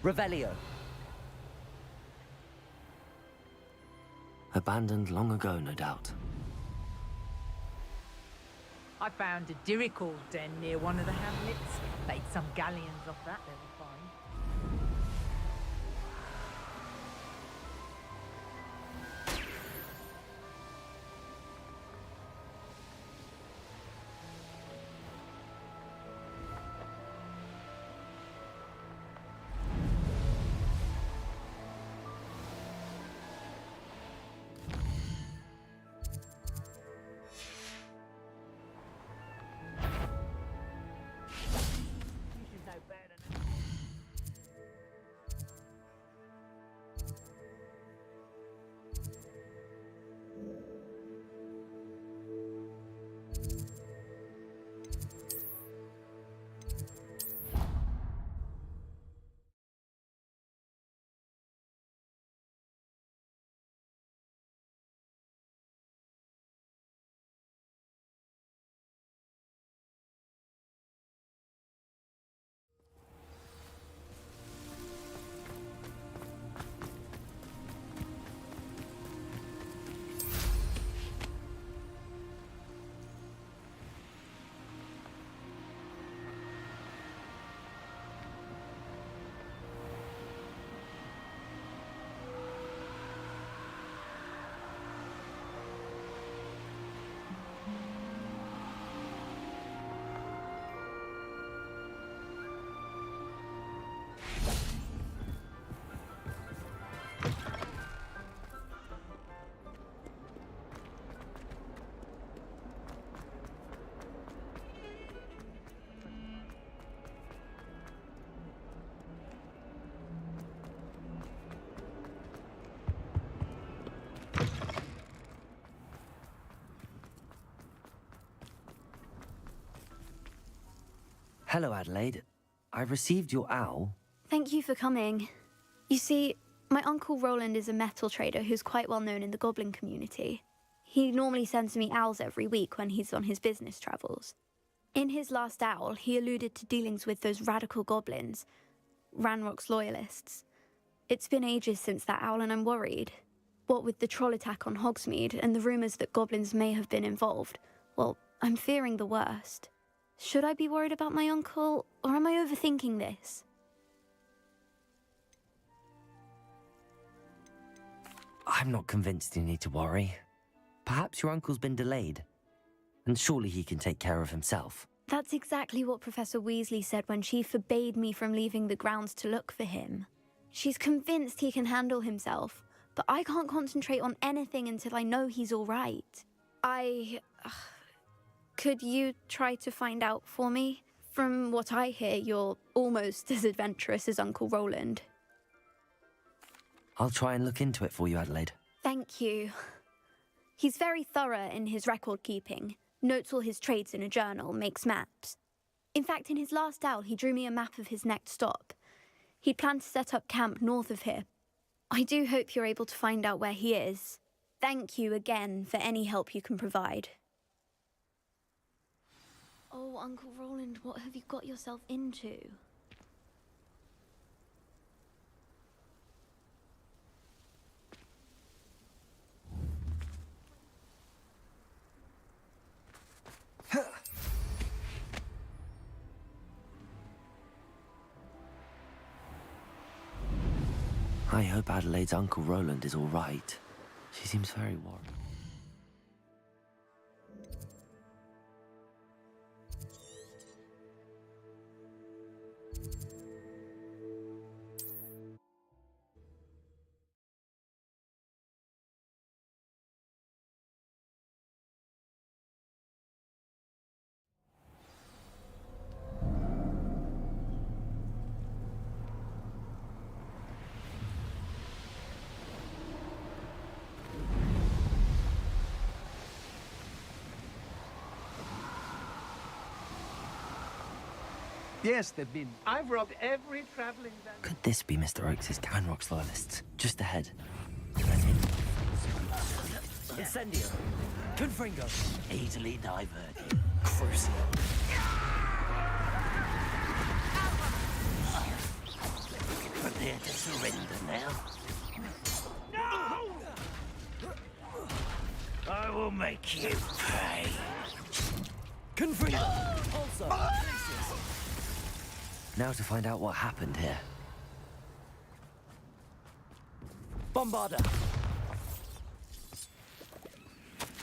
Revelio. Abandoned long ago, no doubt. I found a Diricol den near one of the hamlets. Made some galleons off that little find. You should know better than that. Hello, Adelaide. I received your owl. Thank you for coming. You see, my uncle Roland is a metal trader who's quite well known in the goblin community. He normally sends me owls every week when he's on his business travels. In his last owl, he alluded to dealings with those radical goblins, Ranrock's loyalists. It's been ages since that owl and I'm worried. What with the troll attack on Hogsmeade and the rumours that goblins may have been involved, well, I'm fearing the worst. Should I be worried about my uncle, or am I overthinking this? I'm not convinced you need to worry. Perhaps your uncle's been delayed, and surely he can take care of himself. That's exactly what Professor Weasley said when she forbade me from leaving the grounds to look for him. She's convinced he can handle himself, but I can't concentrate on anything until I know he's all right. Could you try to find out for me? From what I hear, you're almost as adventurous as Uncle Roland. I'll try and look into it for you, Adelaide. Thank you. He's very thorough in his record keeping, notes all his trades in a journal, makes maps. In fact, in his last owl, he drew me a map of his next stop. He'd planned to set up camp north of here. I do hope you're able to find out where he is. Thank you again for any help you can provide. Oh, Uncle Roland, what have you got yourself into? I hope Adelaide's Uncle Roland is all right. She seems very worried. Yes, they've been. I've robbed every traveling van. Could this be Mr. Oakes' Canrock's loyalists? Just ahead. Incendio. Confringo. Easily diverted. Crucial. Prepare to surrender now. No! I will make you pay. Confringo. Also. Now to find out what happened here. Bombarda!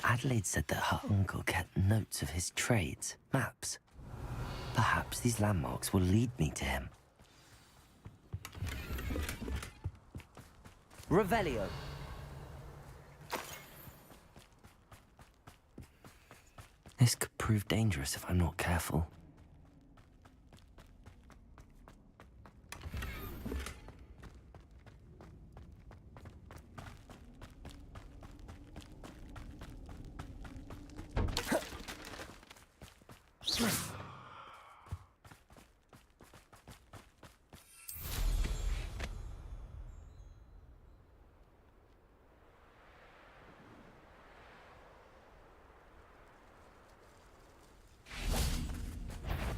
Adelaide said that her uncle kept notes of his trades, maps. Perhaps these landmarks will lead me to him. Revelio. This could prove dangerous if I'm not careful.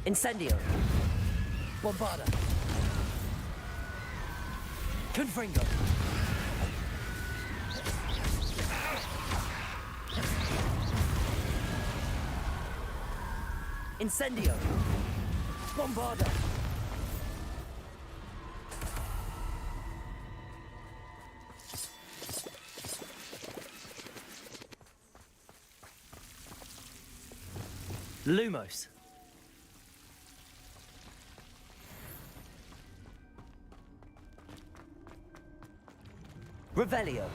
Incendio. Bombarda. Confringo. Incendio. Bombarda. Lumos. Revelio.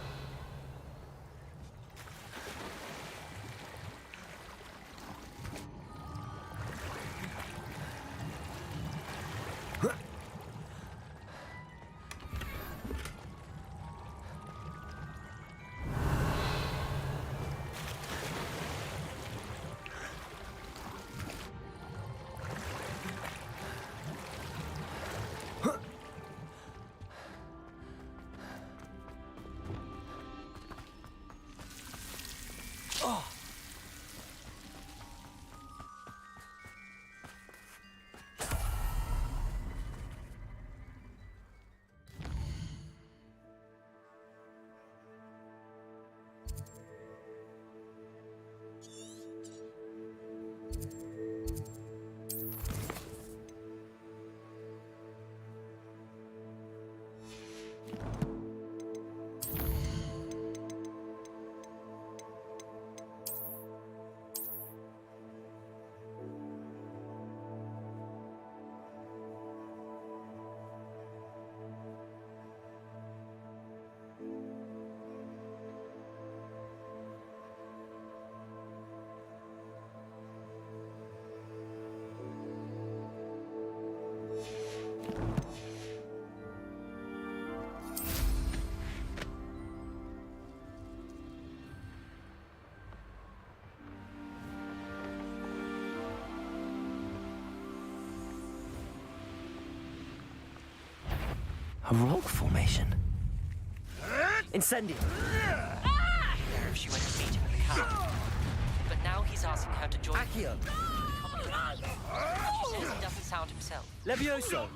A rock formation. Incendio! There if she went to meet him at the camp. But now he's asking her to join Accio! She says he doesn't sound himself. Levioso!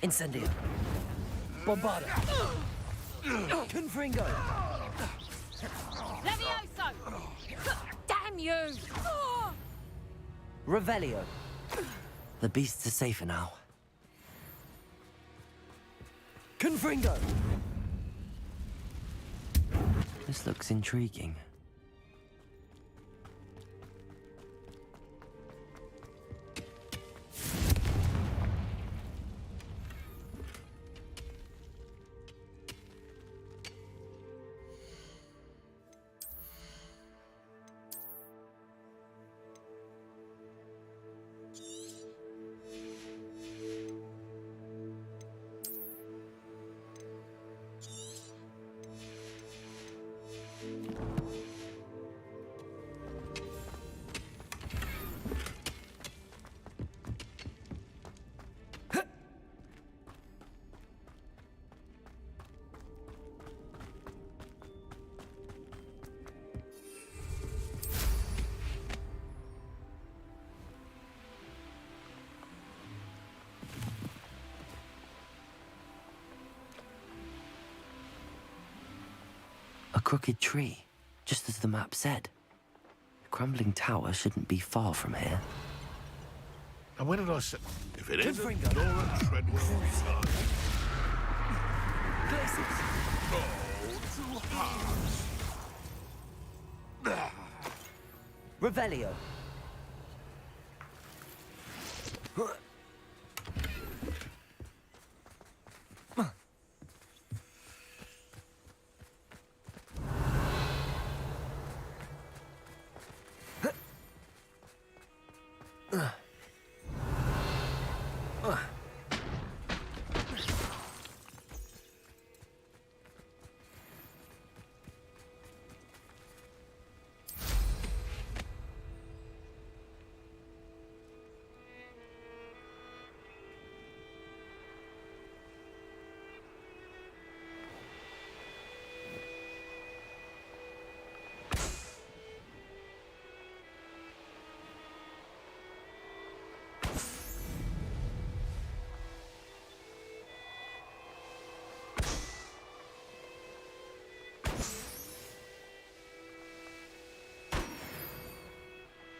Incendio! Bombarda! Confringo! Levioso! Damn you! Revelio! The beasts are safer now. Confringo! This looks intriguing. A crooked tree, just as the map said. The crumbling tower shouldn't be far from here. And when did I say... If it isn't Confringo. Nora Treadwell, Glacis! too hard. Revelio!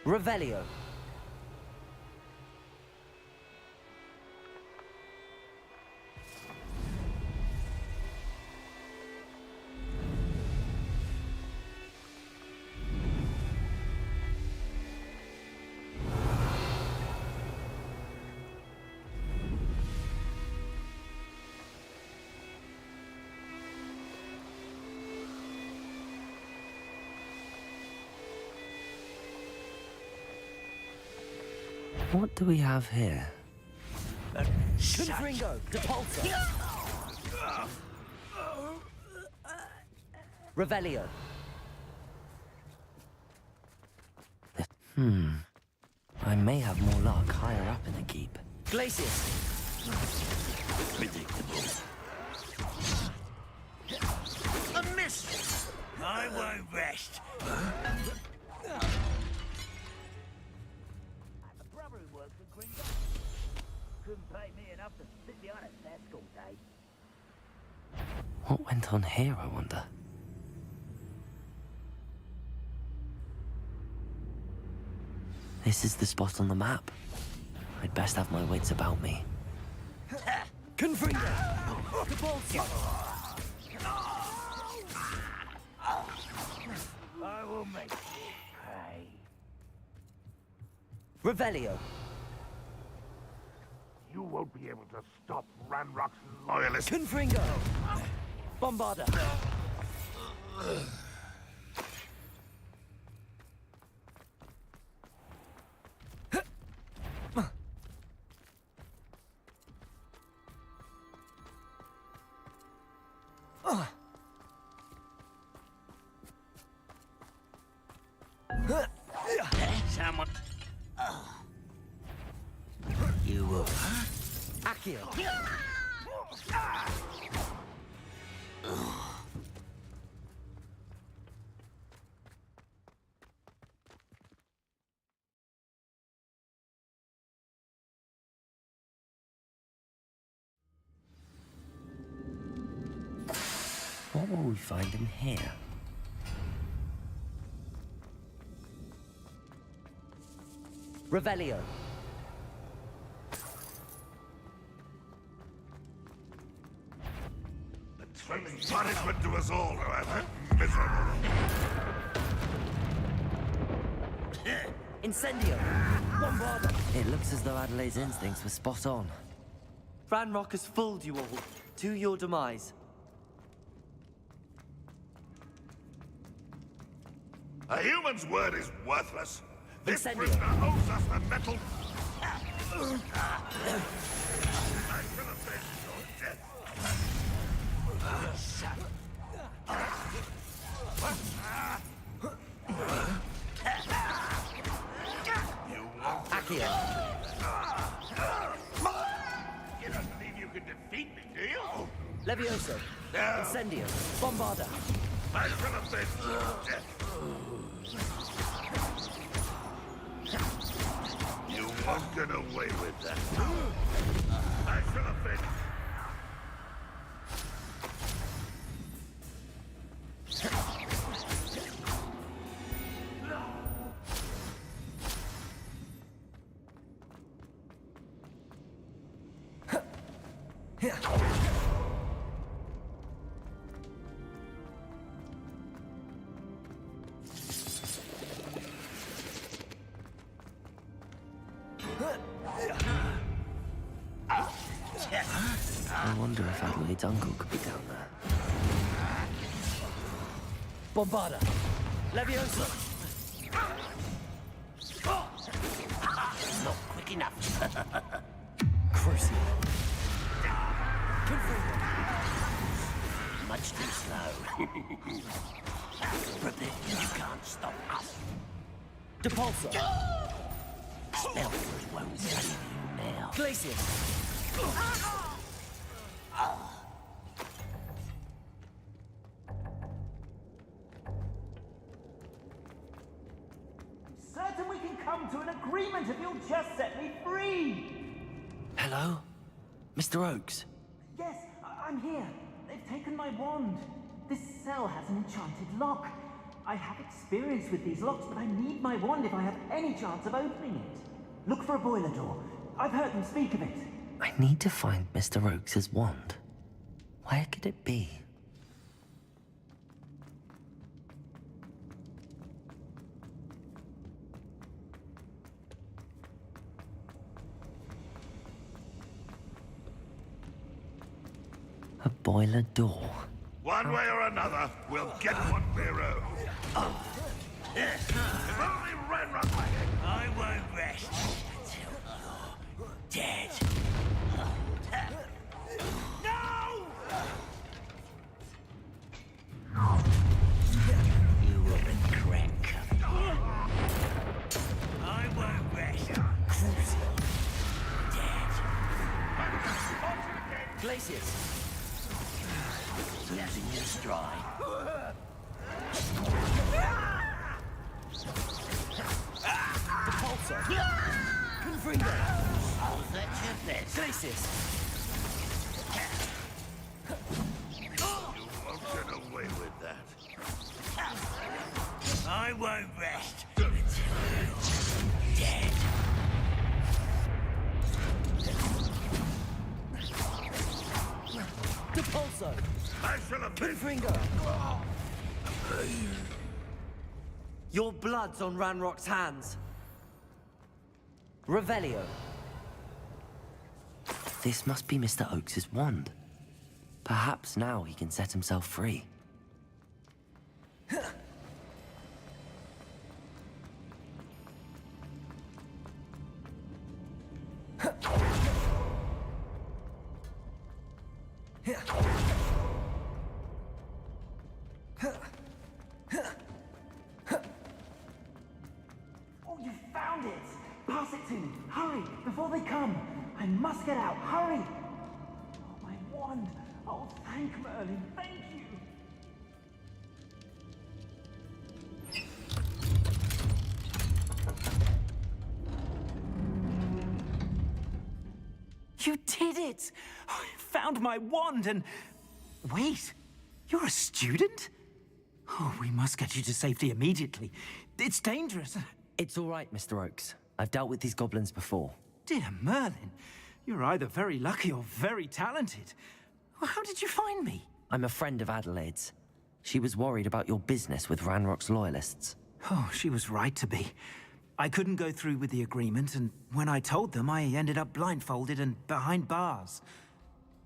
Revelio! What do we have here? Confringo! Depulso! Revelio! I may have more luck higher up in the keep. Glacius! Predictable. A miss! I won't rest. Brother who works for Green couldn't pay me enough to sit behind a desk all day. What went on here, I wonder? This is the spot on the map. I'd best have my wits about me. Confringo! Depulso! I will make you pay. Revelio! You won't be able to stop Ranrock's loyalists. Confringo! Bombarda! Someone. You will. Accio! What will we find in here? Revelio. Thrilling punishment to us all, however. Miserable. Incendio. Bombarda. It looks as though Adelaide's instincts were spot on. Ranrock has fooled you all, to your demise. A human's word is worthless. This Incendio. prisoner owes us the metal. I will avenge your death. You won't. Accio. You don't believe you can defeat me, do you? Levioso. No. Incendio. Bombarda. I will avenge your death. You won't get away with that. I shall avenge. I wonder if Adelaide's uncle could be down there. Bombarda. Levioso. Not quick enough. Crucial. Much too slow. Prepare. You can't stop us. Depulso. Spellforce won't save you now. Glacius. Certain we can come to an agreement if you'll just set me free! Hello? Mr. Oakes? Yes, I'm here. They've taken my wand. This cell has an enchanted lock. I have experience with these locks, but I need my wand if I have any chance of opening it. Look for a boiler door. I've heard them speak of it. I need to find Mr. Oakes' wand. Where could it be? A boiler door. One way or another, we'll get what we owe. If only Ranrock I won't rest until you're dead. No! You will regret. I won't rest. Crucial. Dead. Glacius. Losing your stride. Depulso. Confringo. I'll let you best. Glacius. You won't get away with that. I won't rest until you're dead. Depulso. I shall have been. Confringo. Your blood's on Ranrock's hands. Revelio. This must be Mr. Oakes' wand. Perhaps now he can set himself free. Oh, you found it! Pass it to me. Hurry, before they come. I must get out. Hurry! Oh, my wand. Oh, thank Merlin. Thank you. it! I found my wand and... Wait, you're a student? Oh, we must get you to safety immediately. It's dangerous. It's all right, Mr. Oakes. I've dealt with these goblins before. Dear Merlin, you're either very lucky or very talented. Well, how did you find me? I'm a friend of Adelaide's. She was worried about your business with Ranrock's loyalists. Oh, she was right to be. I couldn't go through with the agreement, and when I told them, I ended up blindfolded and behind bars.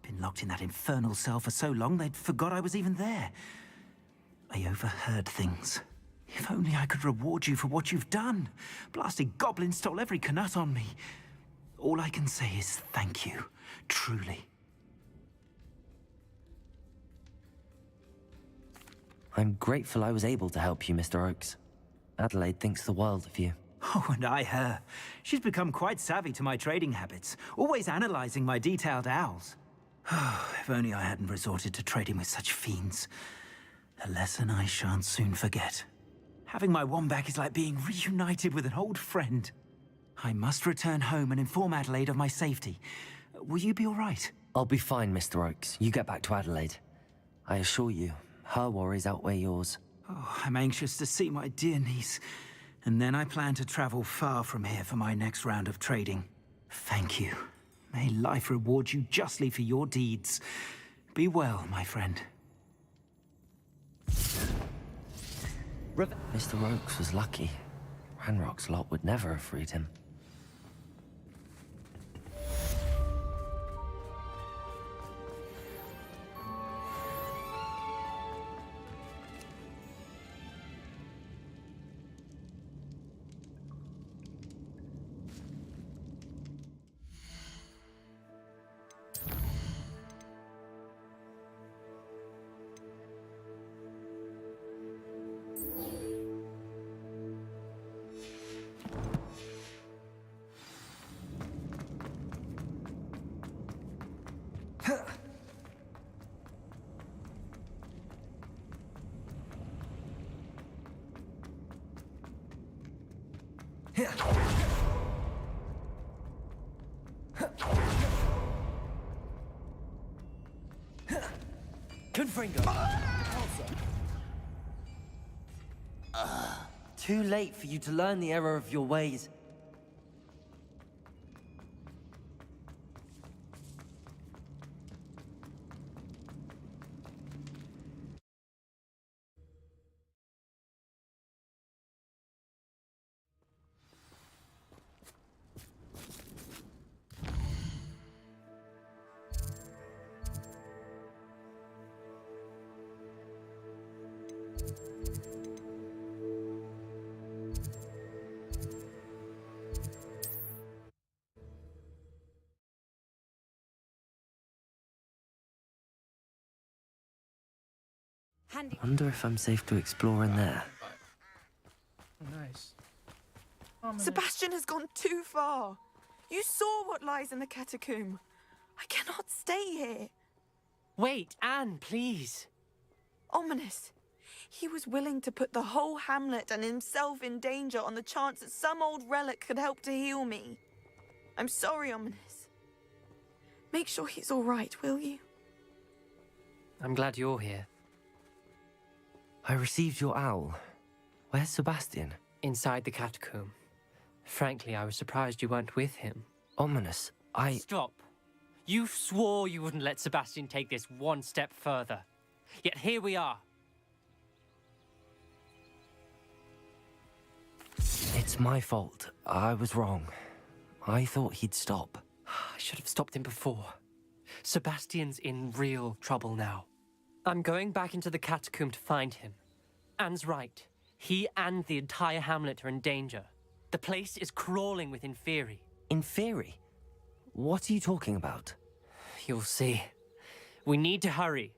Been locked in that infernal cell for so long, they'd forgot I was even there. I overheard things. If only I could reward you for what you've done. Blasted goblin stole every Knut on me. All I can say is thank you, truly. I'm grateful I was able to help you, Mr. Oakes. Adelaide thinks the world of you. Oh, and I her. She's become quite savvy to my trading habits, always analyzing my detailed owls. If only I hadn't resorted to trading with such fiends. A lesson I shan't soon forget. Having my wand back is like being reunited with an old friend. I must return home and inform Adelaide of my safety. Will you be all right? I'll be fine, Mr. Oakes. You get back to Adelaide. I assure you, her worries outweigh yours. Oh, I'm anxious to see my dear niece. And then I plan to travel far from here for my next round of trading. Thank you. May life reward you justly for your deeds. Be well, my friend. Mr. Oakes was lucky. Ranrock's lot would never have freed him. Confringo! Too late for you to learn the error of your ways. Wonder if I'm safe to explore in there. Nice. Sebastian has gone too far. You saw what lies in the catacomb. I cannot stay here. Wait, Anne, please. Ominous. He was willing to put the whole hamlet and himself in danger on the chance that some old relic could help to heal me. I'm sorry, Ominous. Make sure he's all right, will you? I'm glad you're here. I received your owl. Where's Sebastian? Inside the catacomb. Frankly, I was surprised you weren't with him. Ominous, Stop. You swore you wouldn't let Sebastian take this one step further. Yet here we are. It's my fault. I was wrong. I thought he'd stop. I should have stopped him before. Sebastian's in real trouble now. I'm going back into the catacomb to find him. Anne's right. He and the entire hamlet are in danger. The place is crawling with Inferi. Inferi? What are you talking about? You'll see. We need to hurry.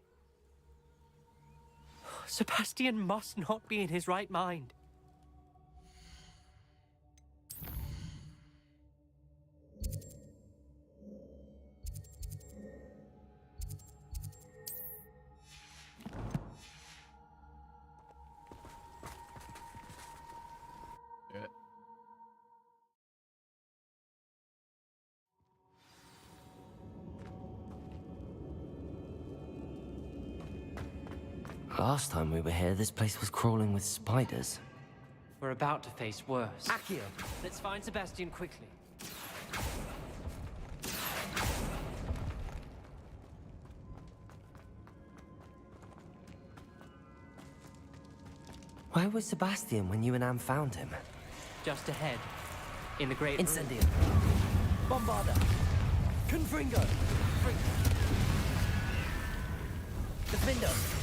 Sebastian must not be in his right mind. Last time we were here, this place was crawling with spiders. We're about to face worse. Accio! Let's find Sebastian quickly. Where was Sebastian when you and Anne found him? Just ahead. In the great room. Incendio. Bombarda. Confringo. Defendo.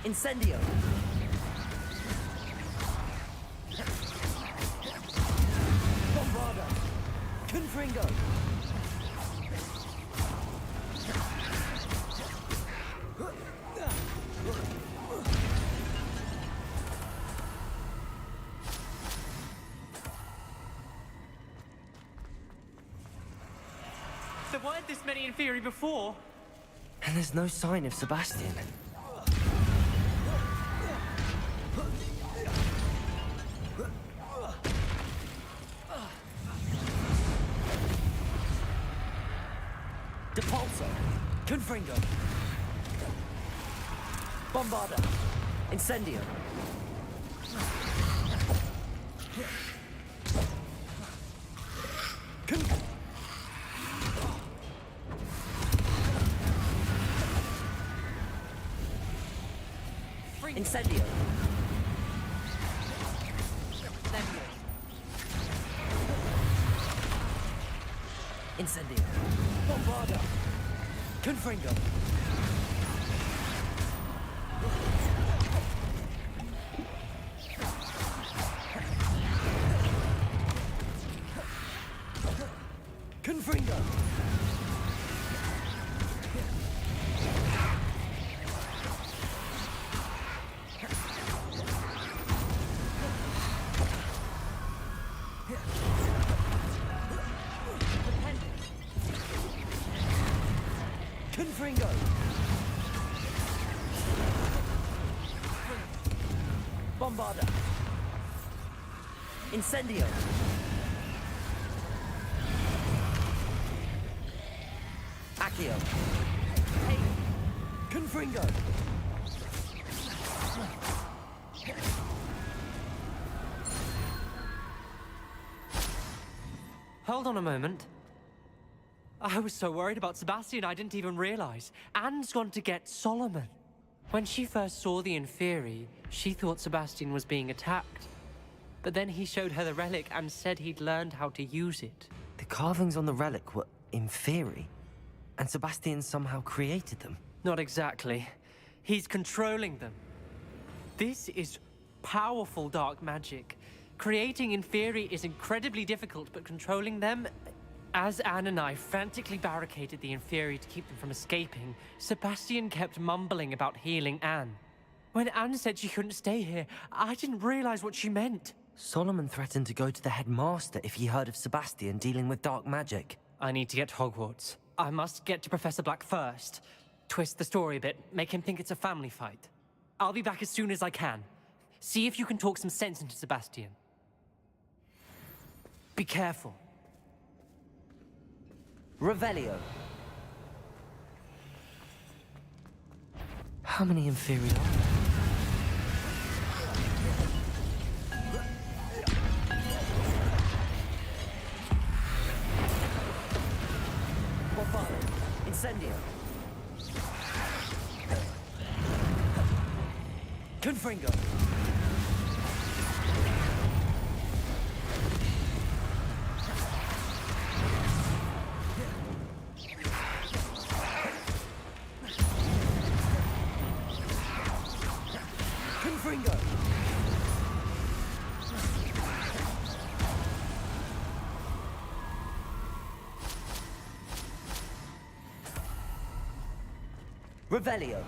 Incendio. Bombarda. Confringo. There weren't this many in theory before. And there's no sign of Sebastian. Depulso. Confringo. Bombarda. Incendio. Incendio. Incendio. Bombarda. Confringo. Confringo. Confringo. Bombarda. Incendio. Accio. Hey. Confringo. Hold on a moment. I was so worried about Sebastian, I didn't even realize. Anne's gone to get Solomon. When she first saw the Inferi, she thought Sebastian was being attacked. But then he showed her the relic and said he'd learned how to use it. The carvings on the relic were Inferi, and Sebastian somehow created them. Not exactly. He's controlling them. This is powerful dark magic. Creating Inferi is incredibly difficult, but controlling them... As Anne and I frantically barricaded the Inferi to keep them from escaping, Sebastian kept mumbling about healing Anne. When Anne said she couldn't stay here, I didn't realize what she meant. Solomon threatened to go to the headmaster if he heard of Sebastian dealing with dark magic. I need to get to Hogwarts. I must get to Professor Black first. Twist the story a bit, make him think it's a family fight. I'll be back as soon as I can. See if you can talk some sense into Sebastian. Be careful. Revelio. How many Inferi are there? Bombarda. Incendio. Confringo. Confringo. Revelio.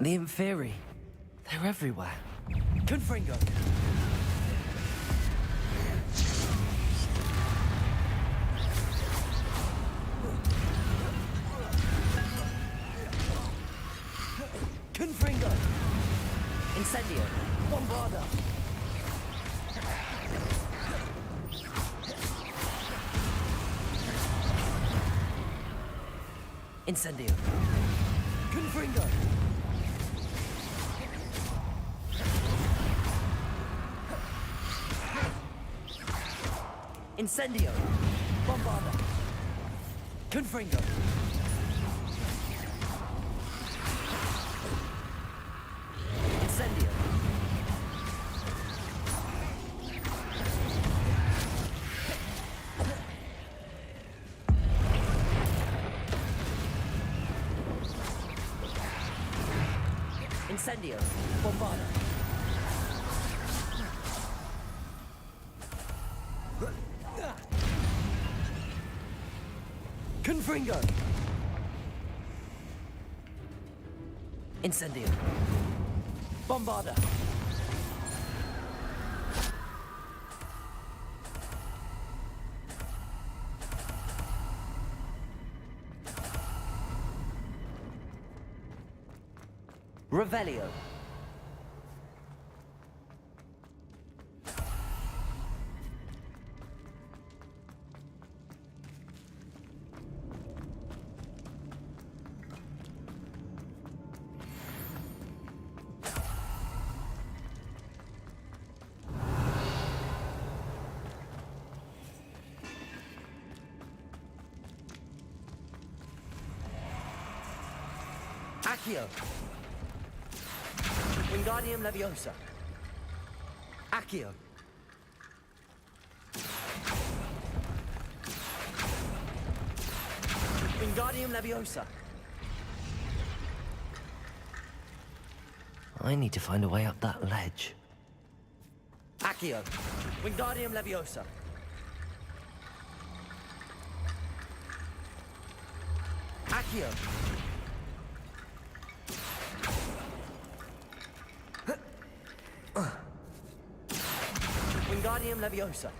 The Inferi. They're everywhere. Confringo. Confringo! Incendio! Bombarda! Incendio! Confringo! Incendio! Bombarda! Confringo! Incendio! Incendio! Bombarda! Confringo! Incendio! Bombarda! Revelio! Accio! Wingardium Leviosa! Accio! Wingardium Leviosa! I need to find a way up that ledge. Accio! Wingardium Leviosa! Accio! Wingardium Leviosa!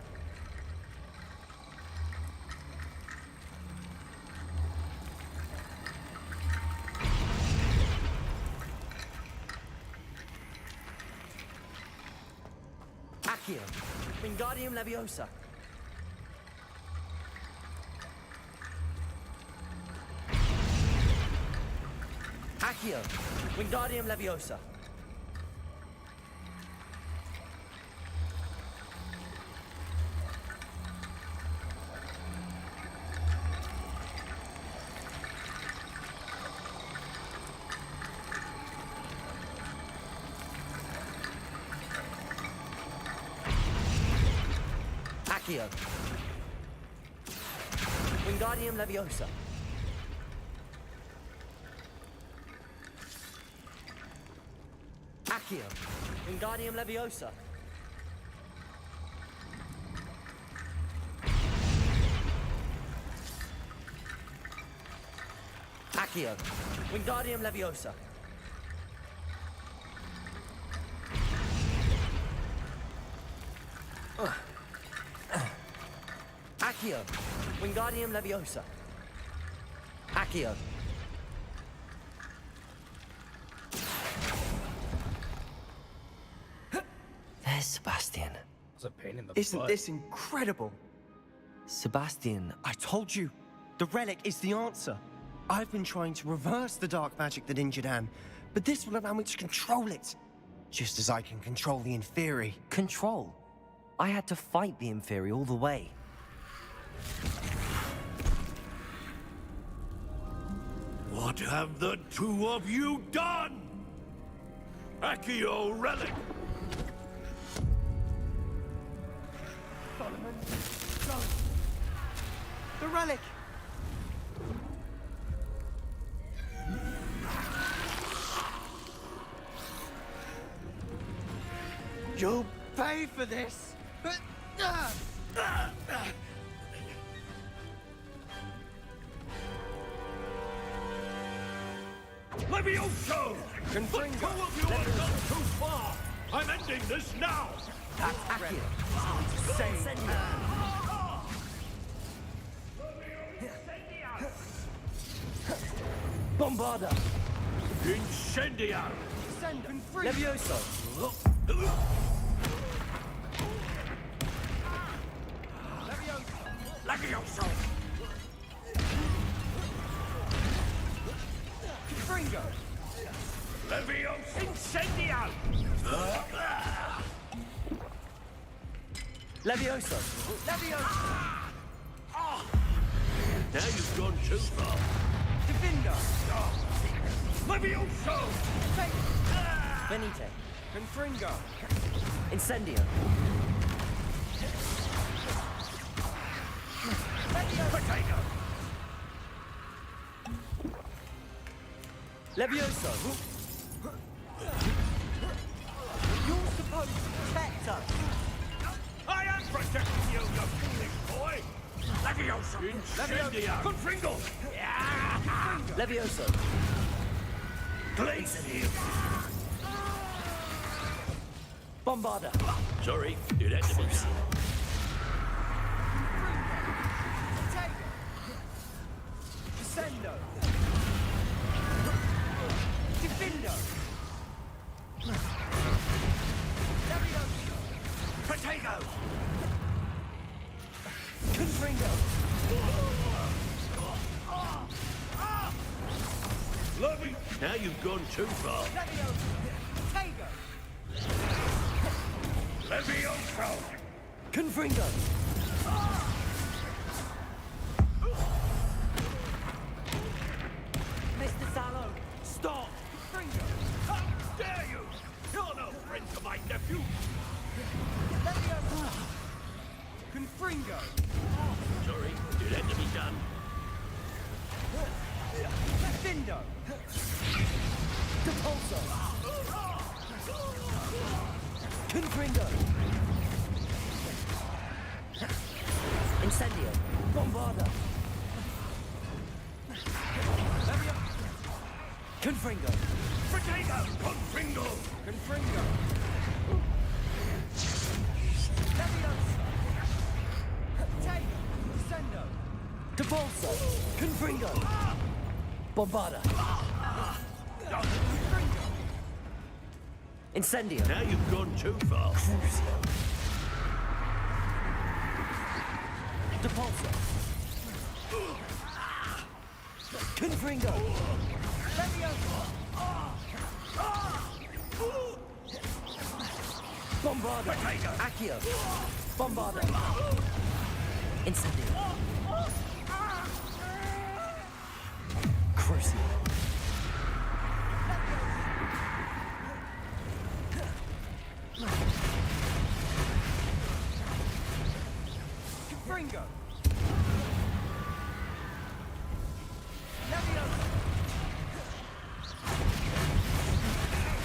Accio! Wingardium Leviosa! Accio! Wingardium Leviosa! Accio! Wingardium Leviosa! Accio! Wingardium Leviosa! Accio! Wingardium Leviosa! Accio! Wingardium Leviosa! Accio! There's Sebastian. It's a pain in the Isn't butt. this incredible? Sebastian, I told you, the relic is the answer. I've been trying to reverse the dark magic that injured Anne, but this will allow me to control it. Just as I can control the Inferi. control. I had to fight the Inferi all the way. What have the two of you done? Accio Relic! The relic! You'll pay for this! Levioso! The two of you have gone too far! I'm ending this now! That's Accio. Bombarda! Incendio! Levioso! Levioso! Fringo! Levioso! Incendio! Levioso! Now you've gone too far. Divindo! Levioso! Venite! Confringo! Incendio! Potato! Levioso! You're supposed to protect us! I am protecting you, you foolish boy! Levioso! Incendio! Confringo! Levioso! Glacier! Bombarda! Sorry, it had to be done. Descendo! Divindo! Potato! Confringo! Levy! Now you've gone too far. Levioso! Confringo! Mr. Sallow! Stop! Confringo! How dare you! You're no friend to my nephew! Confringo! Sorry, it had to be done. Divindo! Depulso! Confringo! Incendio! Bombarda! Confringo! Potato! Confringo! Confringo! Descendo! Depulso! Confringo! Bombarda! Incendio! Now you've gone too far. Crucio! Depulso! Confringo! Bombarda! Accio! Bombarda! Incendio! Crucio! Confringo!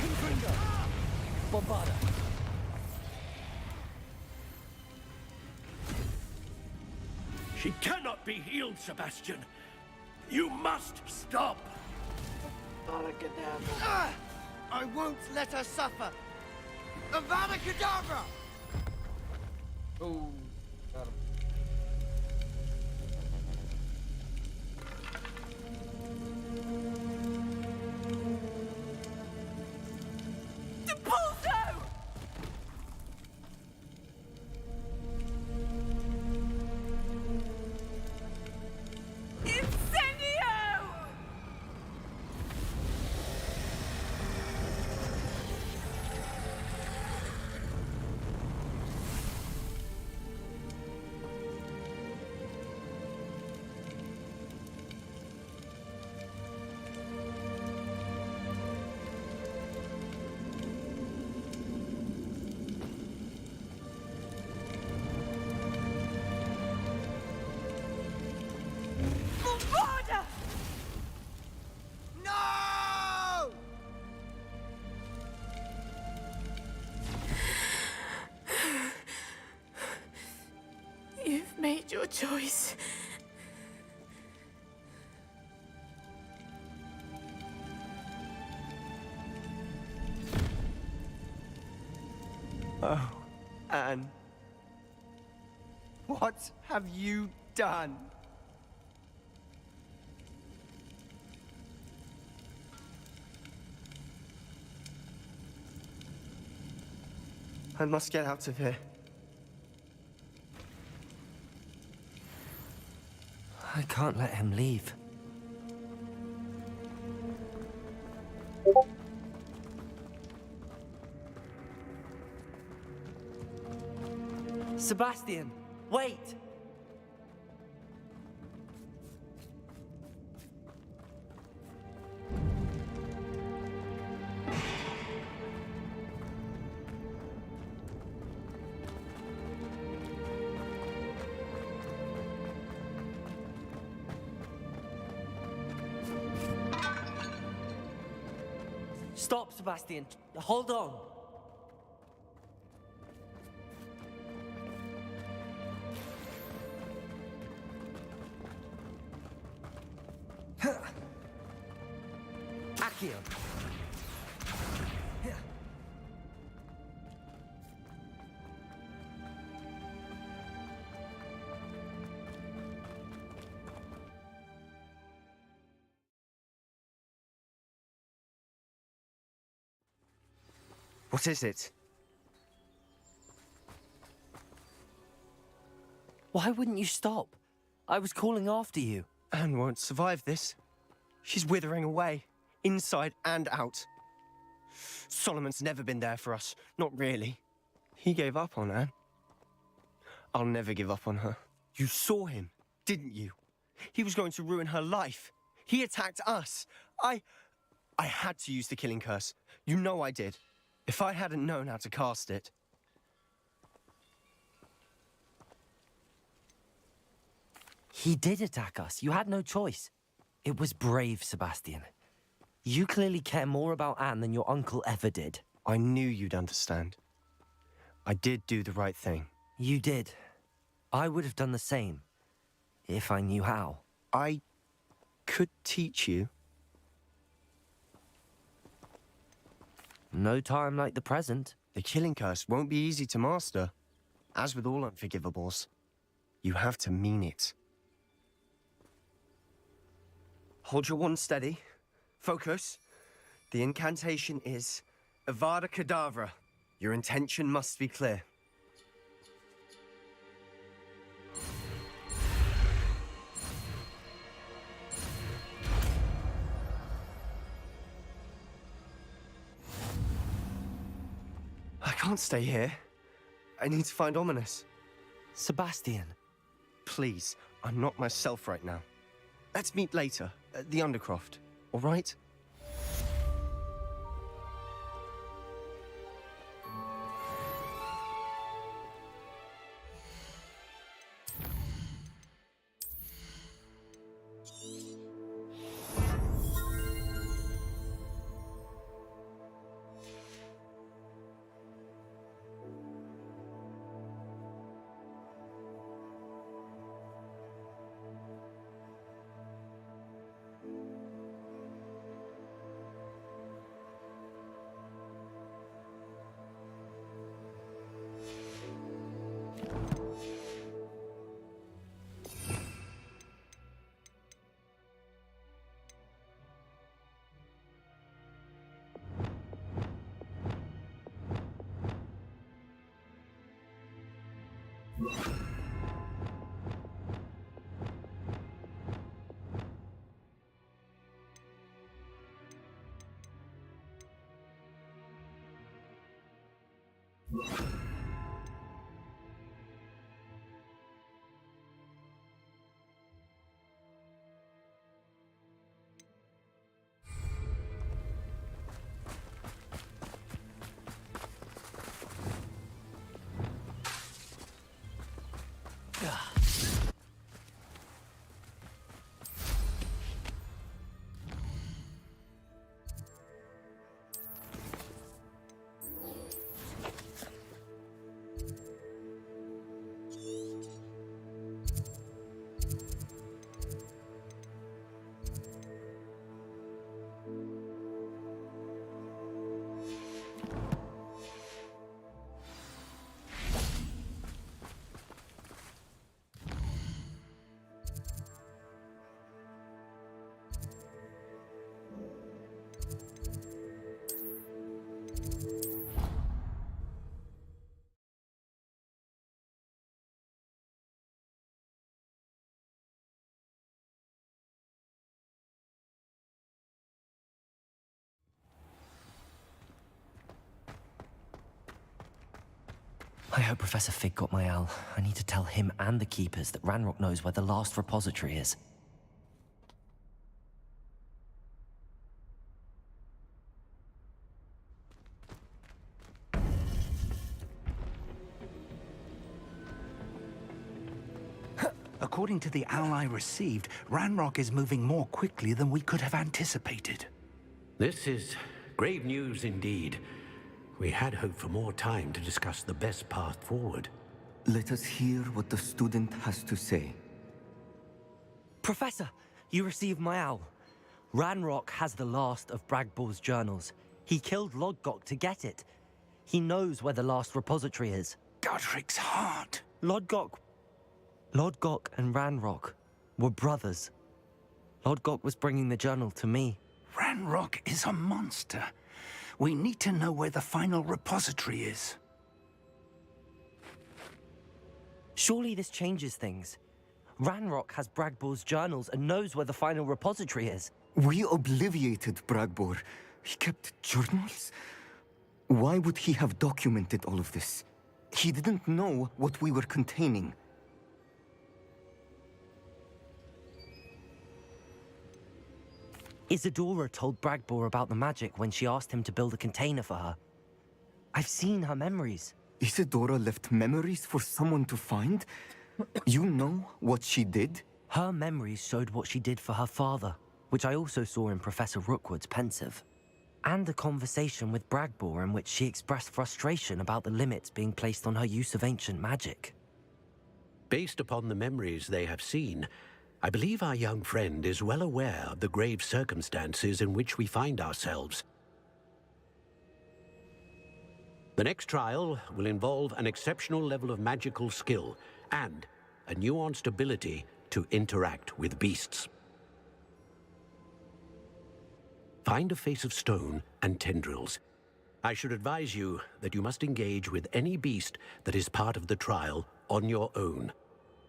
Confringo! Bombarda! She cannot be healed, Sebastian. You must stop. I won't let her suffer! Avada Kedavra! Oh, got him. Depulso! Incendio! Bombarda! No! You've made your choice. Oh, Anne. What have you done? I must get out of here. I can't let him leave. Sebastian, wait! Stop, Sebastian. Hold on. Accio. What is it? Why wouldn't you stop? I was calling after you. Anne won't survive this. She's withering away, inside and out. Solomon's never been there for us, not really. He gave up on Anne. I'll never give up on her. You saw him, didn't you? He was going to ruin her life. He attacked us. I had to use the killing curse. You know I did. If I hadn't known how to cast it... He did attack us. You had no choice. It was brave, Sebastian. You clearly care more about Anne than your uncle ever did. I knew you'd understand. I did do the right thing. You did. I would have done the same, if I knew how. I could teach you. No time like the present. The killing curse won't be easy to master. As with all unforgivables, you have to mean it. Hold your wand steady. Focus. The incantation is Avada Kedavra. Your intention must be clear. I can't stay here. I need to find Ominis. Sebastian. Please, I'm not myself right now. Let's meet later at the Undercroft, all right? I hope Professor Fig got my owl. I need to tell him and the Keepers that Ranrock knows where the last repository is. According to the owl I received, Ranrock is moving more quickly than we could have anticipated. This is grave news indeed. We had hoped for more time to discuss the best path forward. Let us hear what the student has to say. Professor, you received my owl. Ranrock has the last of Bragbor's journals. He killed Lodgok to get it. He knows where the last repository is. Godric's heart. Lodgok and Ranrock were brothers. Lodgok was bringing the journal to me. Ranrock is a monster. We need to know where the final repository is. Surely this changes things. Ranrock has Bragbor's journals and knows where the final repository is. We obliviated Bragbor. He kept journals? Why would he have documented all of this? He didn't know what we were containing. Isadora told Bragbor about the magic when she asked him to build a container for her. I've seen her memories. Isadora left memories for someone to find? You know what she did? Her memories showed what she did for her father, which I also saw in Professor Rookwood's Pensive. And a conversation with Bragbor in which she expressed frustration about the limits being placed on her use of ancient magic. Based upon the memories they have seen, I believe our young friend is well aware of the grave circumstances in which we find ourselves. The next trial will involve an exceptional level of magical skill and a nuanced ability to interact with beasts. Find a face of stone and tendrils. I should advise you that you must engage with any beast that is part of the trial on your own.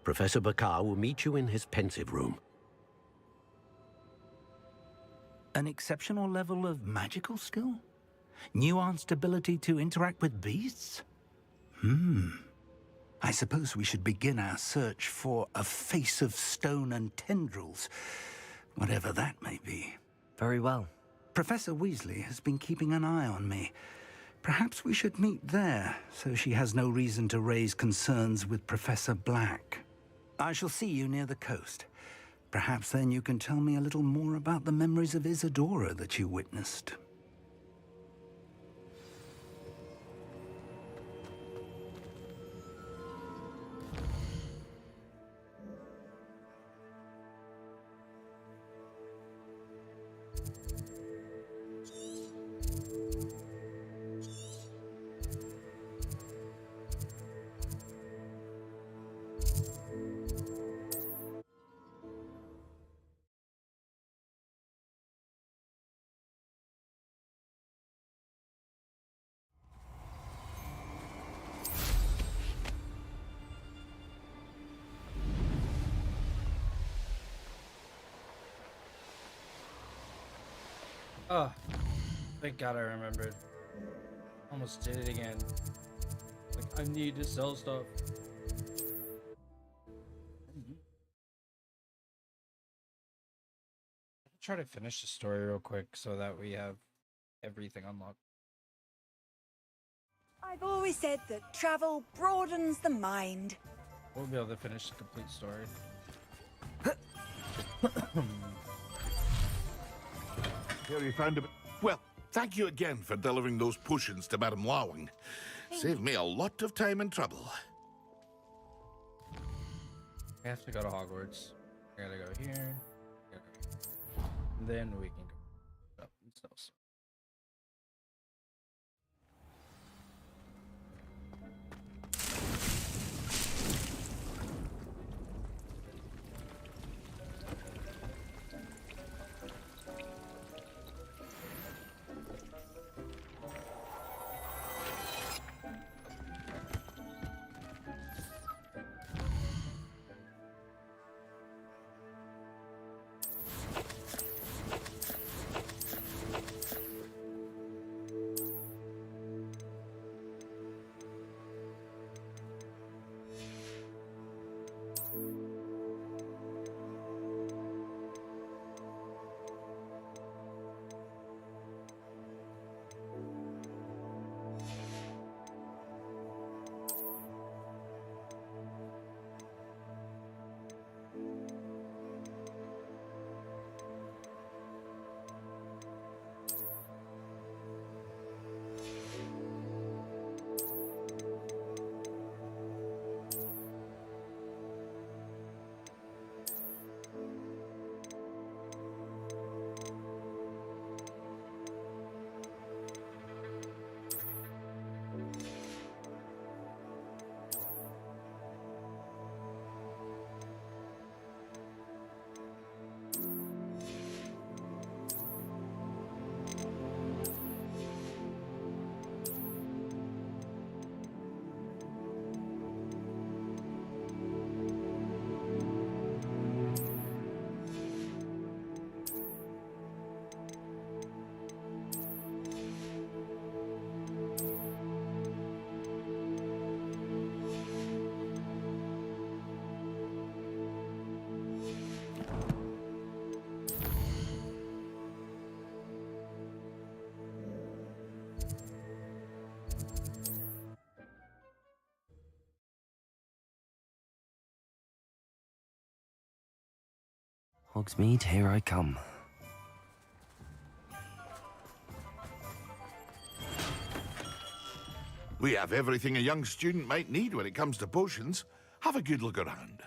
Professor Bakar will meet you in his Pensive room. An exceptional level of magical skill? Nuanced ability to interact with beasts? I suppose we should begin our search for a face of stone and tendrils, whatever that may be. Very well. Professor Weasley has been keeping an eye on me. Perhaps we should meet there, so she has no reason to raise concerns with Professor Black. I shall see you near the coast. Perhaps then you can tell me a little more about the memories of Isadora that you witnessed. Oh, thank God I remembered. Almost did it again. Like, I need to sell stuff. I'll try to finish the story real quick so that we have everything unlocked. I've always said that travel broadens the mind. We'll be able to finish the complete story. Here we found a... Well, thank you again for delivering those potions to Madame Lawing. Saved me a lot of time and trouble. We have to go to Hogwarts. I gotta go here. And then we can go up and sell stuff. Hogsmeade, here I come. We have everything a young student might need when it comes to potions. Have a good look around.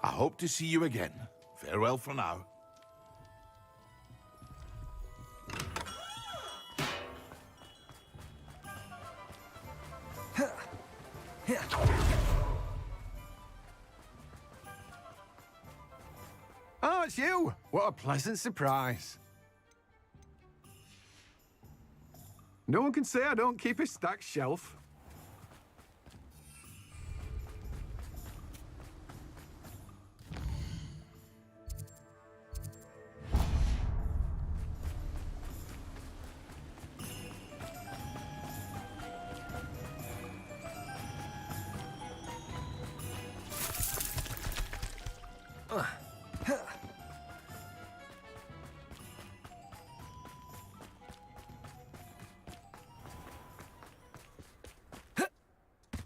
I hope to see you again. Farewell for now. Oh, it's you! What a pleasant surprise. No one can say I don't keep a stacked shelf.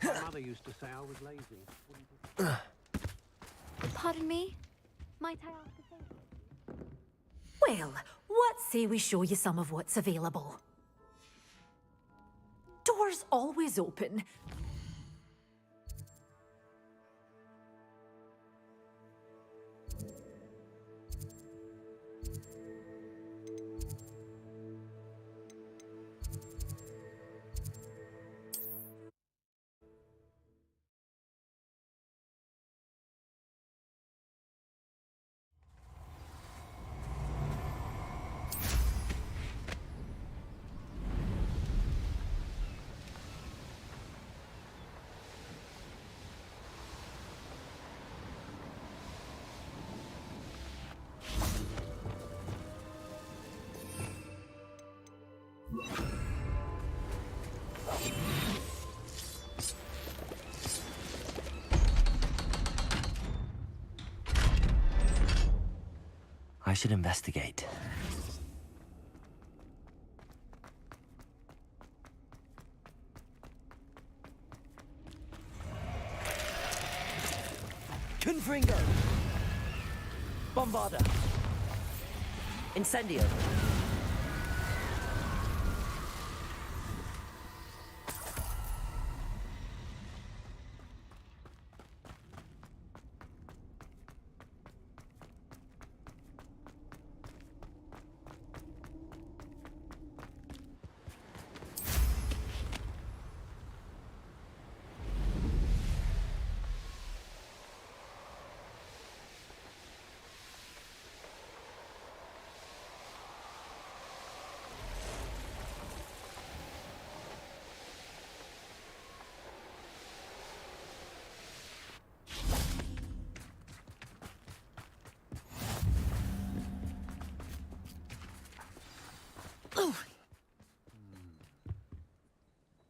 My mother used to say I was lazy. Pardon me? Might I ask a favor? Well, what say we show you some of what's available? Doors always open. I should investigate. Confringo! Bombarda! Incendio!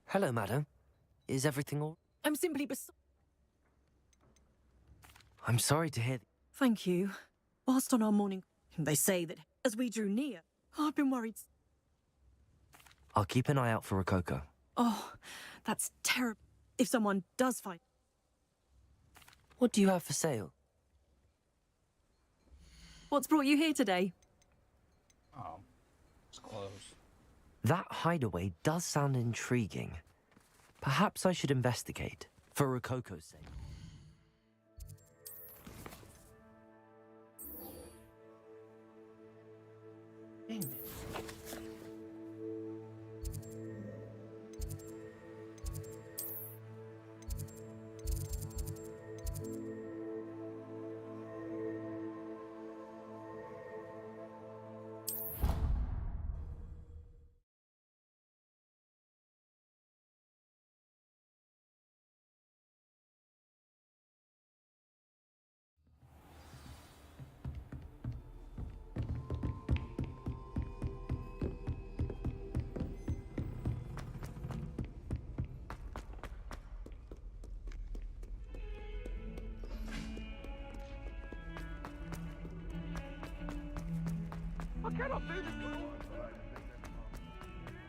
Hello, madam. Is everything all... I'm simply I'm sorry to hear... Thank you. Whilst on our morning, they say that as we drew near, I've been worried. I'll keep an eye out for Rococo. Oh, that's terrible. If someone does find... What do you have for sale? What's brought you here today? Oh, it's close. That hideaway does sound intriguing. Perhaps I should investigate, for Rococo's sake. Damn it. I cannot do this.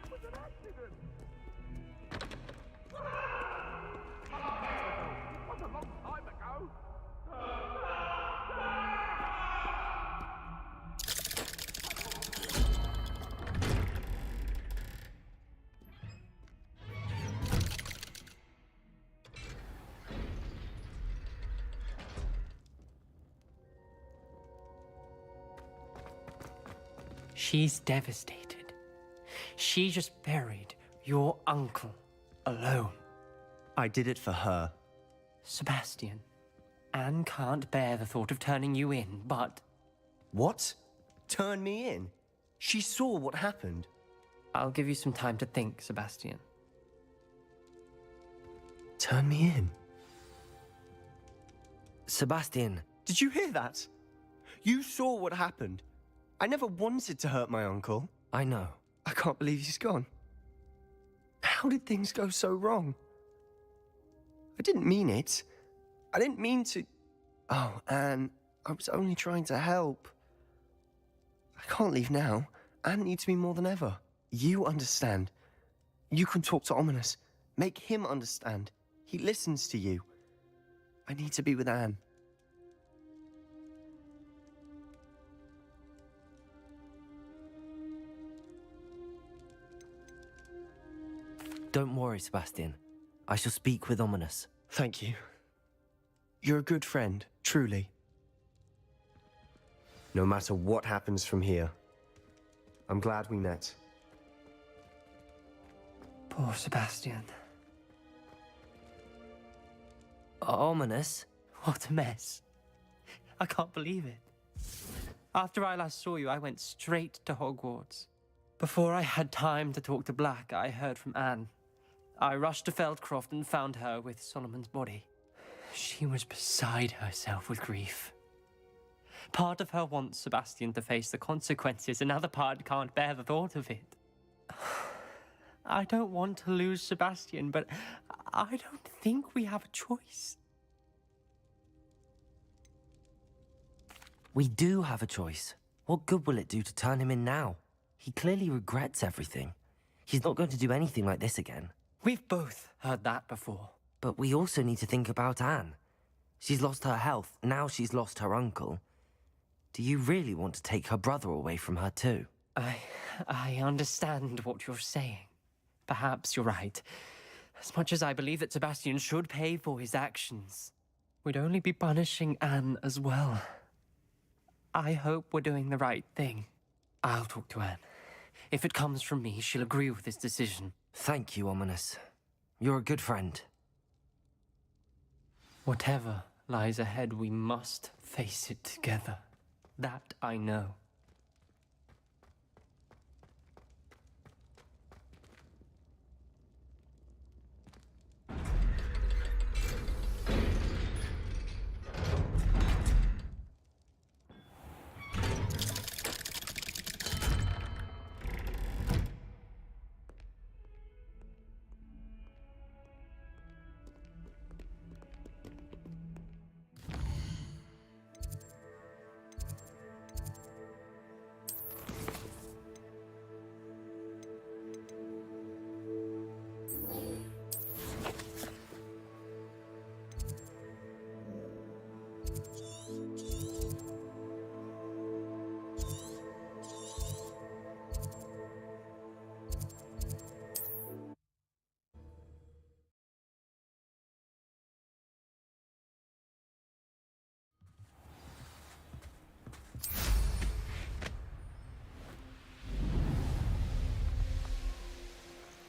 It was an accident. It was a long time ago. She's devastated. She just buried your uncle alone. I did it for her. Sebastian, Anne can't bear the thought of turning you in, but... What? Turn me in? She saw what happened. I'll give you some time to think, Sebastian. Turn me in? Sebastian. Did you hear that? You saw what happened. I never wanted to hurt my uncle. I know. I can't believe he's gone. How did things go so wrong? I didn't mean it. I didn't mean to... Oh, Anne, I was only trying to help. I can't leave now. Anne needs me more than ever. You understand. You can talk to Ominous. Make him understand. He listens to you. I need to be with Anne. Don't worry, Sebastian. I shall speak with Ominous. Thank you. You're a good friend, truly. No matter what happens from here, I'm glad we met. Poor Sebastian. Ominous? What a mess. I can't believe it. After I last saw you, I went straight to Hogwarts. Before I had time to talk to Black, I heard from Anne. I rushed to Feldcroft and found her with Solomon's body. She was beside herself with grief. Part of her wants Sebastian to face the consequences, another part can't bear the thought of it. I don't want to lose Sebastian, but I don't think we have a choice. We do have a choice. What good will it do to turn him in now? He clearly regrets everything. He's not going to do anything like this again. We've both heard that before. But we also need to think about Anne. She's lost her health, now she's lost her uncle. Do you really want to take her brother away from her too? I understand what you're saying. Perhaps you're right. As much as I believe that Sebastian should pay for his actions, we'd only be punishing Anne as well. I hope we're doing the right thing. I'll talk to Anne. If it comes from me, she'll agree with this decision. Thank you, Ominous. You're a good friend. Whatever lies ahead, we must face it together. That I know.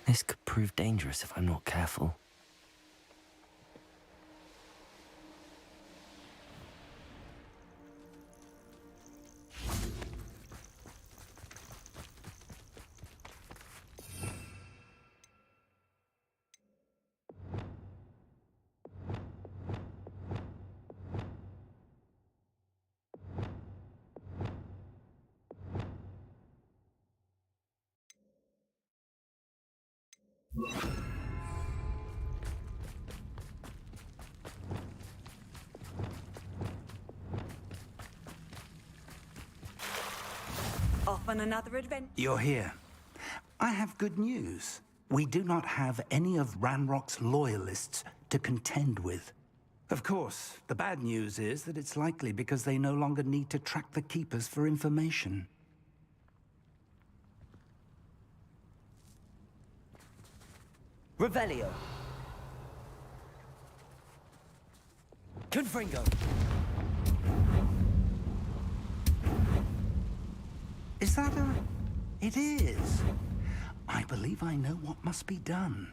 This could prove dangerous if I'm not careful. Off on another adventure. You're here. I have good news. We do not have any of Ranrock's loyalists to contend with. Of course, the bad news is that it's likely because they no longer need to track the Keepers for information. Revelio. Confringo. Is that a... It is. I believe I know what must be done.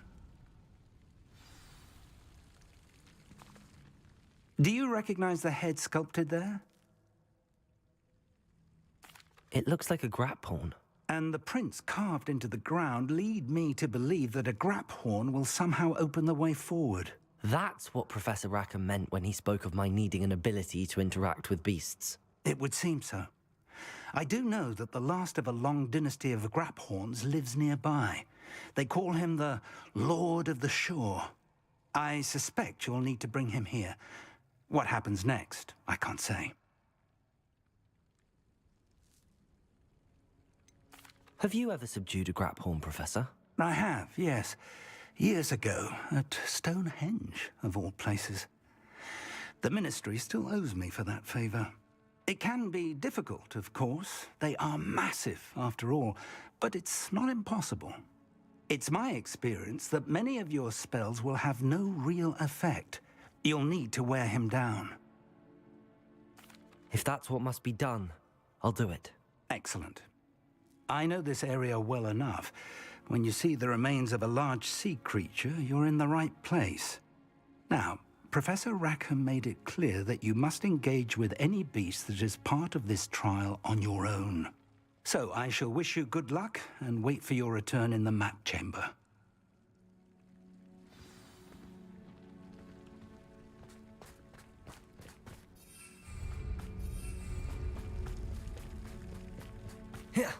Do you recognize the head sculpted there? It looks like a grap horn. And the prints carved into the ground lead me to believe that a grap horn will somehow open the way forward. That's what Professor Rackham meant when he spoke of my needing an ability to interact with beasts. It would seem so. I do know that the last of a long dynasty of Graphorns lives nearby. They call him the Lord of the Shore. I suspect you'll need to bring him here. What happens next, I can't say. Have you ever subdued a Graphorn, Professor? I have, yes. Years ago, at Stonehenge, of all places. The Ministry still owes me for that favor. It can be difficult, of course. They are massive, after all, but it's not impossible. It's my experience that many of your spells will have no real effect. You'll need to wear him down. If that's what must be done, I'll do it. Excellent. I know this area well enough. When you see the remains of a large sea creature, you're in the right place. Now, Professor Rackham made it clear that you must engage with any beast that is part of this trial on your own. So I shall wish you good luck and wait for your return in the map chamber. Here.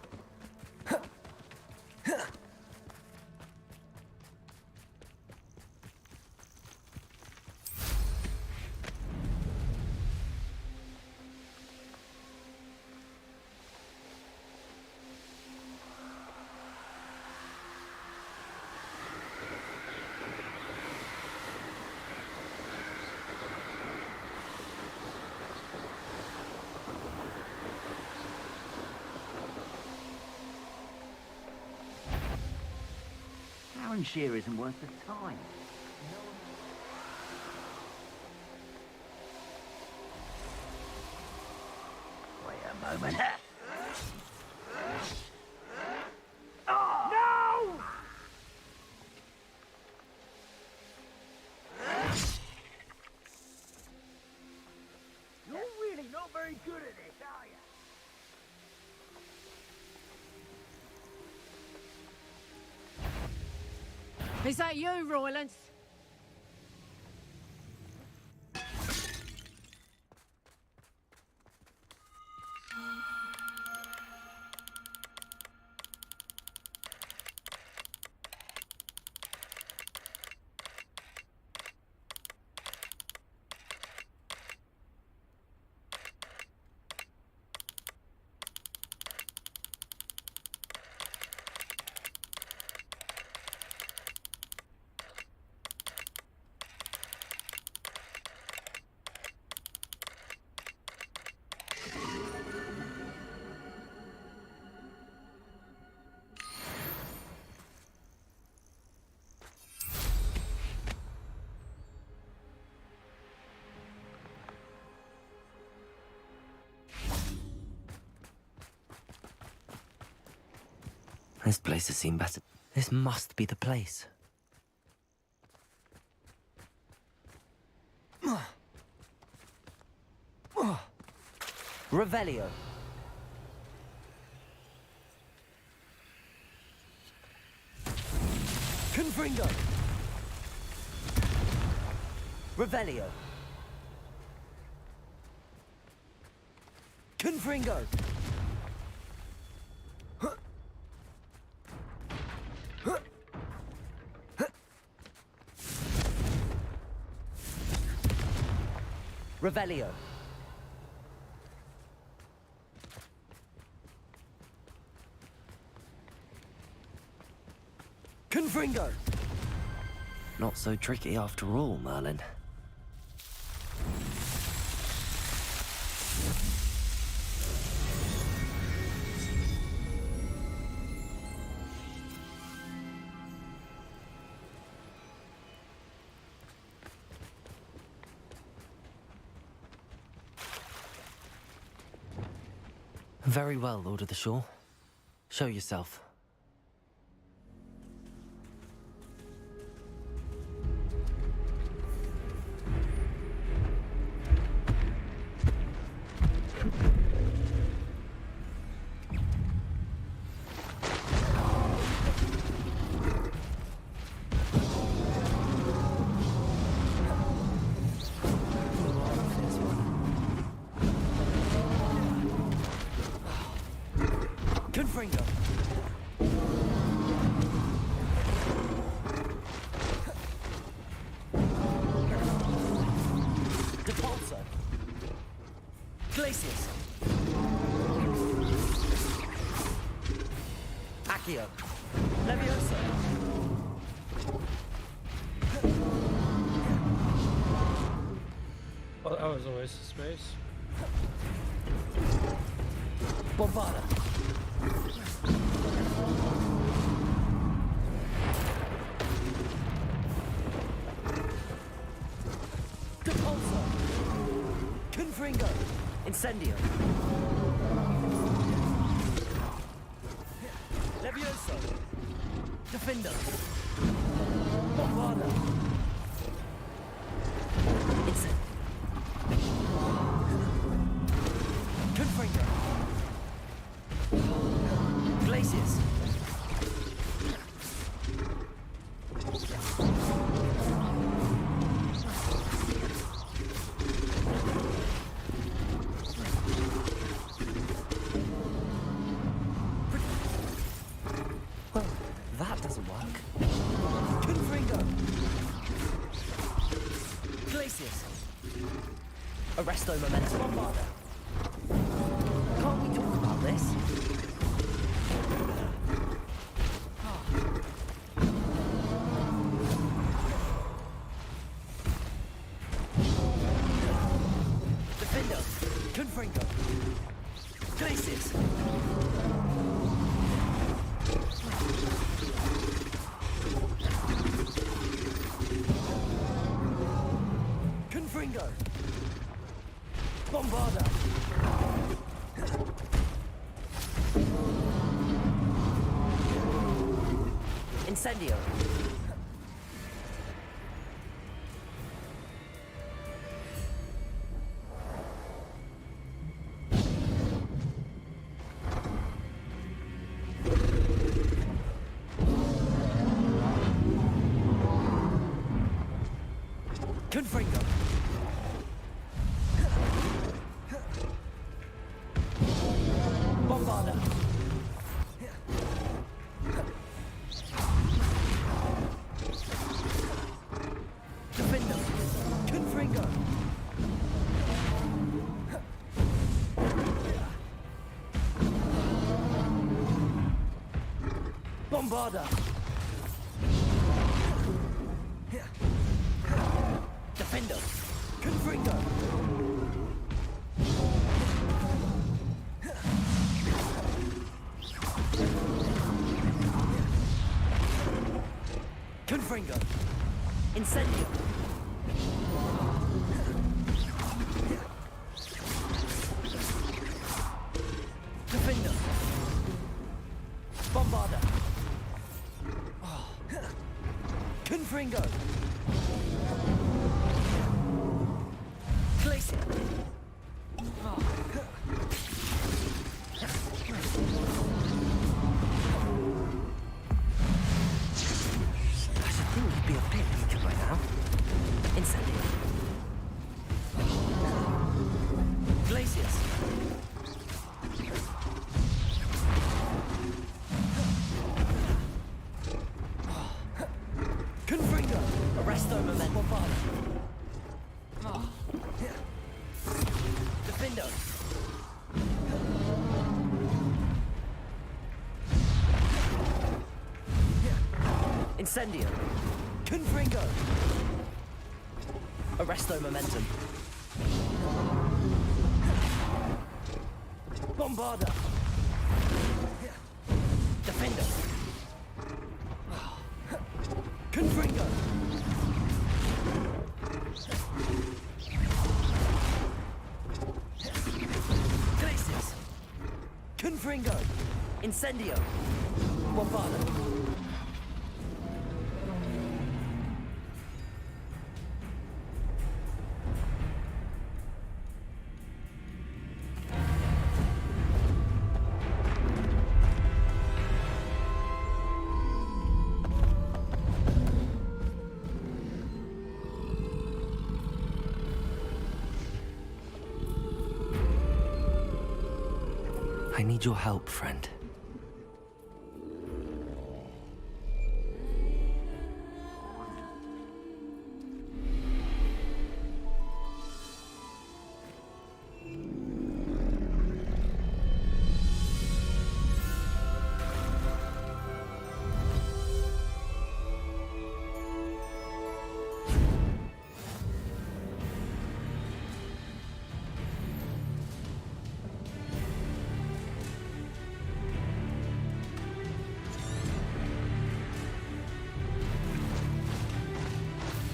Shear isn't worth the time. Wait a moment. No! You're really not very good at this, are you? Is that you, Roylance? This place has seen better. This must be the place. Revelio. Confringo. Revelio. Confringo. Revelio. Confringo! Not so tricky after all, Merlin. Very well, Lord of the Shore. Show yourself. Confringo. Depulso. Glacius. Accio. Levioso. Well, that was a waste of space. Bombarda. Depulso. Confringo. Incendio. Levioso. Defender. Bombarda. Confringo. Glacius. Well, that doesn't work. Confringo. Glacius. Arresto Momentum Bombarda. Can't we talk about this? Defender. Confringo. Glacius. Confringo. Bombarda. Incendio. Confringo. Bombarda. Defender. Confringo. Bombarda. Defender. Confringo. Confringo. Incendio. Defender. Bombarda. Confringo. Glacier. I should think you'd be a bit weaker by now. Incendio. Glacius. Confringo. Arresto Momentum Bombarda. Defender. Incendio. Confringo. Arresto momentum. Bombarda. Defender. Confringo. Glacius. Confringo. Incendio. Bombarda. I need your help, friend.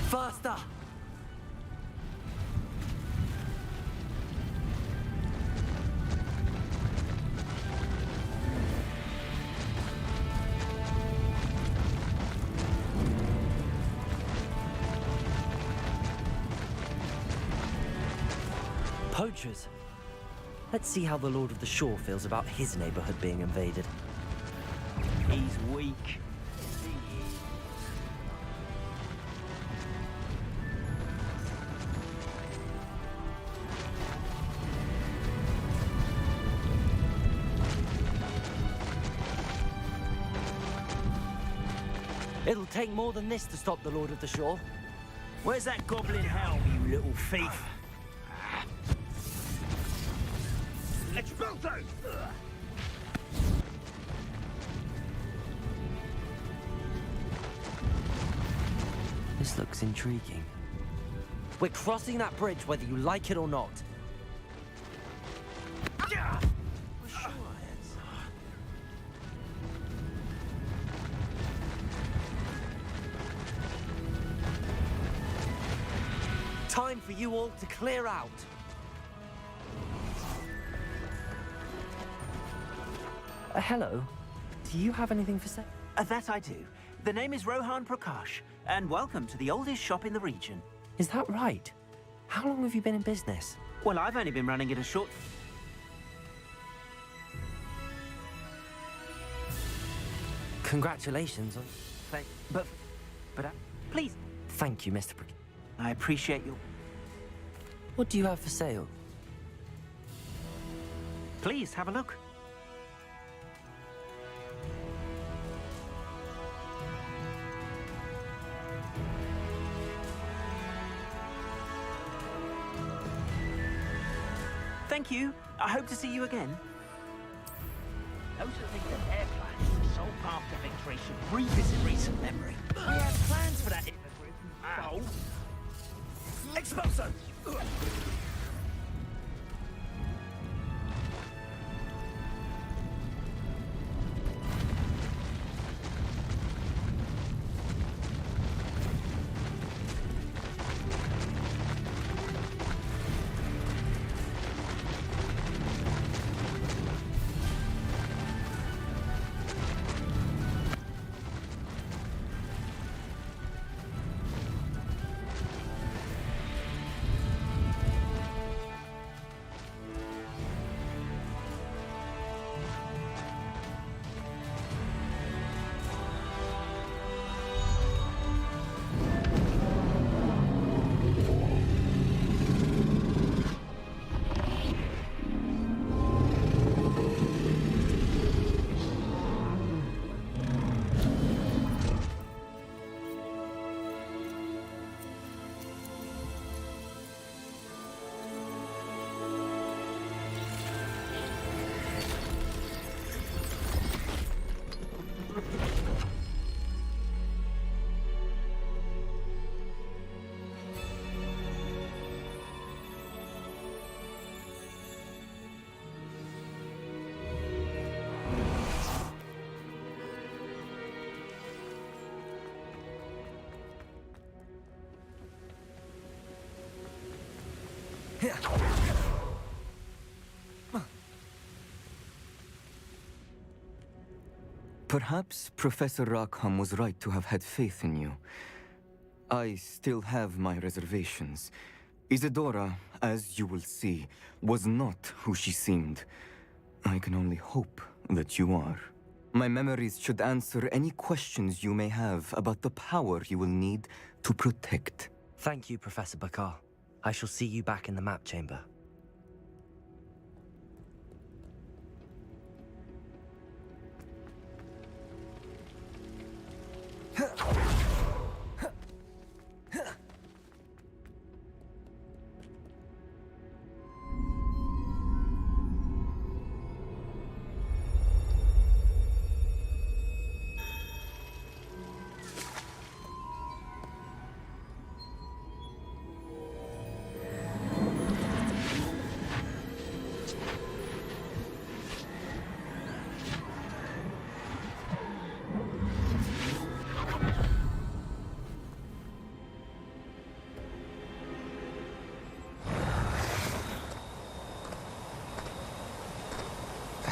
Faster! Poachers. Let's see how the Lord of the Shore feels about his neighborhood being invaded. He's weak. It'll take more than this to stop the Lord of the Shore. Where's that goblin helm, you little thief? Expulso! This looks intriguing. We're crossing that bridge whether you like it or not. Time for you all to clear out. Hello. Do you have anything for sale? That I do. The name is Rohan Prakash, and welcome to the oldest shop in the region. Is that right? How long have you been in business? Well, I've only been running it a short... Congratulations on... But, please. Thank you, Mr. Prakash. I appreciate your... What do you have for sale? Please, have a look. Thank you. I hope to see you again. Those who think that their plans are the sole path to victory should revisit recent memory. We had plans for that in the group. Oh. Expulso! Perhaps Professor Rackham was right to have had faith in you. I still have my reservations. Isidora, as you will see, was not who she seemed. I can only hope that you are. My memories should answer any questions you may have about the power you will need to protect. Thank you, Professor Bakar. I shall see you back in the map chamber.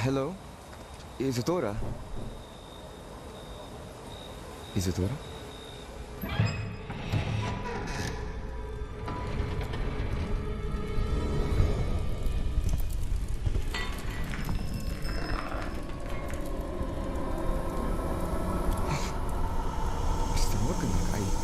Hello? Isidora? Isidora? Mr. Morgan, Mr. Morgan.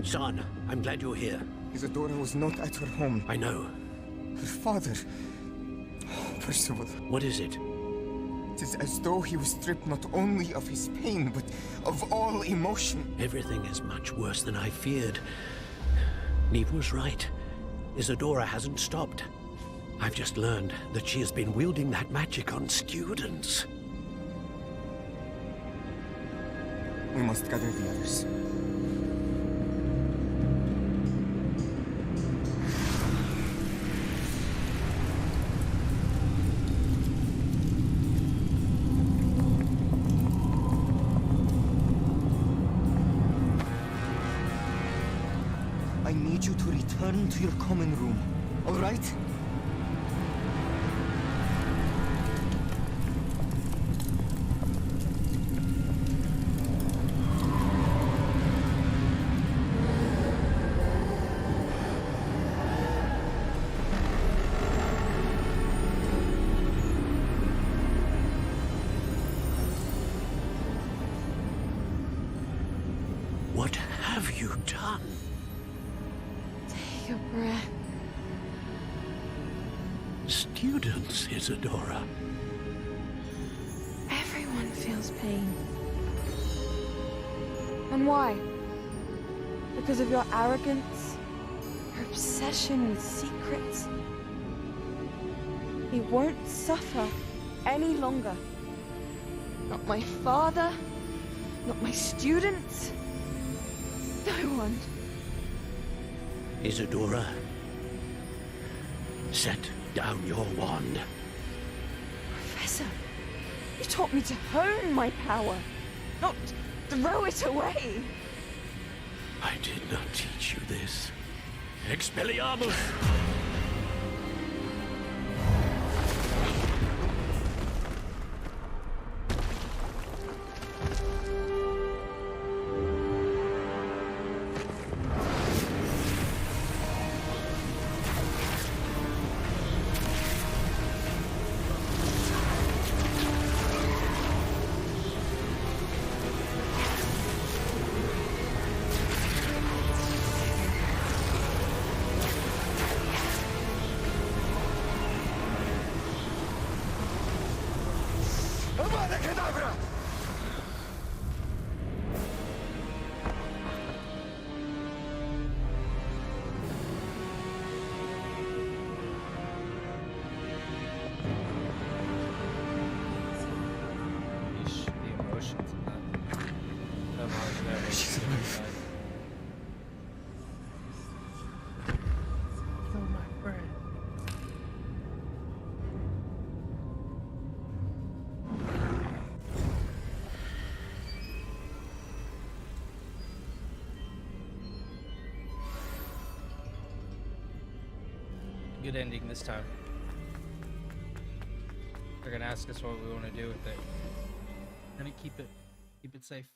Son, I'm glad you're here. Isidora was not at her home. I know. Her father... Oh, Percival. What is it? It is as though he was stripped not only of his pain, but of all emotion. Everything is much worse than I feared. Neve was right. Isidora hasn't stopped. I've just learned that she has been wielding that magic on students. We must gather the others. I need you to return to your common room, all right? What have you done? Take a breath. Students, Isidora. Everyone feels pain. And why? Because of your arrogance? Your obsession with secrets? He won't suffer any longer. Not my father, not my students, no one. Isidora, set down your wand. Professor, you taught me to hone my power, not throw it away. I did not teach you this. Expelliarmus! She's alive. Kill my friend. Good ending this time. They're gonna ask us what we want to do with it. We're gonna keep it safe.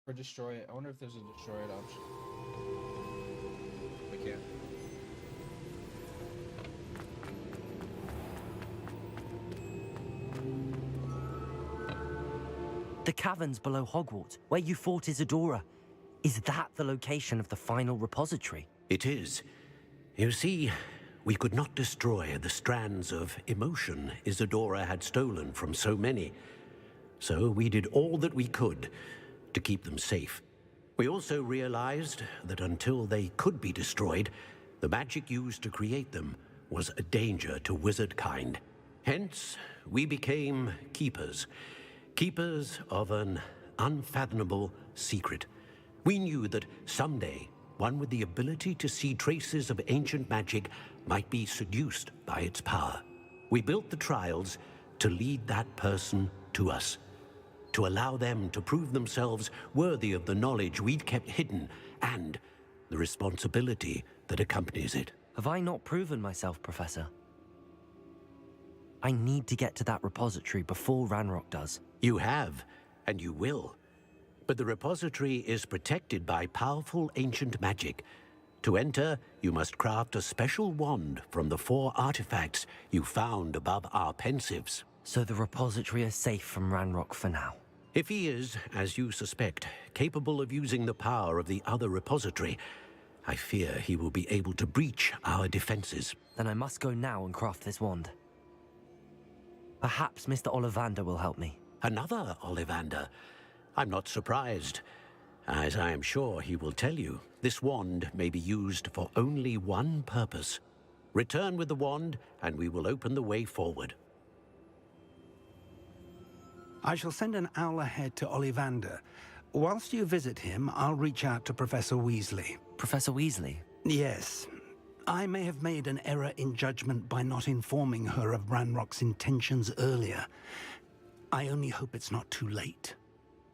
Or destroy it. I wonder if there's a destroy it option. We can't. The caverns below Hogwarts, where you fought Isidora. Is that the location of the final repository? It is. You see, we could not destroy the strands of emotion Isidora had stolen from so many. So we did all that we could to keep them safe. We also realized that until they could be destroyed, the magic used to create them was a danger to wizard kind. Hence, we became keepers. Keepers of an unfathomable secret. We knew that someday, one with the ability to see traces of ancient magic might be seduced by its power. We built the trials to lead that person to us, to allow them to prove themselves worthy of the knowledge we'd kept hidden and the responsibility that accompanies it. Have I not proven myself, Professor? I need to get to that repository before Ranrock does. You have, and you will. But the repository is protected by powerful ancient magic. To enter, you must craft a special wand from the 4 artifacts you found above our pensives. So the repository is safe from Ranrock for now. If he is, as you suspect, capable of using the power of the other repository, I fear he will be able to breach our defenses. Then I must go now and craft this wand. Perhaps Mr. Ollivander will help me. Another Ollivander? I'm not surprised. As I am sure he will tell you, this wand may be used for only one purpose. Return with the wand, and we will open the way forward. I shall send an owl ahead to Ollivander. Whilst you visit him, I'll reach out to Professor Weasley. Professor Weasley? Yes. I may have made an error in judgment by not informing her of Ranrock's intentions earlier. I only hope it's not too late.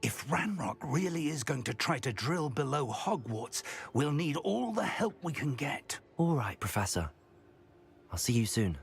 If Ranrock really is going to try to drill below Hogwarts, we'll need all the help we can get. All right, Professor. I'll see you soon.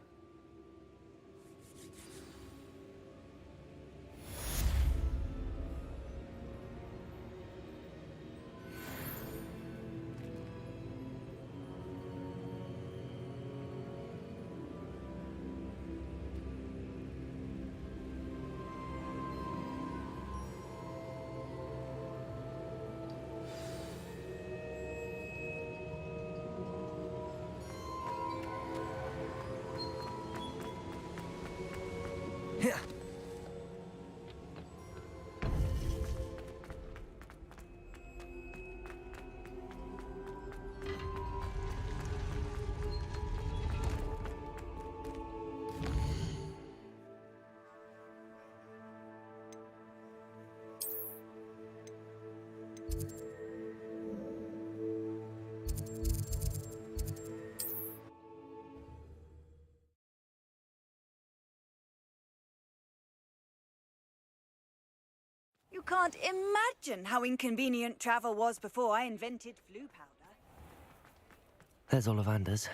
You can't imagine how inconvenient travel was before I invented flu powder. There's Ollivander's.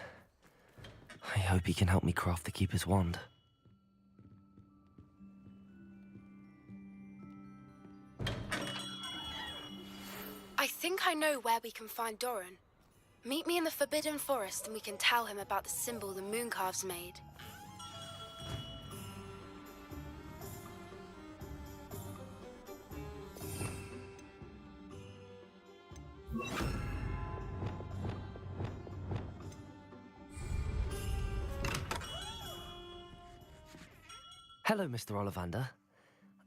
I hope he can help me craft the Keeper's wand. I think I know where we can find Doran. Meet me in the Forbidden Forest and we can tell him about the symbol the Mooncalves made. Hello, Mr. Ollivander.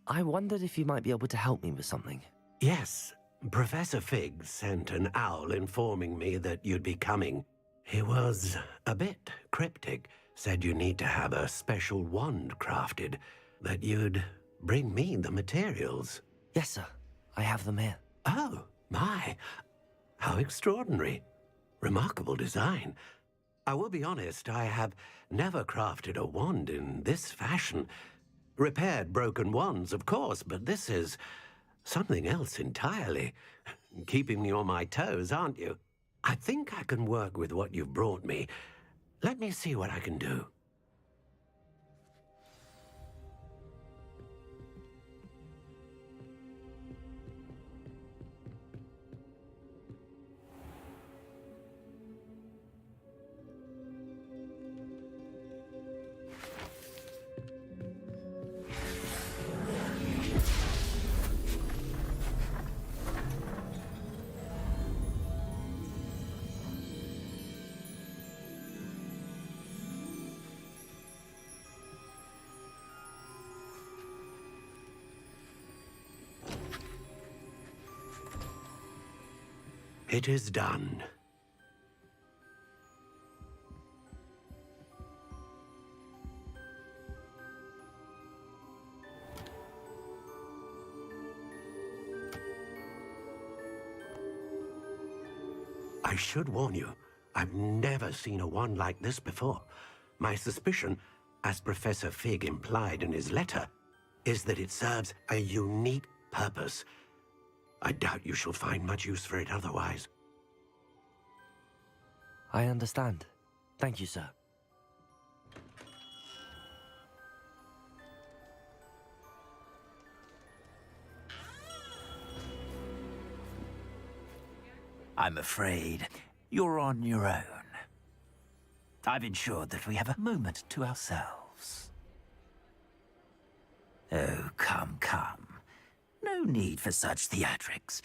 I wondered if you might be able to help me with something. Yes, Professor Fig sent an owl informing me that you'd be coming. He was a bit cryptic, said you need to have a special wand crafted, that you'd bring me the materials? Yes, sir. I have them here. Oh, my. How extraordinary. Remarkable design. I will be honest, I have never crafted a wand in this fashion. Repaired broken wands, of course, but this is something else entirely. Keeping me on my toes, aren't you? I think I can work with what you've brought me. Let me see what I can do. It is done. I should warn you, I've never seen a wand like this before. My suspicion, as Professor Fig implied in his letter, is that it serves a unique purpose. I doubt you shall find much use for it otherwise. I understand. Thank you, sir. I'm afraid you're on your own. I've ensured that we have a moment to ourselves. Oh, come, come. No need for such theatrics.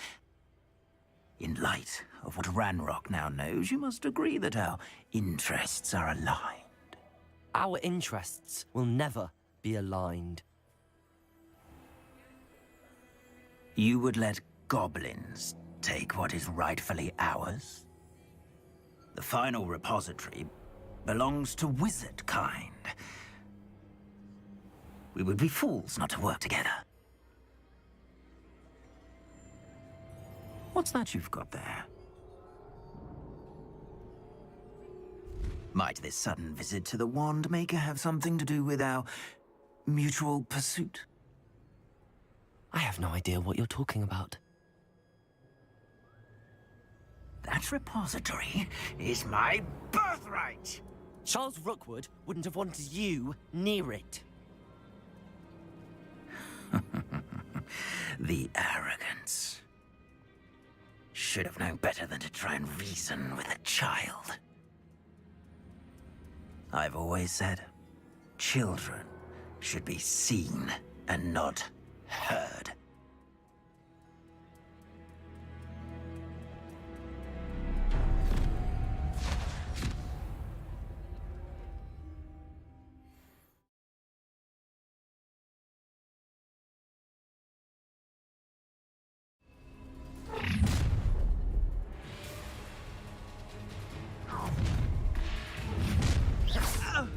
In light of what Ranrock now knows, you must agree that our interests are aligned. Our interests will never be aligned. You would let goblins take what is rightfully ours? The final repository belongs to wizard kind. We would be fools not to work together. What's that you've got there? Might this sudden visit to the Wand Maker have something to do with our mutual pursuit? I have no idea what you're talking about. That repository is my birthright! Charles Rookwood wouldn't have wanted you near it. The arrogance. Should have known better than to try and reason with a child. I've always said, children should be seen and not heard.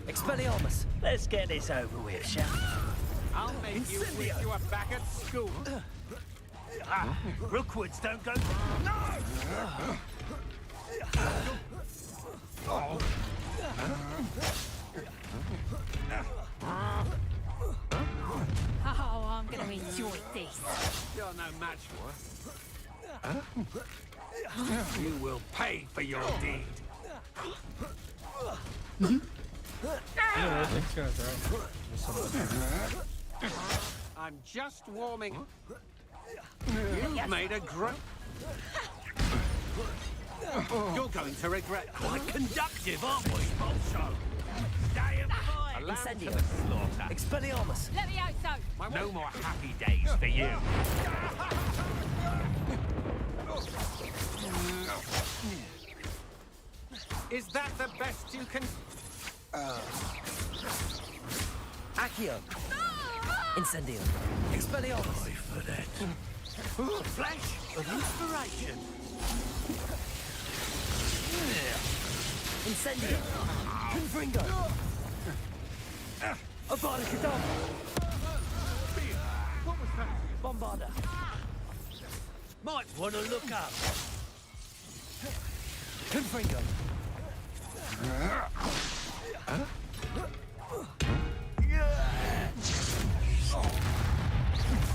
Expelliarmus! Let's get this over with, shall we? I'll make you wish you were back at school. Rookwoods don't go... Oh, I'm going to enjoy this. You're no match for her. You will pay for your deed. I'm just warming. You've made a great... You're going to regret... Quite conductive, aren't we? Also, day of fire. Incendio. Expelliarmus! Let me out, so. No more happy days for you. Is that the best you can... Accio! Incendio! Expelliarmus! For that. Flesh of inspiration. Incendio! Confringo! Avada Kedavra! Bombarder. Might want to look up. Confringo.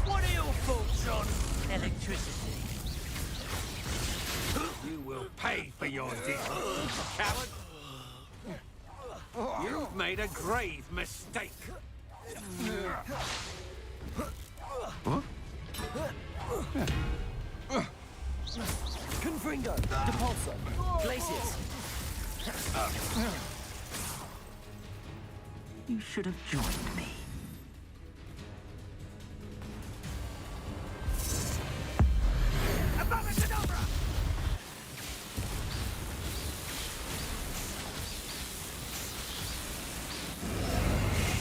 What are your thoughts on electricity? You will pay for your deed, coward. You've made a grave mistake. Confringo. Depulso. Glacius. You should have joined me.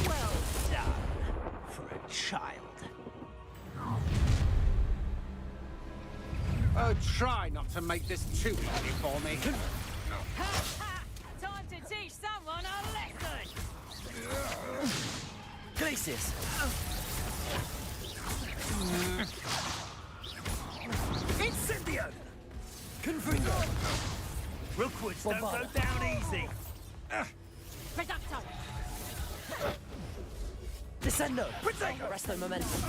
Well done for a child. Oh, try not to make this too easy for me. Time to teach someone a lesson! Glacius. Incendio! Confringo. Rookwoods don't go down easy. Reducto! Descendo. Resto momentum.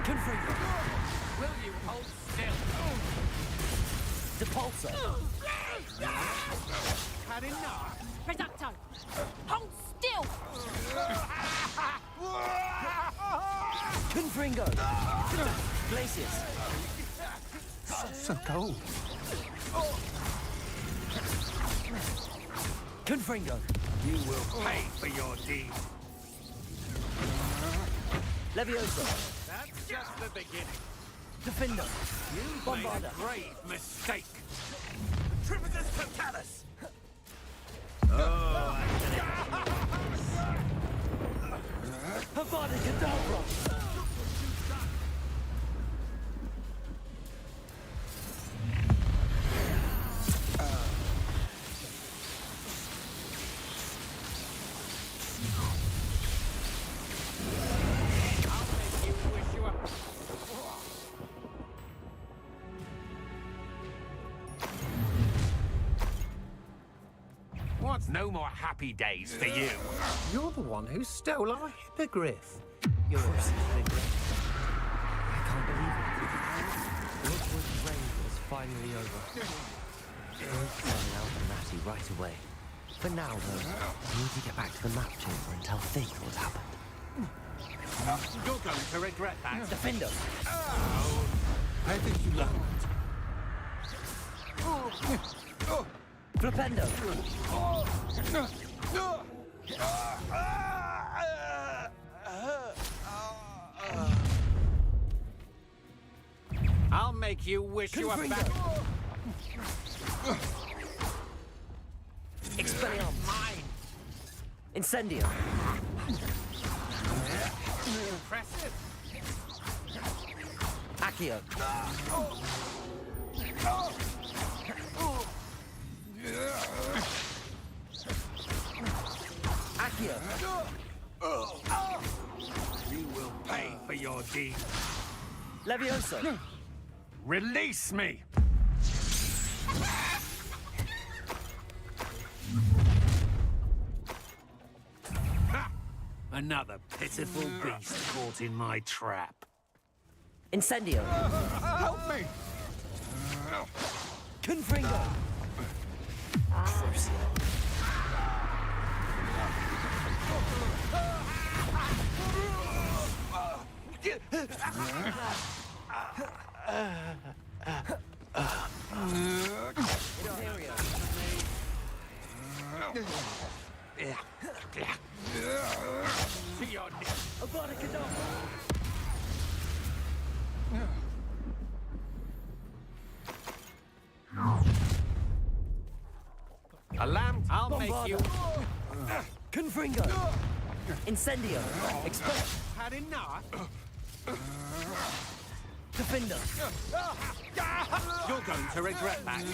Confringo. Will you hold still? Depulso. Had enough. Reducto! Hold still! Confringo. Glacius. So cold. Confringo. You will pay for your deed. Levioso. That's just the beginning. Defendo. You've Bombarder. made a grave mistake. Tributus Totalis! Avada Kedavra. What's no more happy days for you? You're the one who stole our hippogriff. You're a hippogriff. I can't believe it. Rookwood's reign is finally over. We'll find out the Natty right away. For now, though, we need to get back to the map chamber and tell Fig what's happened. You're going to regret that. Defendo. Oh, I think you learned. Flipendo. I'll make you wish you were back. Expelliarmus. Mine. Incendio. Impressive. Accio. Accio. You will pay for your deed. Levioso. Release me! Ha! Another pitiful beast caught in my trap. Incendio. Help me! Confringo. To your neck. Avada Kedavra. A lamb, I'll make you. Confringo. Incendio. Expel. Had enough? Defender. You're going to regret that.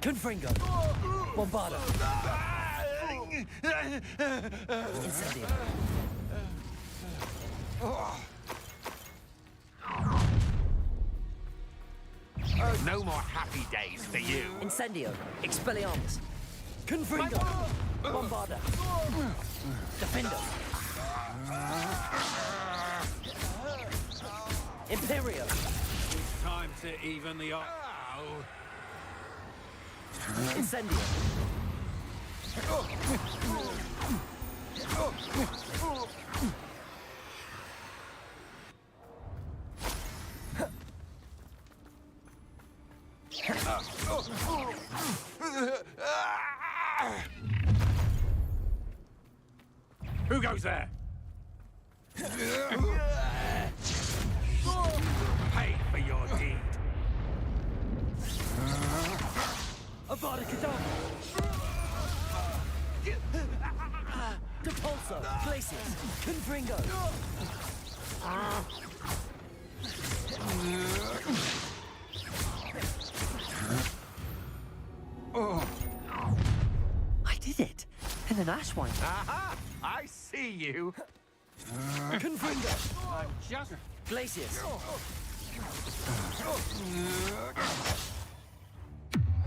Confringo. Bombardo. Incendio. No more happy days for you. Incendio. Expelliarmus. Confringo. Bombarda. Defendo. Imperio. It's time to even the odds. Incendio. Who goes there? Pay for your deed. Avada Kedavra. Depulso. Glacius. Confringo. I did it. And then Ashwine. Aha! I see you. Confringo. I'm just Glacius.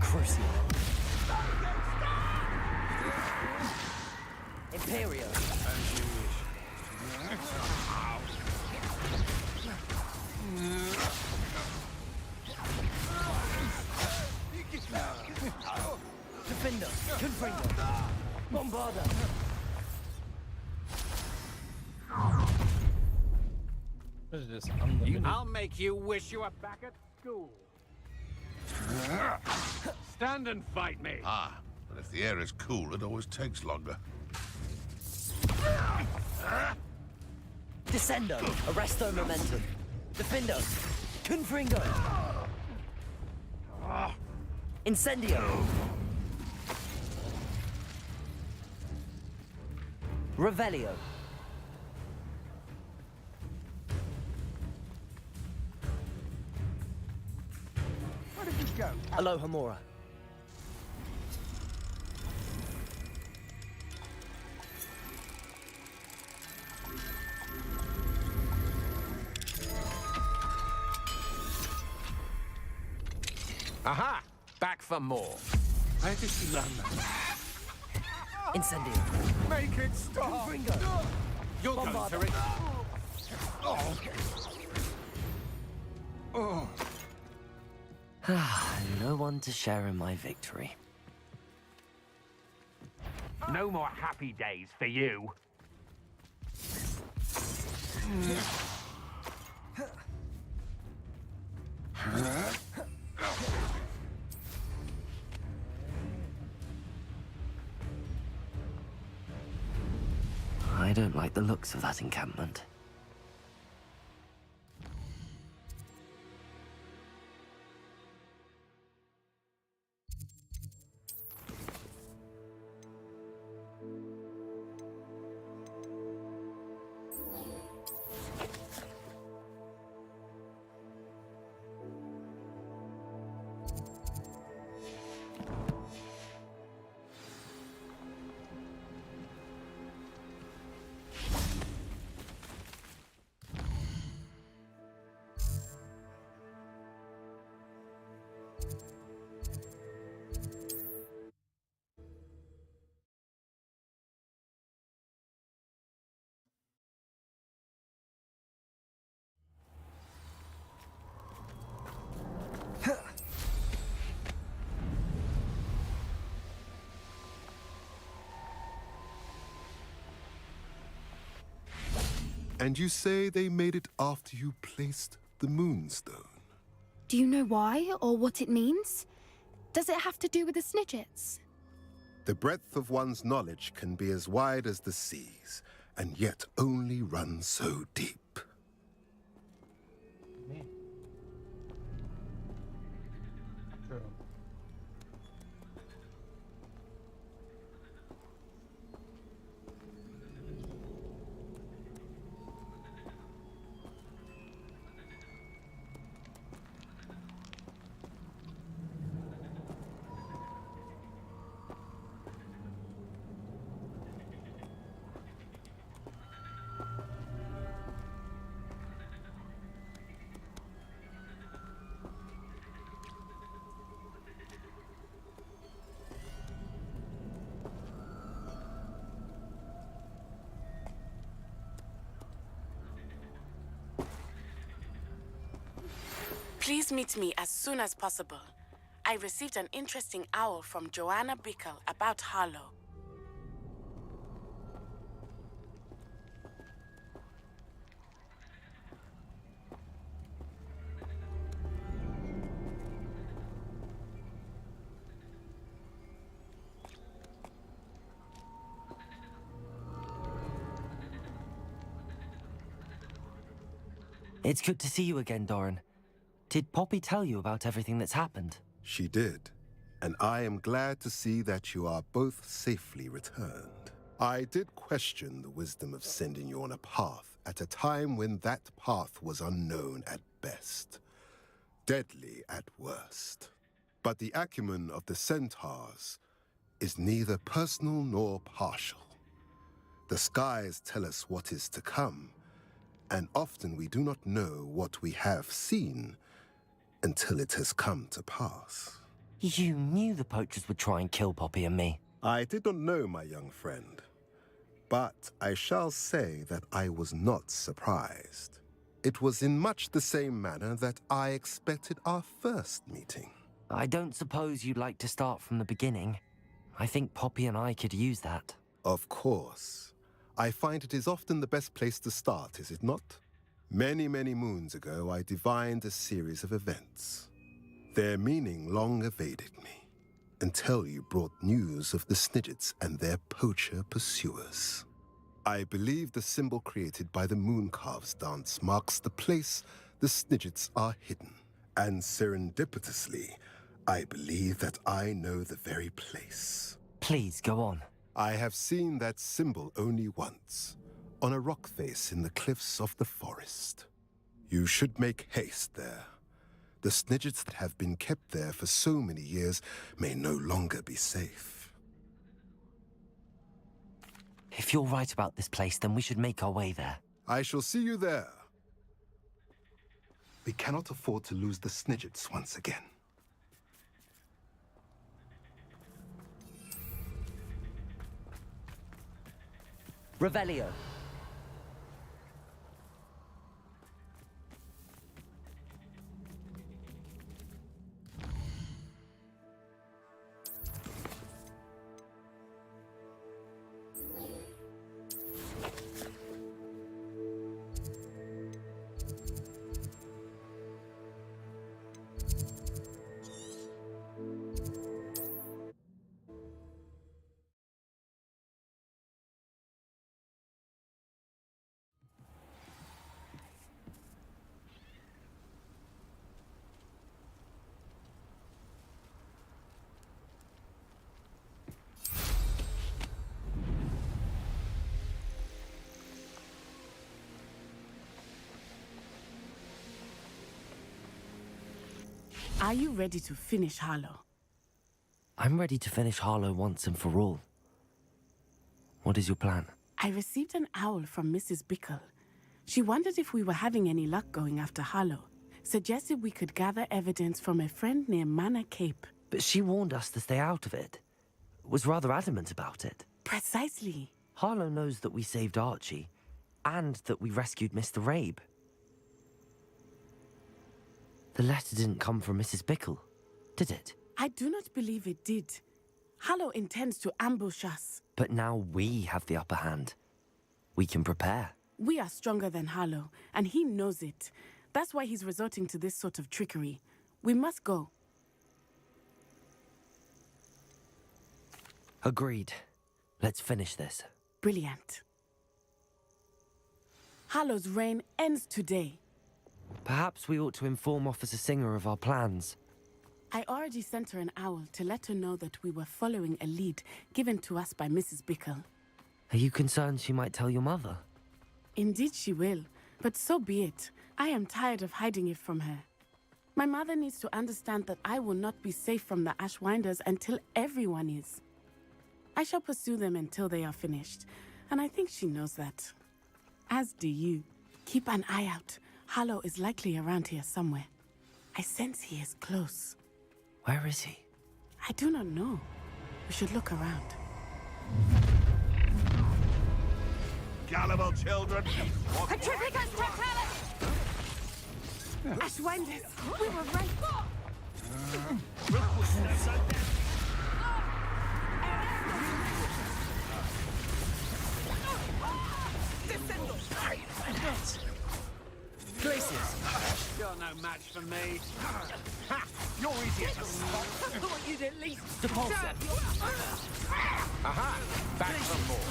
Crucio. Imperio. Defender. Confringo. Bombarda. What is this? I'll make you wish you were back at school. Stand and fight me. Ah, but if the air is cool, it always takes longer. Descendo. Arresto momentum. Defendo. Confringo. Incendio. Revelio. Where did you go? Alohomora. Aha! Back for more. Where did you learn that? Incendio. Make it stop! Confringo. You're going Bombarda. to it. Oh. No one to share in my victory. No more happy days for you. I don't like the looks of that encampment. And you say they made it after you placed the Moonstone? Do you know why, or what it means? Does it have to do with the Snidgets? The breadth of one's knowledge can be as wide as the seas, and yet only run so deep. True. Please meet me as soon as possible. I received an interesting owl from Joanna Bickle about Harlow. It's good to see you again, Doran. Did Poppy tell you about everything that's happened? She did, and I am glad to see that you are both safely returned. I did question the wisdom of sending you on a path at a time when that path was unknown at best, deadly at worst. But the acumen of the centaurs is neither personal nor partial. The skies tell us what is to come, and often we do not know what we have seen until it has come to pass. You knew the poachers would try and kill Poppy and me. I did not know, my young friend, but I shall say that I was not surprised. It was in much the same manner that I expected our first meeting. I don't suppose you'd like to start from the beginning. I think Poppy and I could use that. Of course. I find it is often the best place to start, is it not? Many, many moons ago, I divined a series of events. Their meaning long evaded me, until you brought news of the Snidgets and their poacher pursuers. I believe the symbol created by the Mooncalves dance marks the place the Snidgets are hidden. And serendipitously, I believe that I know the very place. Please, go on. I have seen that symbol only once, on a rock face in the cliffs of the forest. You should make haste there. The Snidgets that have been kept there for so many years may no longer be safe. If you're right about this place, then we should make our way there. I shall see you there. We cannot afford to lose the Snidgets once again. Revelio. Are you ready to finish Harlow? I'm ready to finish Harlow once and for all. What is your plan? I received an owl from Mrs. Bickle. She wondered if we were having any luck going after Harlow. Suggested we could gather evidence from a friend near Manor Cape. But she warned us to stay out of it. Was rather adamant about it. Precisely. Harlow knows that we saved Archie, and that we rescued Mr. Rabe. The letter didn't come from Mrs. Bickle, did it? I do not believe it did. Harlow intends to ambush us. But now we have the upper hand. We can prepare. We are stronger than Harlow, and he knows it. That's why he's resorting to this sort of trickery. We must go. Agreed. Let's finish this. Brilliant. Harlow's reign ends today. Perhaps we ought to inform Officer Singer of our plans. I already sent her an owl to let her know that we were following a lead given to us by Mrs. Bickle. Are you concerned she might tell your mother? Indeed she will, but so be it. I am tired of hiding it from her. My mother needs to understand that I will not be safe from the Ashwinders until everyone is. I shall pursue them until they are finished, and I think she knows that. As do you. Keep an eye out. Harlow is likely around here somewhere. I sense he is close. Where is he? I do not know. We should look around. Gullible children! Petrificus Totalis! Ashwinders, we were right. Glacius! You're no match for me. Ha! You're easier to spot. I thought you'd at least Depulsor. Aha! Back for more.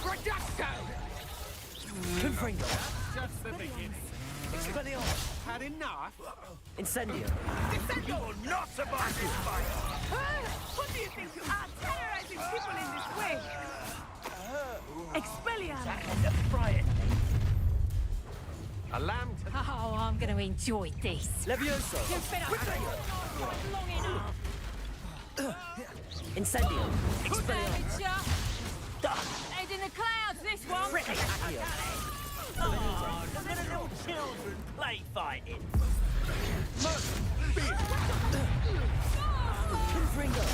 Reducto! Confringo. Just the beginning. Expelliarmus. Had enough? Incendio. You're not about this fight! What do you think you are, terrorizing people in this way? Expelliarmus! A lamb to... Oh, I'm going to enjoy this. Levioso. You've been up long enough. Incendio. Good damage, Expelliarmus. ya. Head in the clouds, this one. Oh, look at the little children play fighting. Confringo.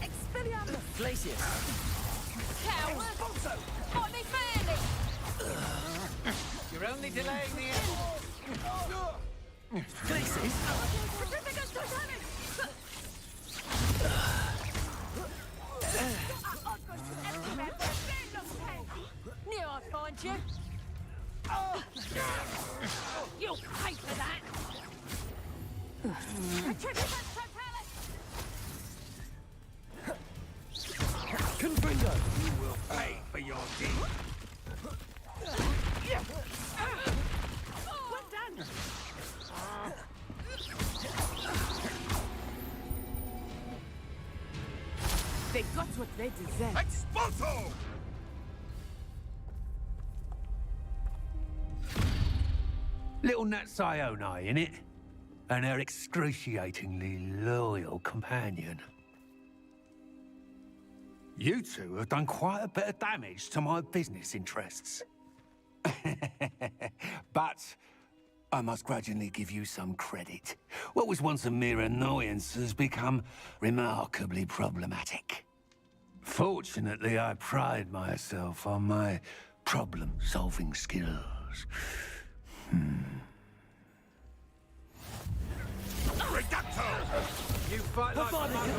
Expelliarmus! Glacius. Coward. Motley Fairley. You're only delaying the end. Glacius. Knew I'd find you. You'll pay for that. Confringo. You will pay for your deed. Well done! They got what they deserve. Expulso! Little Natsione, innit? And her excruciatingly loyal companion. You two have done quite a bit of damage to my business interests. But I must grudgingly give you some credit. What was once a mere annoyance has become remarkably problematic. Fortunately, I pride myself on my problem-solving skills. Reducto! You fight like a mother.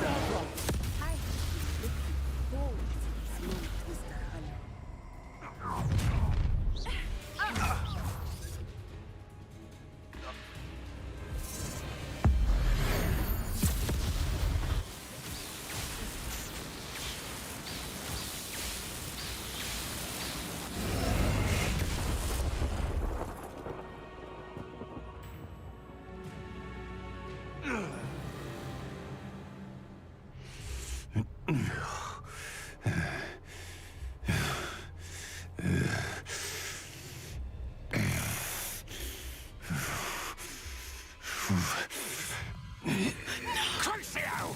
Crucio!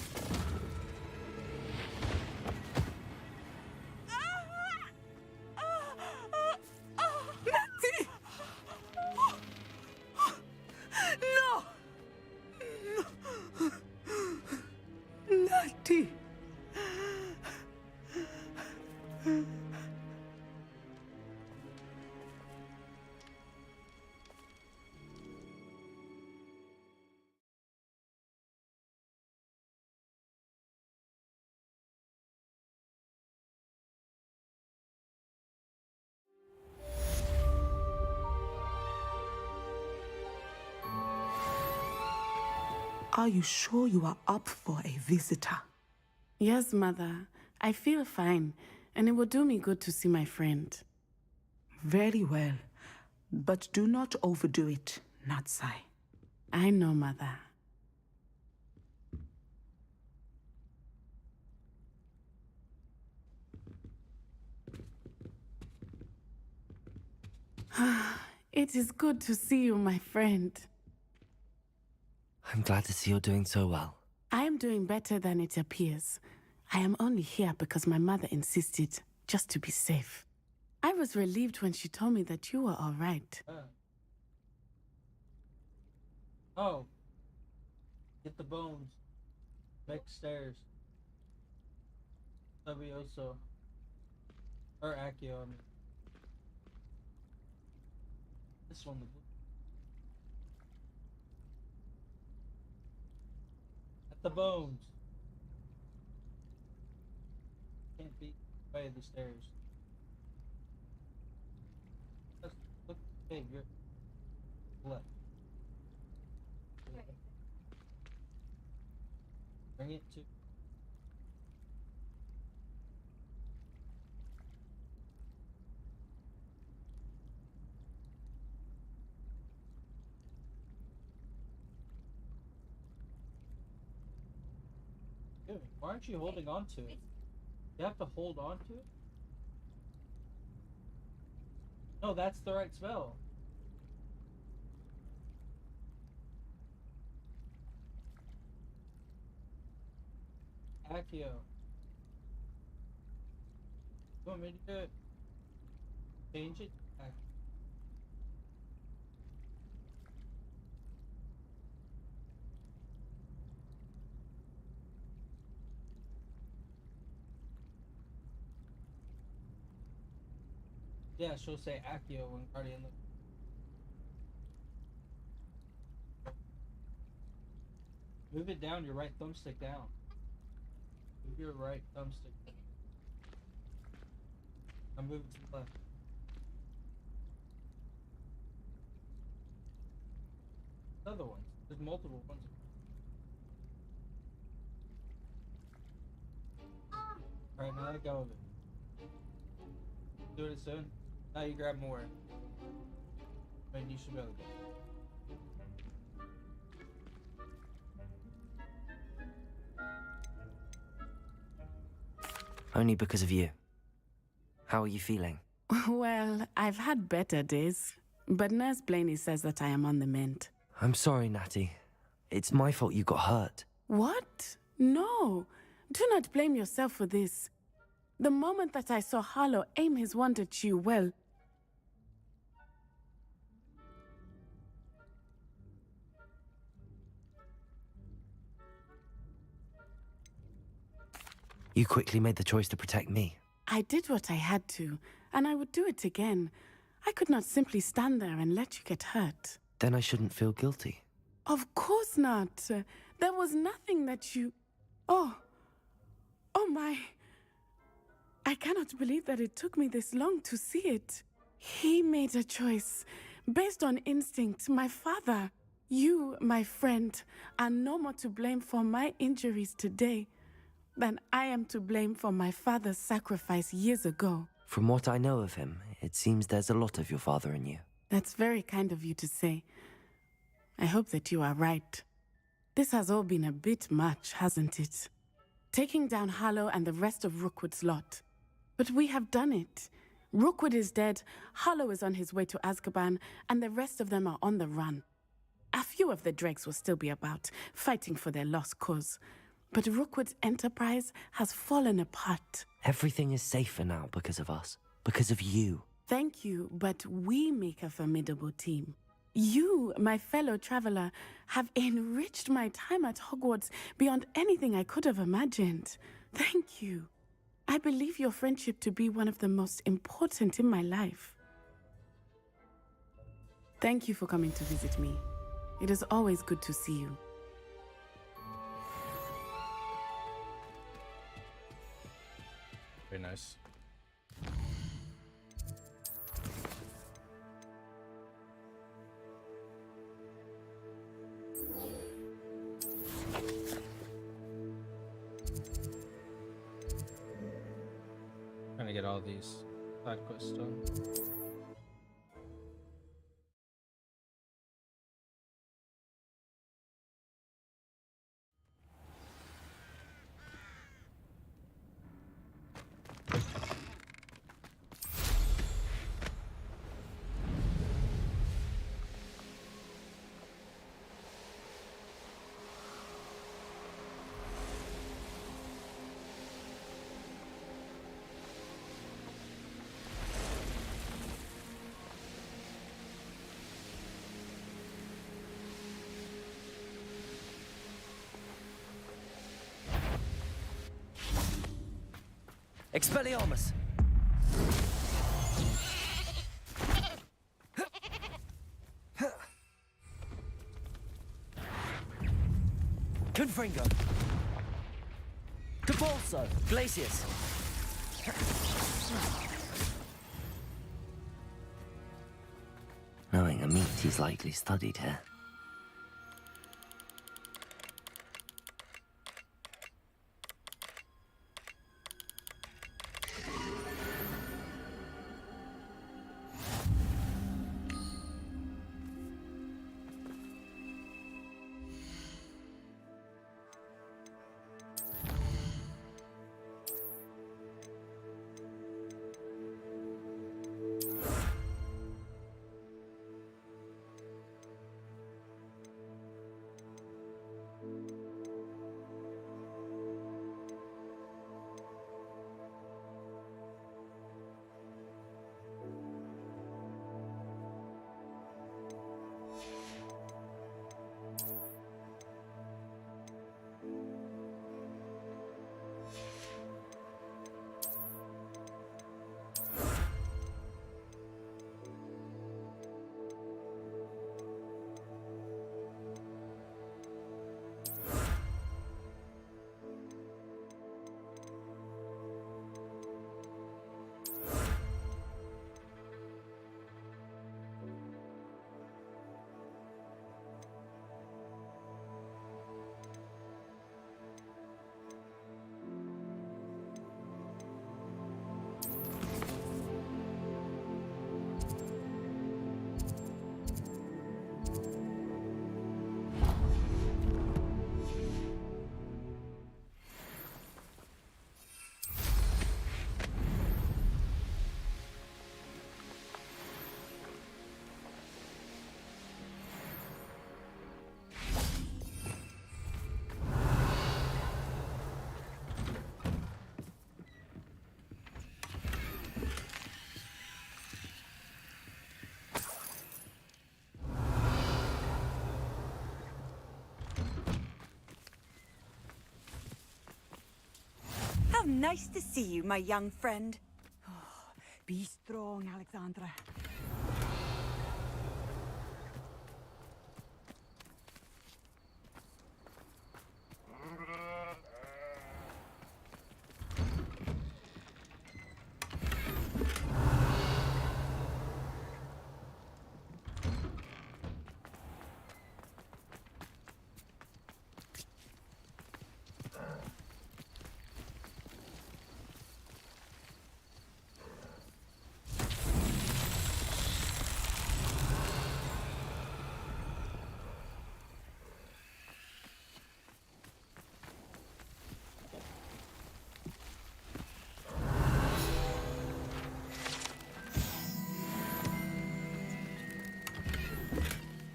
Natty! No! Natty! Are you sure you are up for a visitor? Yes, Mother. I feel fine, and it will do me good to see my friend. Very well. But do not overdo it, Natsai. I know, Mother. It is good to see you, my friend. I'm glad to see you're doing so well. I am doing better than it appears. I am only here because my mother insisted, just to be safe. I was relieved when she told me that you were all right. Oh. Get the bones. Back stairs. Levioso. Or Accio, I mean. This one, the blue. At the bones. Can't beat the way of the stairs. Look, hey, you're left. Bring it to. Why aren't you holding on to it? You have to hold on to it? No, that's the right spell. Accio. You want me to change it? Yeah, she'll say Accio when Guardian looks. Move it down, your right thumbstick down. Move your right thumbstick down. Now move it to the left. Other ones. There's multiple ones. Alright, now let go of it. Do it soon. Now you grab more. And you should be able to get it. Only because of you. How are you feeling? Well, I've had better days, but Nurse Blaney says that I am on the mend. I'm sorry, Natty. It's my fault you got hurt. What? No. Do not blame yourself for this. The moment that I saw Harlow aim his wand at you, well... You quickly made the choice to protect me. I did what I had to, and I would do it again. I could not simply stand there and let you get hurt. Then I shouldn't feel guilty. Of course not. There was nothing that you... Oh my... I cannot believe that it took me this long to see it. He made a choice based on instinct. My father, you, my friend, are no more to blame for my injuries today than I am to blame for my father's sacrifice years ago. From what I know of him, it seems there's a lot of your father in you. That's very kind of you to say. I hope that you are right. This has all been a bit much, hasn't it? Taking down Harlow and the rest of Rookwood's lot. But we have done it. Rookwood is dead, Harlow is on his way to Azkaban, and the rest of them are on the run. A few of the dregs will still be about, fighting for their lost cause. But Rookwood's enterprise has fallen apart. Everything is safer now because of us. Because of you. Thank you, but we make a formidable team. You, my fellow traveler, have enriched my time at Hogwarts beyond anything I could have imagined. Thank you. I believe your friendship to be one of the most important in my life. Thank you for coming to visit me. It is always good to see you. Very nice. Trying to get all these side quests done. Expelliarmus! Confringo. Capulso. Glacius. Knowing a meat he's likely studied here. How nice to see you, my young friend. Be strong, Alexandra.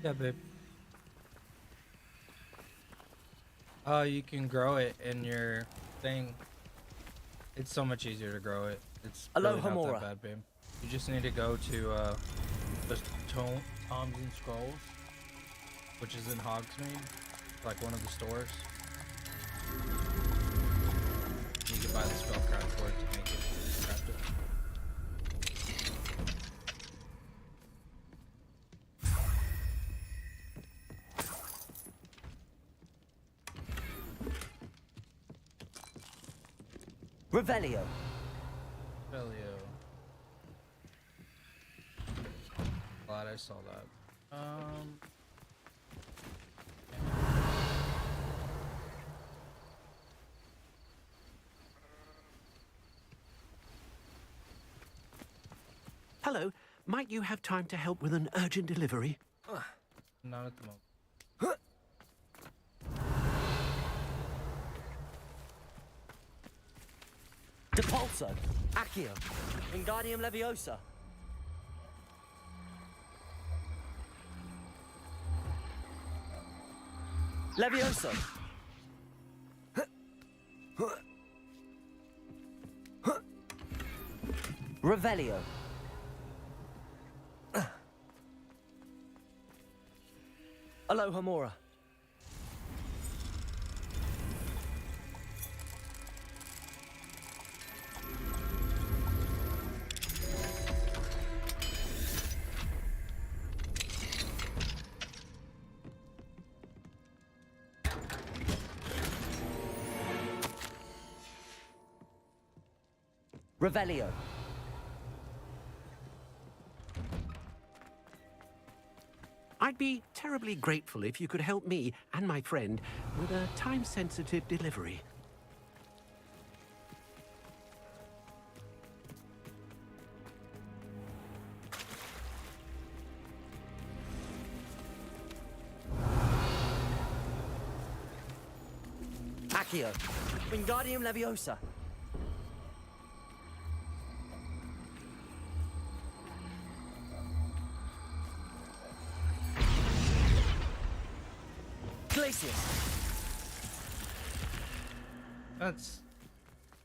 Yeah, babe. You can grow it in your thing. It's so much easier to grow it. It's really not that bad, babe. You just need to go to the Tomes and Scrolls, which is in Hogsmeade, like one of the stores. You can buy the spellcraft for it to make it, craft it. Revelio. Glad I saw that. Hello. Might you have time to help with an urgent delivery? Not at the moment. Depulso. Accio. Wingardium Leviosa. Levioso. Revelio. Alohomora. Revelio. I'd be terribly grateful if you could help me and my friend with a time-sensitive delivery. Accio. Wingardium Leviosa. Glacius. That's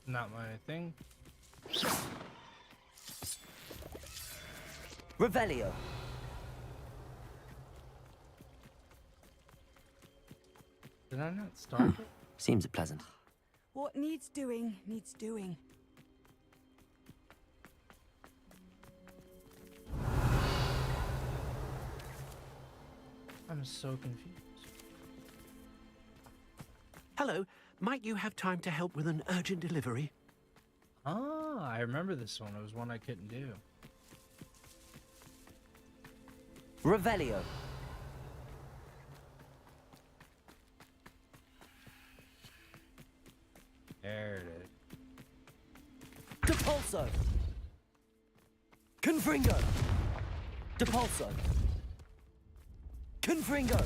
not my thing. Revelio. Did I not start it? Seems pleasant. What needs doing, needs doing. I'm so confused. Hello, might you have time to help with an urgent delivery? Ah, I remember this one. It was one I couldn't do. Revelio. There it is. Depulso. Confringo. Depulso. Confringo.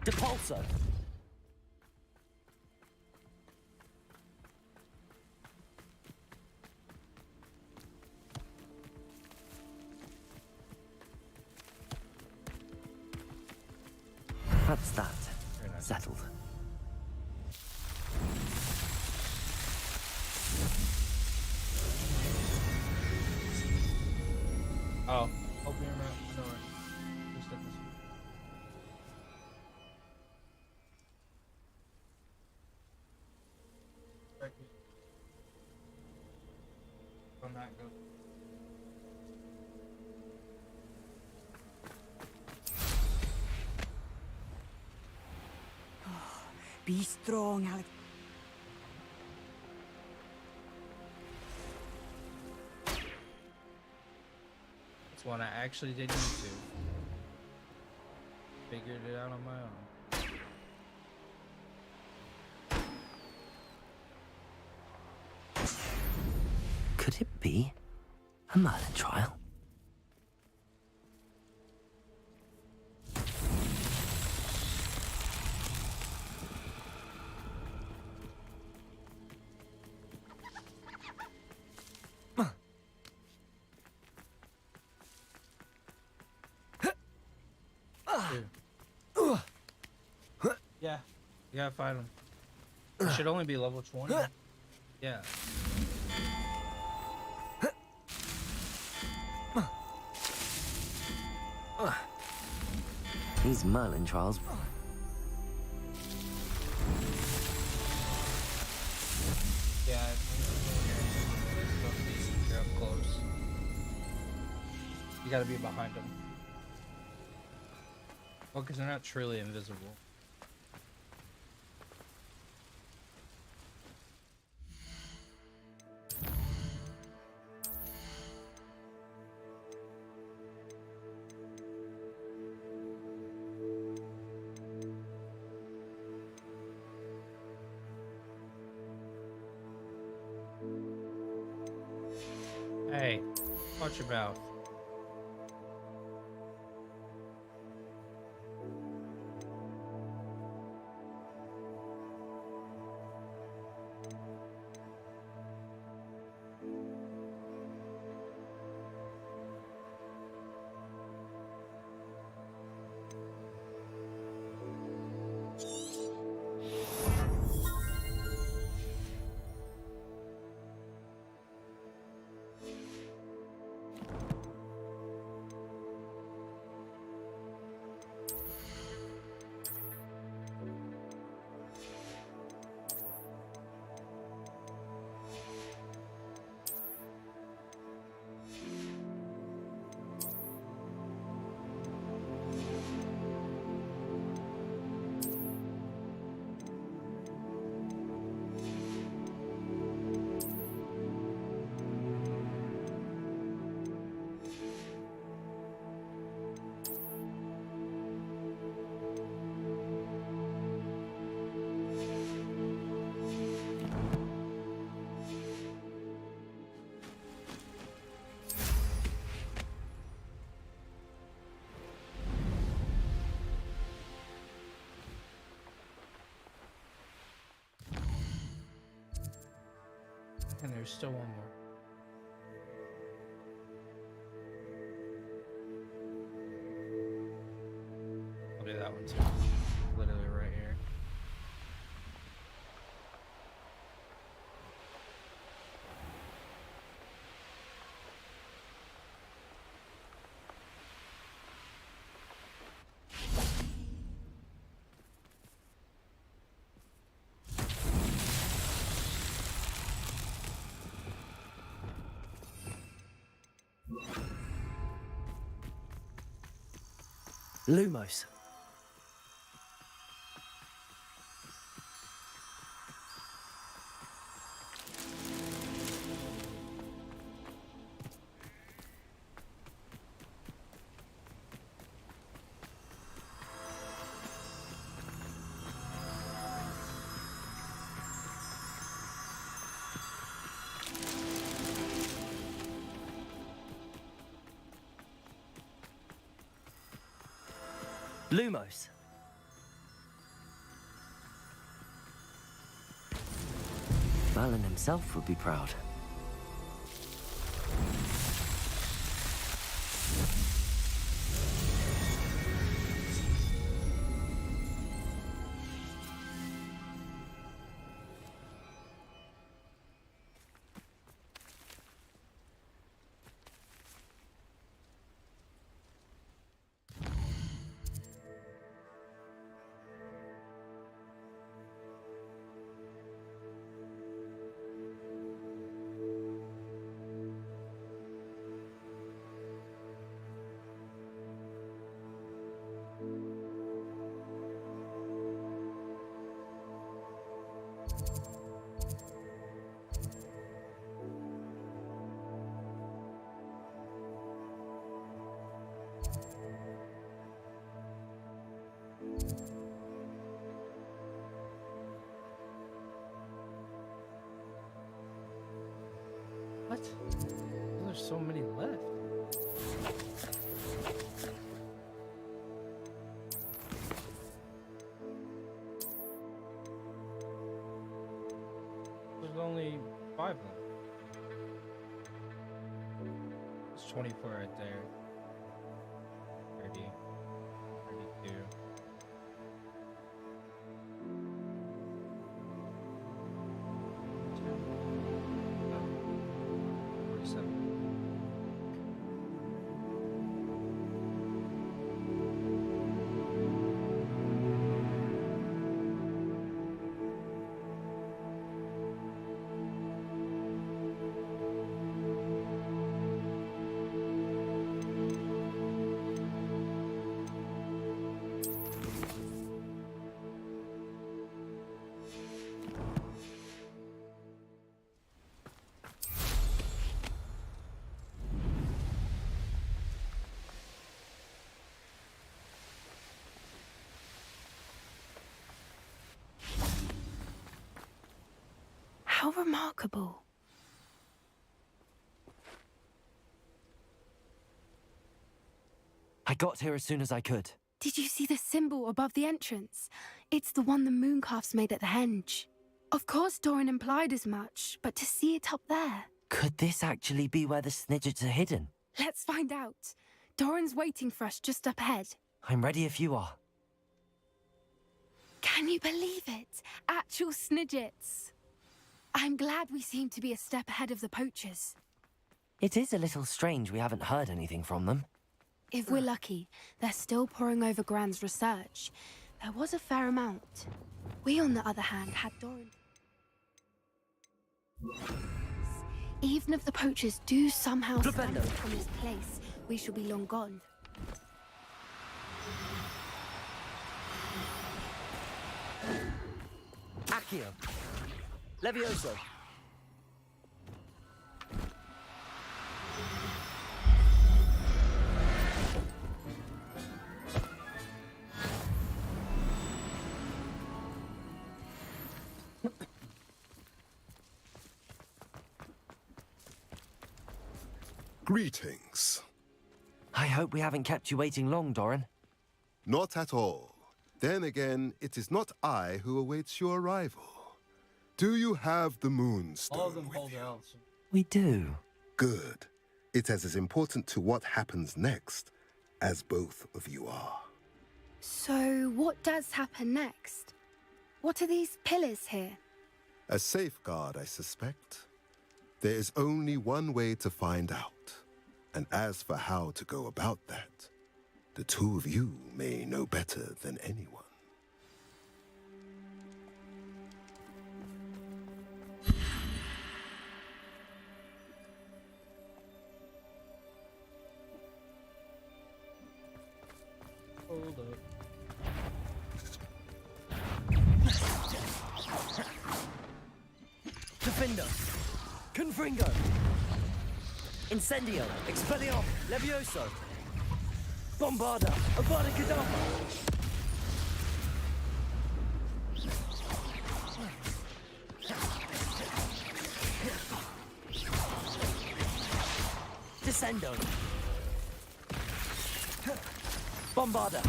Depulso. That's that. Settled. Oh, open your mouth. Door. Just at this. Right here. On that go. Be strong, Alex. It's one I actually did YouTube. Figured it out on my own. Could it be a Merlin trial? Yeah, you gotta fight him. It should only be level 20. Yeah. These Merlin trials. Yeah, I think you're up close. You gotta be behind them. Well, because they're not truly invisible. Hey, watch your mouth. And there's still one more. I'll do that one too. Literally right here. Lumos. Lumos. Merlin himself would be proud. What? There's so many left. There's only 5 left. It's 24 right there. 30. 32. How remarkable. I got here as soon as I could. Did you see the symbol above the entrance? It's the one the Mooncalfs made at the henge. Of course Doran implied as much, but to see it up there... Could this actually be where the Snidgets are hidden? Let's find out. Doran's waiting for us just up ahead. I'm ready if you are. Can you believe it? Actual Snidgets. I'm glad we seem to be a step ahead of the poachers. It is a little strange we haven't heard anything from them. If we're lucky, they're still poring over Gran's research. There was a fair amount. We, on the other hand, had Doran. Even if the poachers do somehow stumble from this place, we shall be long gone. Accio. Levioso. Greetings. I hope we haven't kept you waiting long, Doran. Not at all. Then again, it is not I who awaits your arrival. Do you have the Moonstone? All of them hold out. We do. Good. It's as important to what happens next as both of you are. So, what does happen next? What are these pillars here? A safeguard, I suspect. There is only one way to find out. And as for how to go about that, the two of you may know better than anyone. Hold up. Defender! Confringo! Incendio! Expelliarmus! Levioso! Bombarda! Avada Kedavra! Descendo! Bombarda!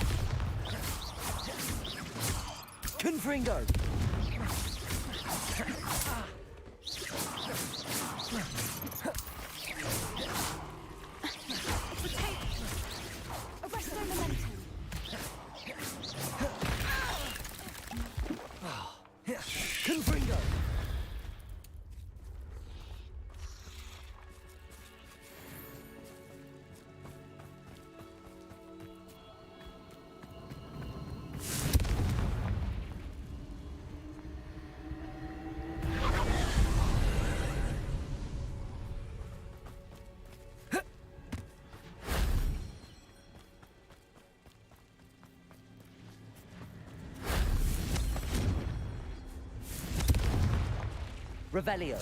Confringo! Arresto momentum. Confringo! Revelio.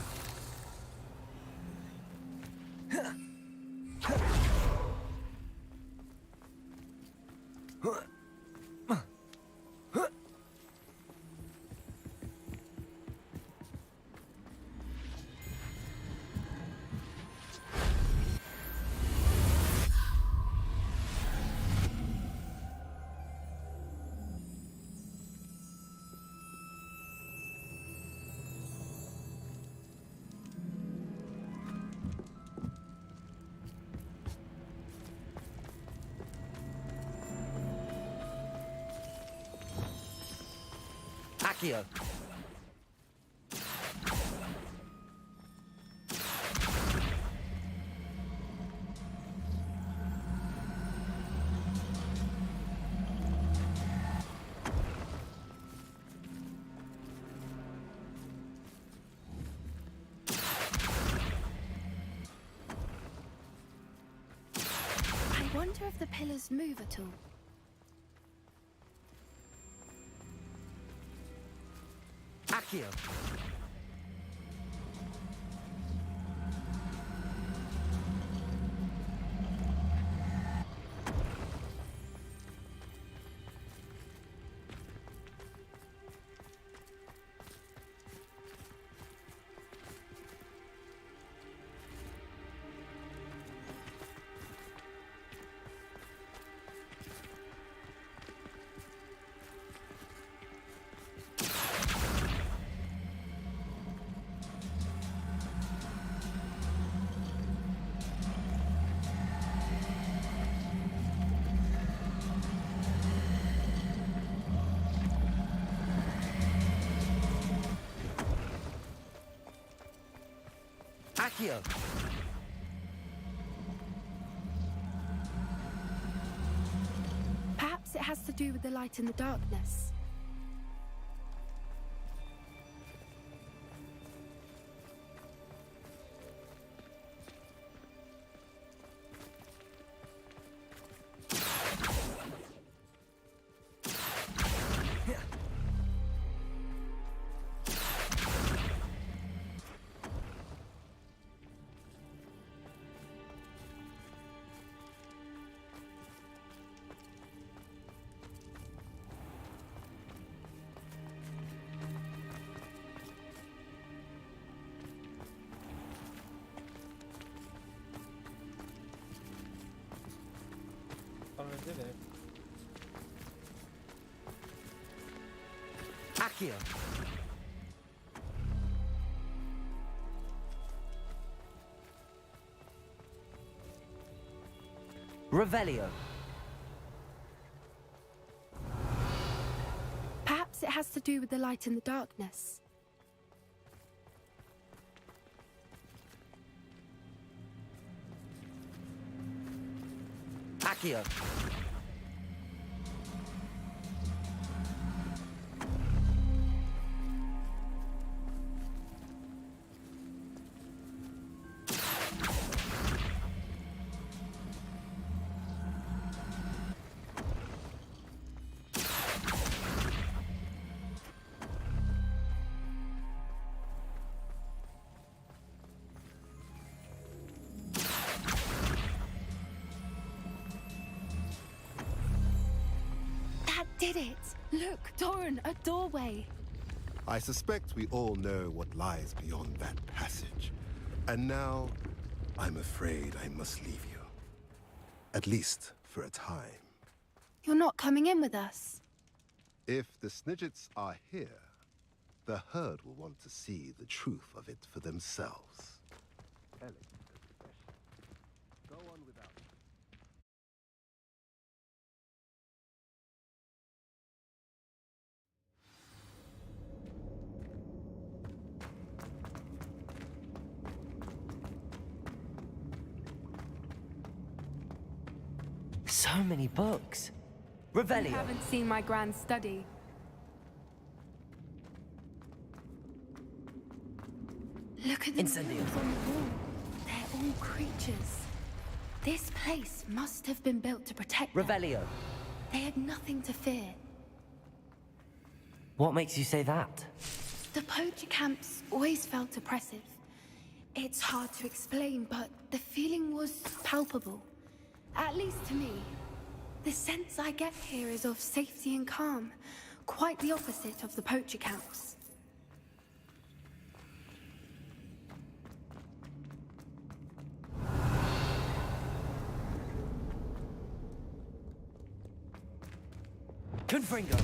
Accio. I wonder if the pillars move at all. Accio. Accio. Perhaps it has to do with the light and the darkness. Did it? Accio. Revelio. Perhaps it has to do with the light and the darkness. Accio. That did it! Look, Doran, a doorway. I suspect we all know what lies beyond that passage. And now, I'm afraid I must leave you. At least for a time. You're not coming in with us. If the Snidgets are here, the herd will want to see the truth of it for themselves. Go on without me. So many books. You Revelio. haven't seen my grand study. Look at the Incendio. names on the wall. They're all creatures. This place must have been built to protect them. Revelio. They had nothing to fear. What makes you say that? The poacher camps always felt oppressive. It's hard to explain, but the feeling was palpable. At least to me. The sense I get here is of safety and calm. Quite the opposite of the poacher camps. Confringo.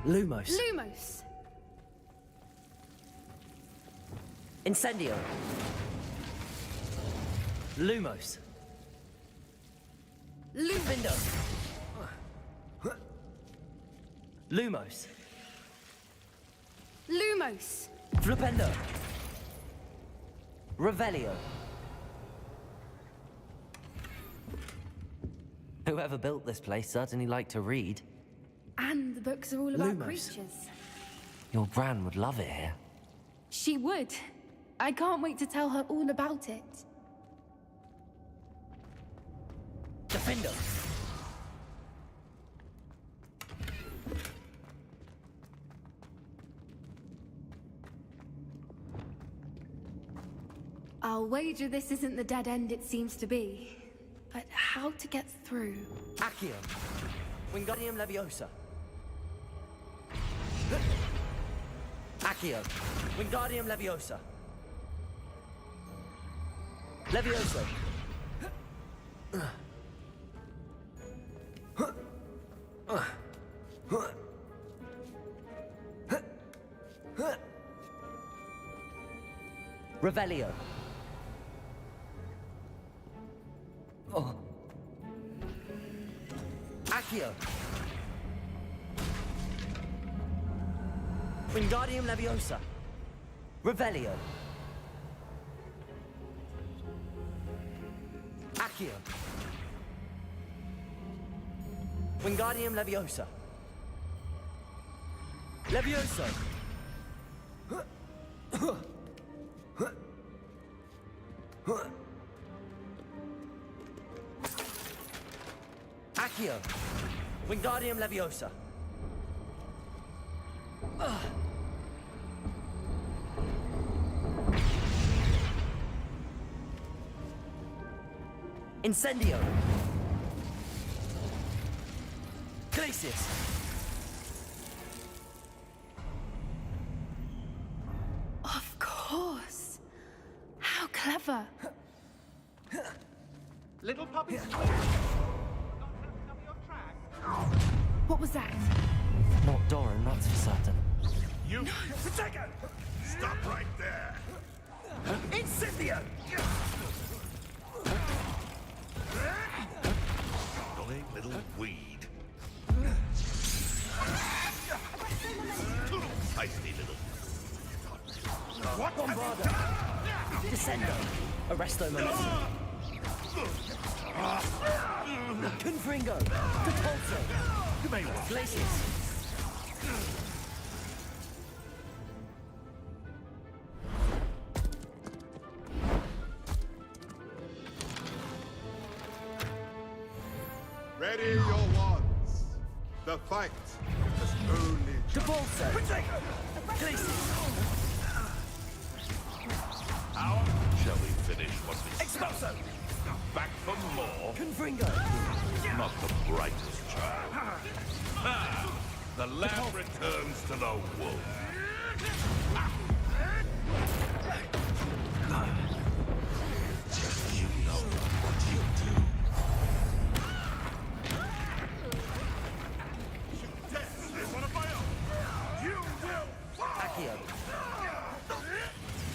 Lumos. Lumos! Incendio. Lumos. Lumindo. Lumos. Lumos! Flipendo. Revelio. Whoever built this place certainly liked to read. And the books are all about Lumos. creatures. Your Gran would love it here. She would. I can't wait to tell her all about it. Defendo. I'll wager this isn't the dead end it seems to be. But how to get through? Accio. Wingardium Leviosa. Accio. Wingardium Leviosa. Levioso. Revelio. Oh. Accio. Wingardium Leviosa. Revelio. Accio. Wingardium Leviosa. Levioso. Accio. Wingardium Leviosa. Incendio. Glacius. Of course. clever. Little puppy. What was that? Not Doran, that's for certain. You Protego! Stop right there! Incendio! Annoying little weed. Feisty little. What Bombarda! Descendo! Arresto momentum! Confringo! Capulso! You may want. Glacius! Ready your wands. The fight has only just... Capulso! Glacius! How shall we finish what we Expulso! back for more? Confringo! Not the brightest child. Ah, the lamb returns to the wolf. You know what you do. You will Accio!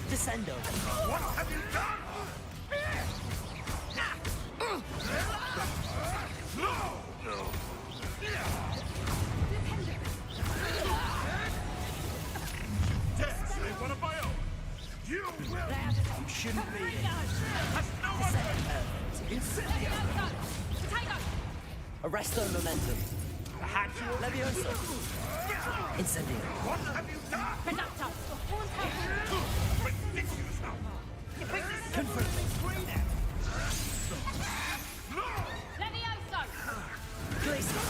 Descendo! What have you done? No! Death is one of my own. You will. You shouldn't be. Has no one. Incendio! Arresto momentum! Levioso! Incendio! What have you done? Ridiculous now. Confirm! Glacier!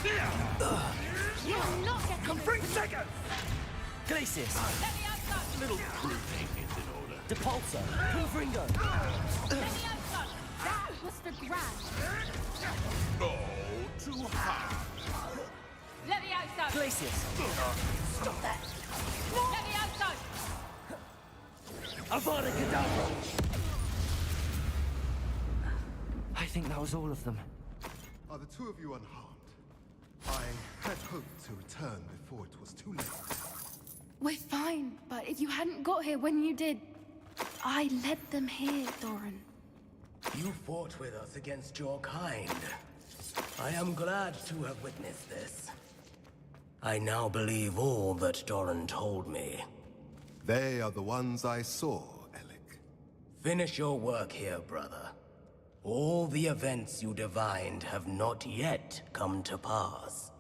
Bingo! You will not get Come bring seconds! Glacius! Little pruning is in order. Depulso! Confringo! that was for grand. Oh, too hard. Glacius! Stop that. Avada Kedavra! I think that was all of them. Are the two of you unharmed? I had hoped to return before it was too late. We're fine, but if you hadn't got here when you did, I led them here, Doran. You fought with us against your kind. I am glad to have witnessed this. I now believe all that Doran told me. They are the ones I saw, Alec. Finish your work here, brother. All the events you divined have not yet come to pass.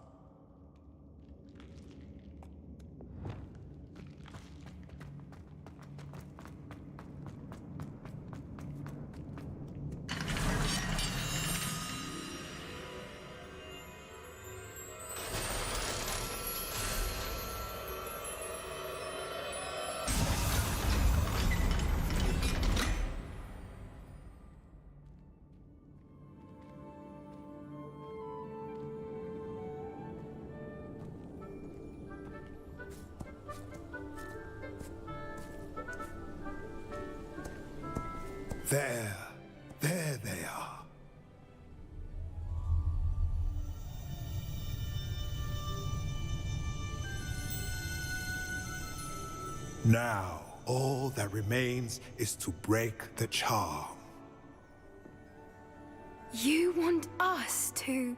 There they are. Now, all that remains is to break the charm. You want us to...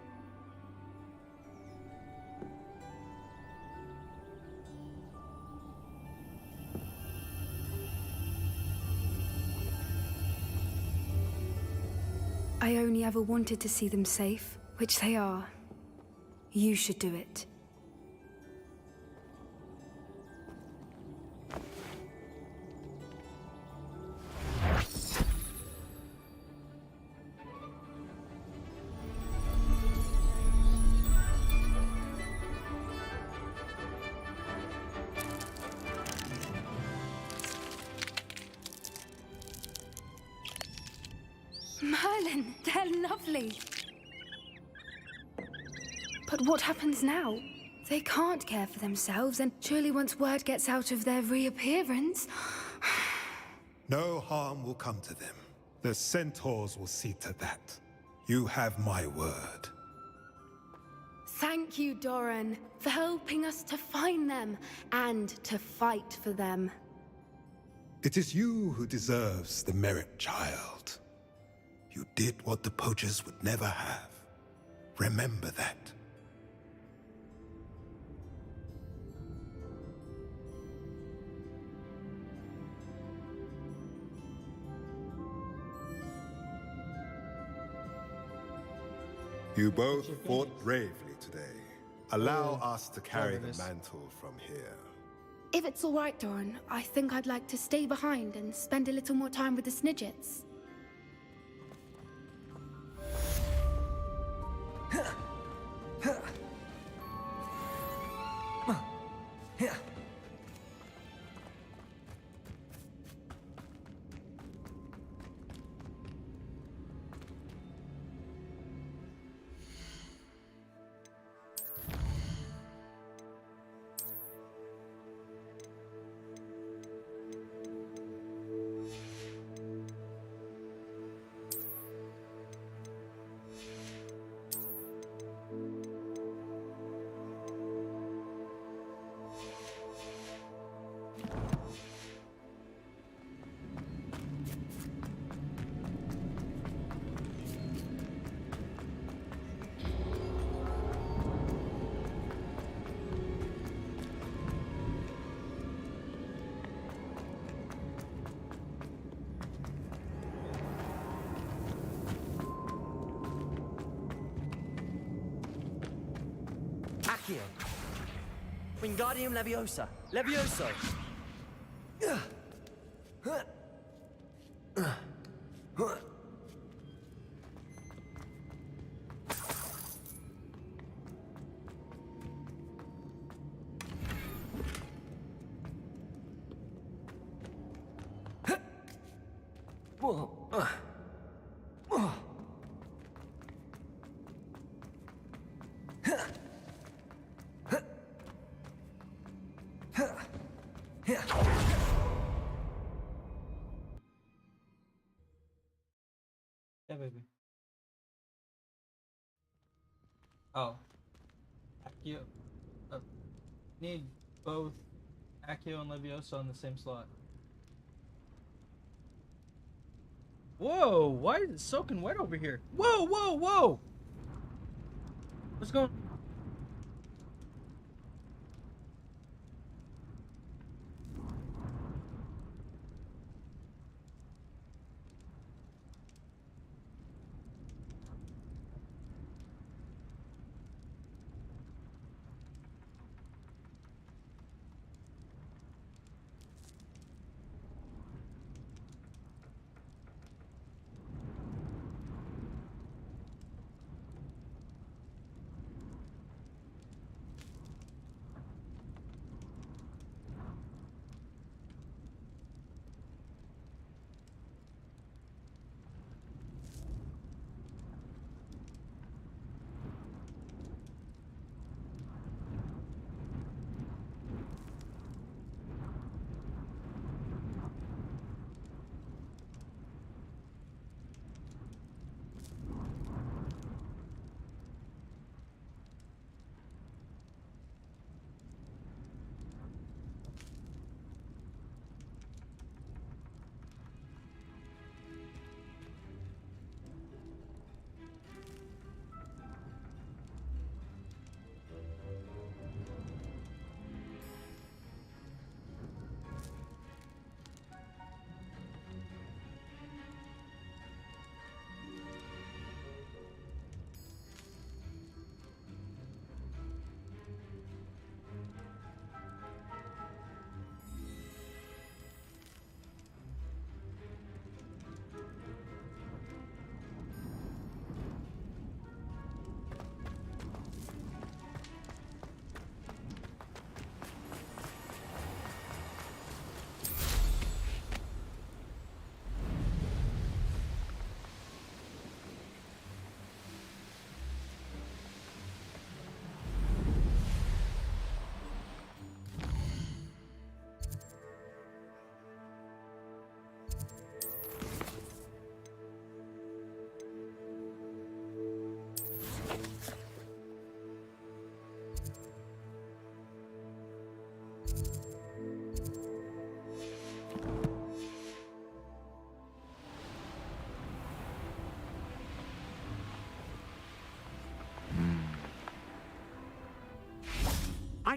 I only ever wanted to see them safe, which they are. You should do it. Merlin, they're lovely. But what happens now? They can't care for themselves, and surely once word gets out of their reappearance... No harm will come to them. The centaurs will see to that. You have my word. Thank you, Doran, for helping us to find them and to fight for them. It is you who deserves the merit, child. You did what the poachers would never have. Remember that. You both fought bravely today. Allow us to carry the mantle from here. If it's all right, Doran, I think I'd like to stay behind and spend a little more time with the Snidgets. Accio. Wingardium Leviosa. Levioso. Yeah, baby. Oh. Accio. Need both Accio and Leviosa on the same slot. Whoa! Why is it soaking wet over here? Whoa, whoa, whoa! What's going on?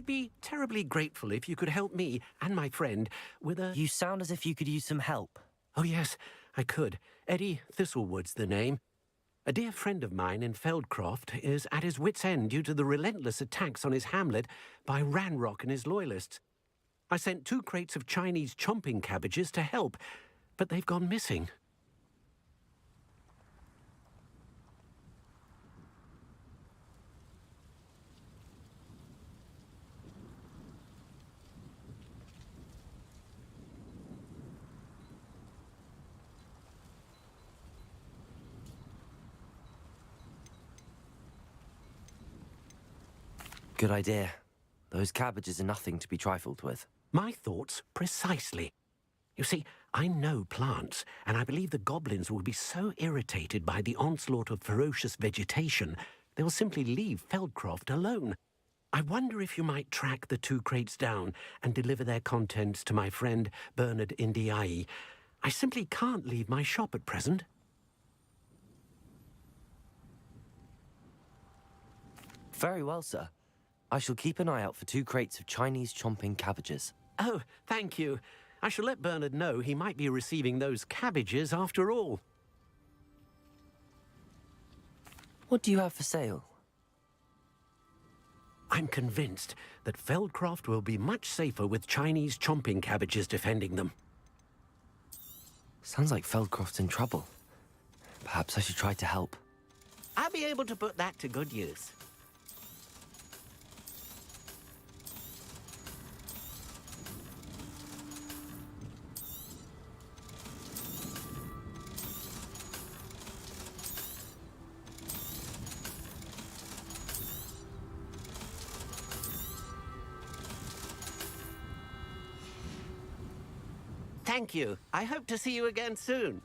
I'd be terribly grateful if you could help me and my friend with a... You sound as if you could use some help. Oh, yes, I could. Eddie Thistlewood's the name. A dear friend of mine in Feldcroft is at his wit's end due to the relentless attacks on his hamlet by Ranrock and his loyalists. I sent 2 crates of Chinese chomping cabbages to help, but they've gone missing. Good idea. Those cabbages are nothing to be trifled with. My thoughts precisely. You see, I know plants, and I believe the goblins will be so irritated by the onslaught of ferocious vegetation, they will simply leave Feldcroft alone. I wonder if you might track the 2 crates down and deliver their contents to my friend Bernard Indiai. I simply can't leave my shop at present. Very well, sir. I shall keep an eye out for 2 crates of Chinese chomping cabbages. Oh, thank you. I shall let Bernard know he might be receiving those cabbages after all. What do you have for sale? I'm convinced that Feldcroft will be much safer with Chinese chomping cabbages defending them. Sounds like Feldcroft's in trouble. Perhaps I should try to help. I'll be able to put that to good use. Thank you. I hope to see you again soon.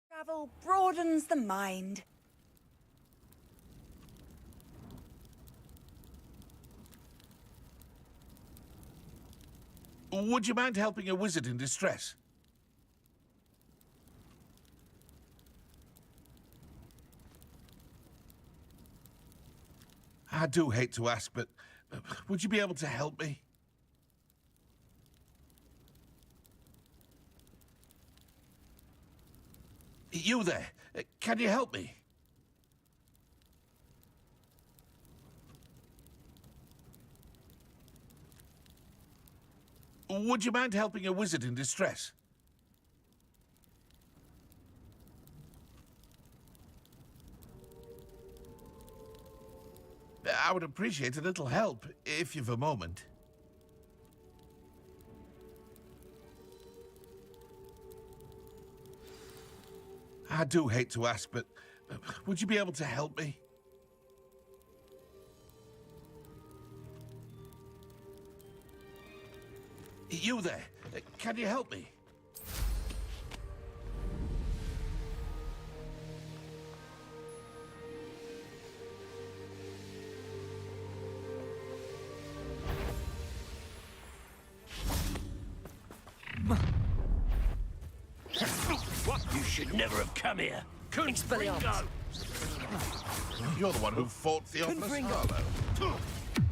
Travel broadens the mind. Would you mind helping a wizard in distress? I do hate to ask, but would you be able to help me? You there, can you help me? Would you mind helping a wizard in distress? I would appreciate a little help, if you've a moment. I do hate to ask, but would you be able to help me? You there, can you help me? What? You should never have come here. Expelliarmus. You're the one who fought Theophilus Confringo. Harlow.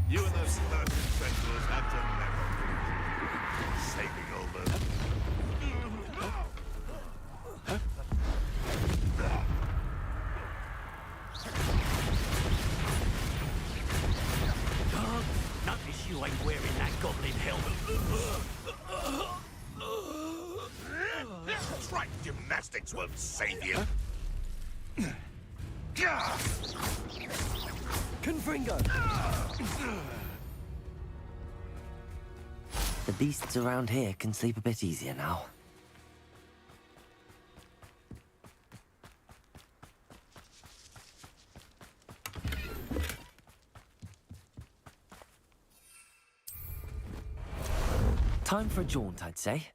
You and those certain sentinels have done never. Saving Olbert. Notice you ain't wearing that goblin helmet. That's right, gymnastics won't save you. Confringo! The beasts around here can sleep a bit easier now. Time for a jaunt, I'd say.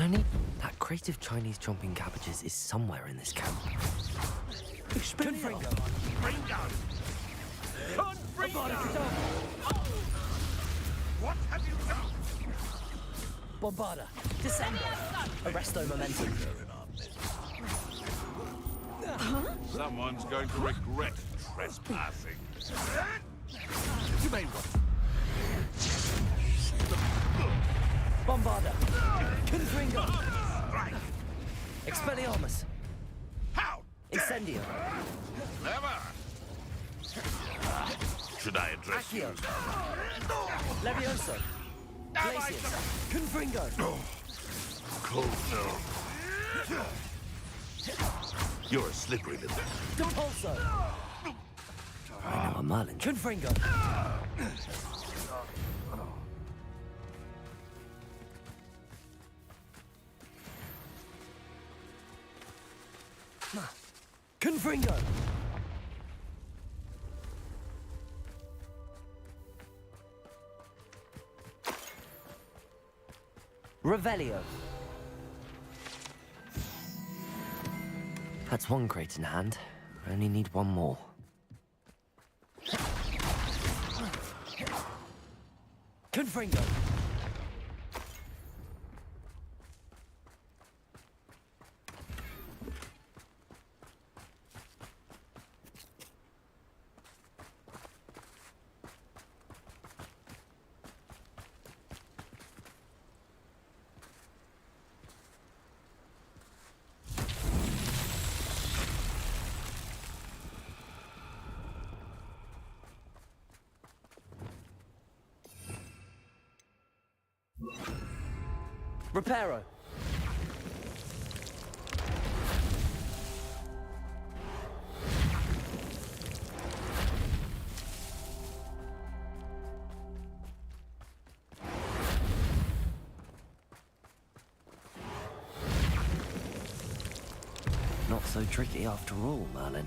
Ernie, that crate of Chinese chomping cabbages is somewhere in this camp. Confringo! Confringo! What have you done? Bombarda, Descendo, Arresto Momentum. Someone's going to regret trespassing. You may want. Bombarda, Confringo, Expelliarmus. How? Incendio. Clever. Should I address Accio. you? Levioso. Glacius. Confringo. Cold no. You're a slippery little. Depulso. I know a Merlin. Confringo. Confringo. Revelio. That's one crate in hand. I only need one more. Confringo. Reparo. Not so tricky after all, Merlin.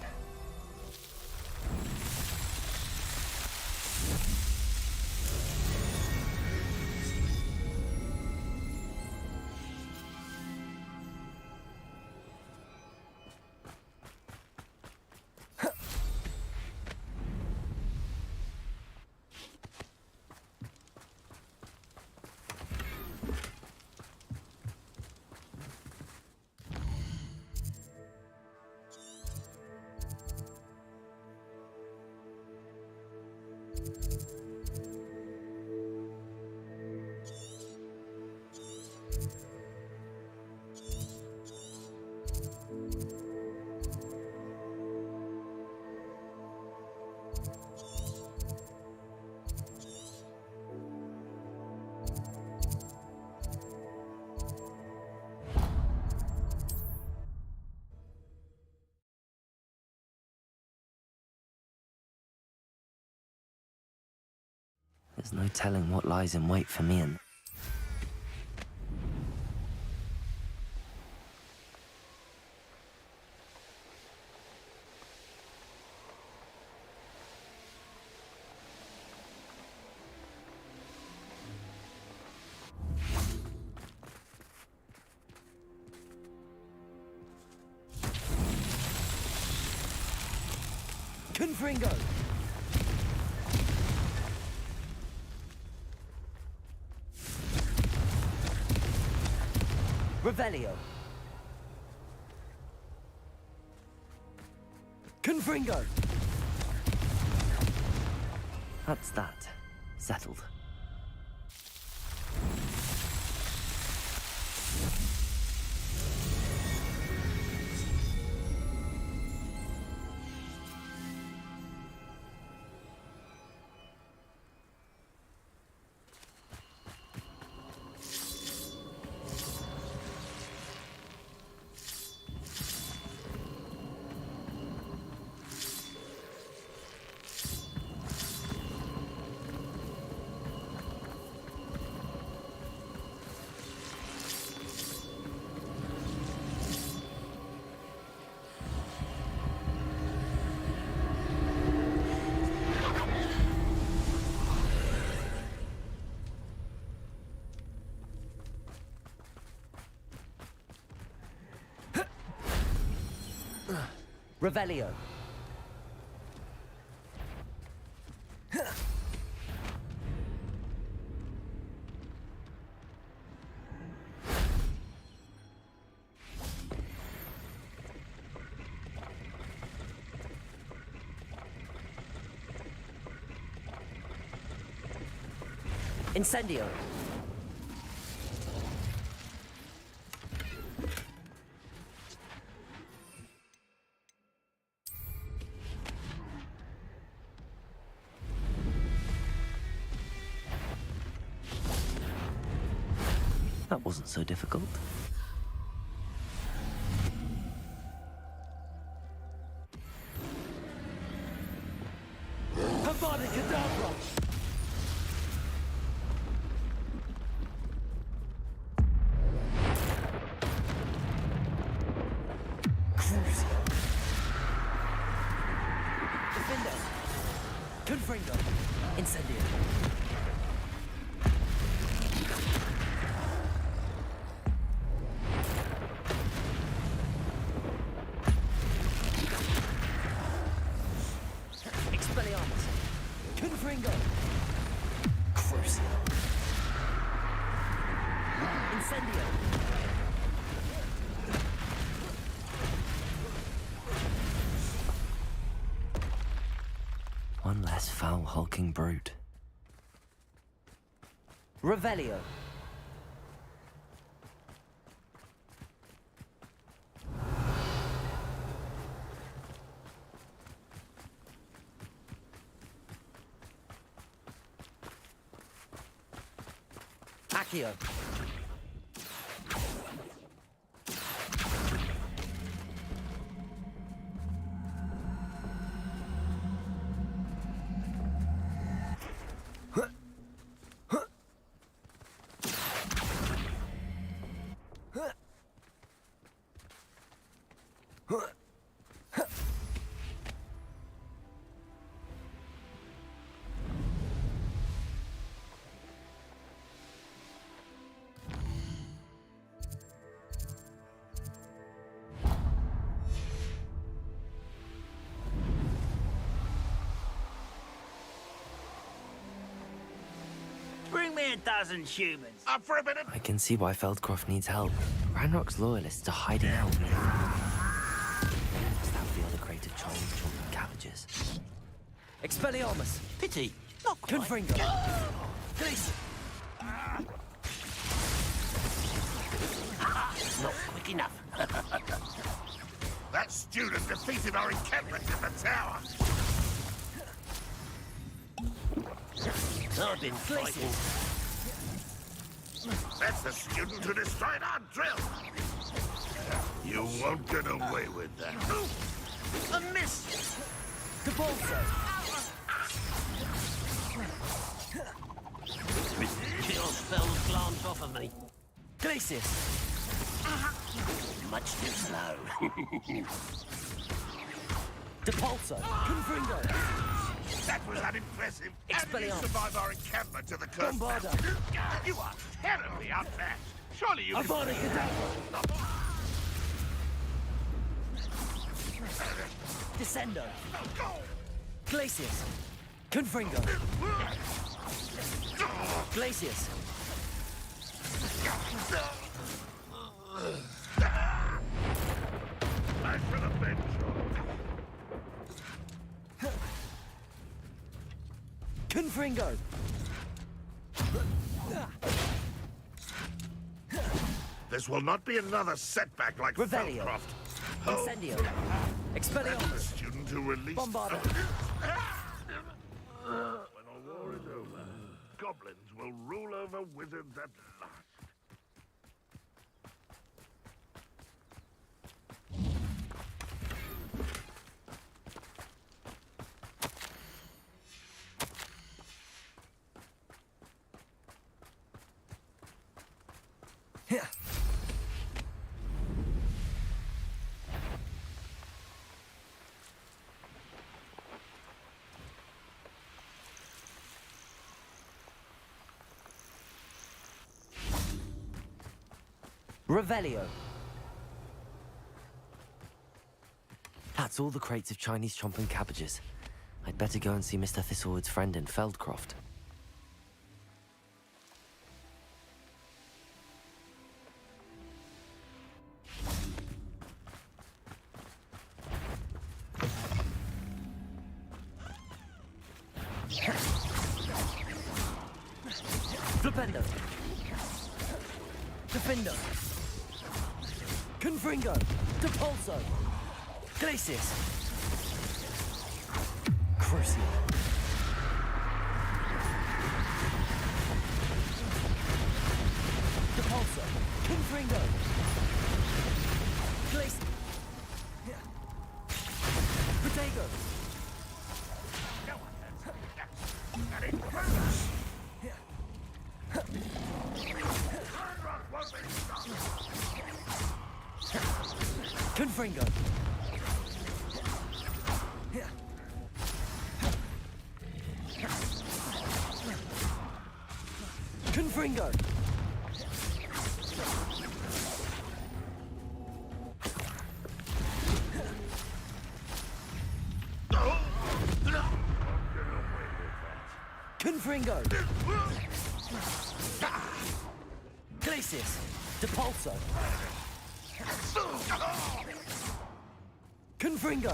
There's no telling what lies in wait for me and... Confringo! Revelio. Confringo. That's that. Settled. Revelio. Incendio. That wasn't so difficult. Avada Kedavra! Crucio. Defender. Confringo. Incendio. Expelliarmus. Confringo. Crucio. Incendio. One less foul hulking brute. Revelio. Accio. Bring me a dozen humans. Up for a minute. I can see why Feldcroft needs help. Ranrock's loyalists are hiding out. Must that be other creative Charles chopping cabbages? Expelliarmus! Pity. Not quite. Confringo! Gleason! Not quick enough. That student defeated our encampment in the tower. I've been fighting. That's the student who destroyed our drill. You won't get away with that. A miss. Capolso! Your spells glance off of me. Glacius! Much too slow. Depulso! Confringo! That was unimpressive. How did you Expelliarmus. survive our encampment to the cursed Bombarda. mountain? You are terribly outmatched. Surely you Avada can... Descendo! Glacius! Confringo! Glacius! I should have been sure. Confringo! This will not be another setback like Revelio. Feldcroft. Incendio! That's the Expelliarmus! student who released... Bombarda! When our war is over, goblins will rule over wizards at last. Here. Revelio. That's That's all the crates of Chinese chomping cabbages. I'd better go and see Mr. Thistlewood's friend in Feldcroft. Flipendo! Defindo! Confringo! Depulso! Glacius! Crucial! Depulso! Confringo! Glacius! Protego! Confringo! Confringo! Confringo! Glacius! Depulso! Confringo!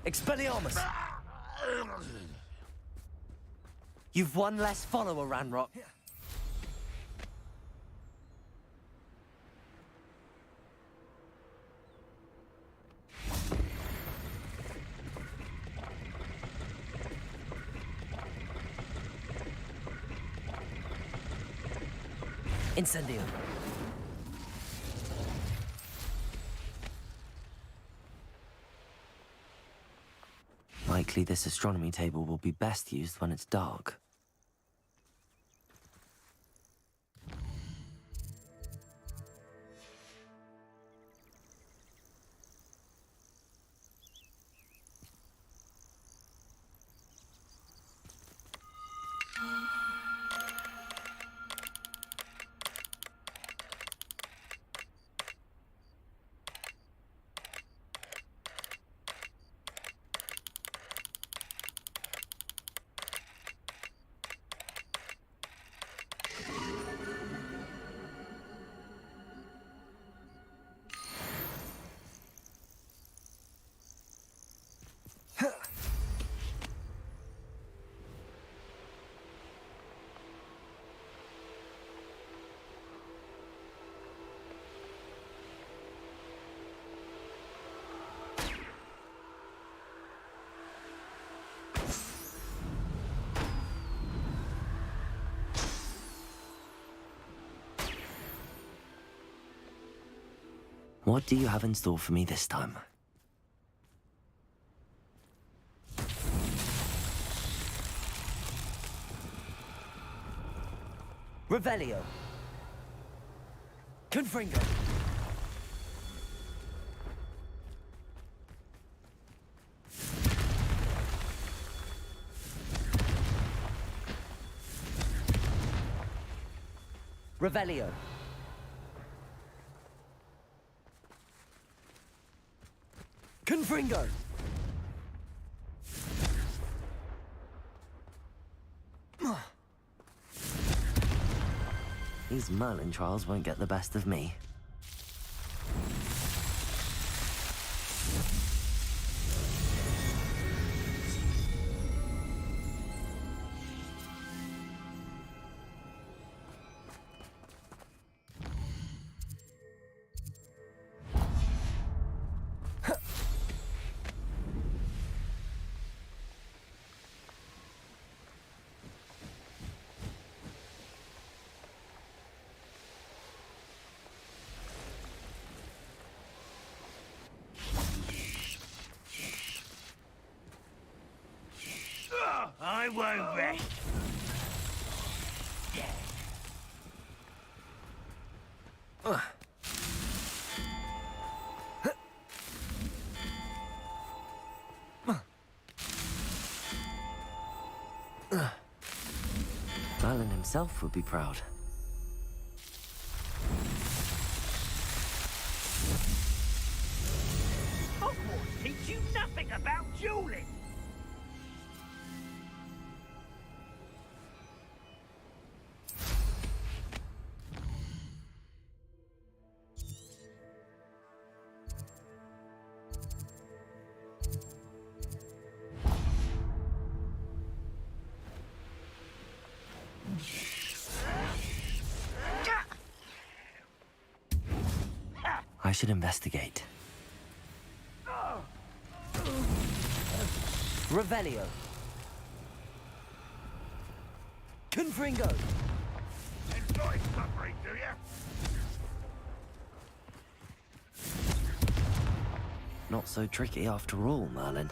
Expelliarmus! You've one less follower, Ranrock. Incendio. Likely this astronomy table will be best used when it's dark. What do you have in store for me this time? Revelio. Confringo. Revelio. Confringo! These Merlin trials won't get the best of me. I won't rest. Merlin himself would be proud. Hogwarts? about dueling? I should investigate. Revelio. Confringo. Enjoy suffering, do you? Not so tricky after all, Merlin.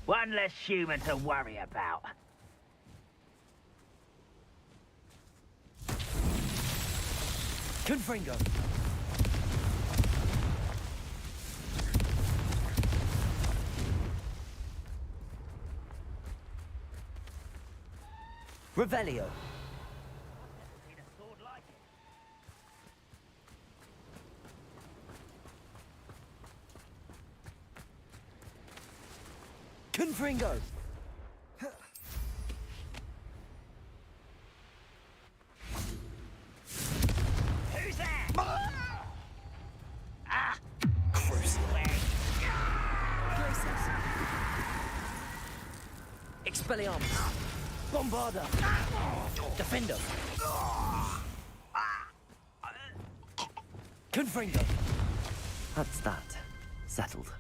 One less human to worry about. Confringo. Revelio. Confringo. Who's there? Ah! Expelliarmus. Bombarda. Defender. Confringo. That's that. Settled.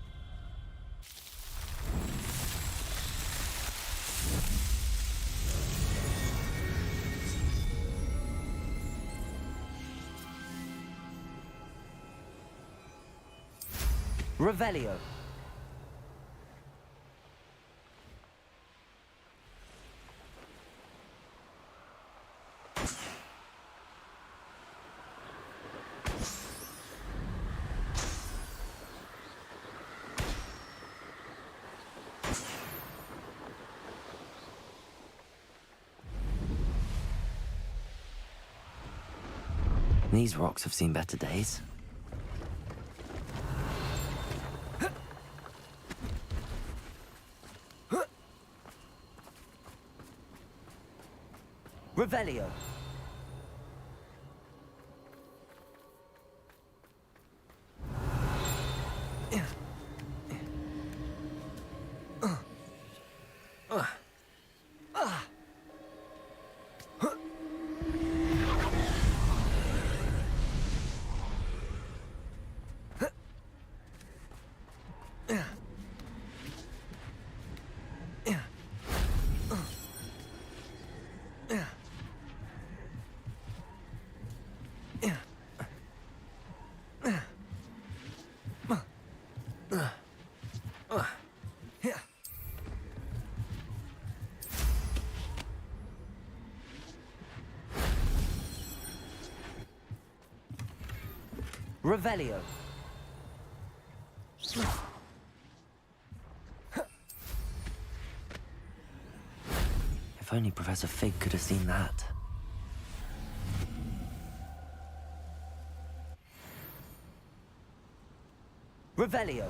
Revelio. These rocks have seen better days. Revelio. Revelio. If only Professor Fig could have seen that. Revelio.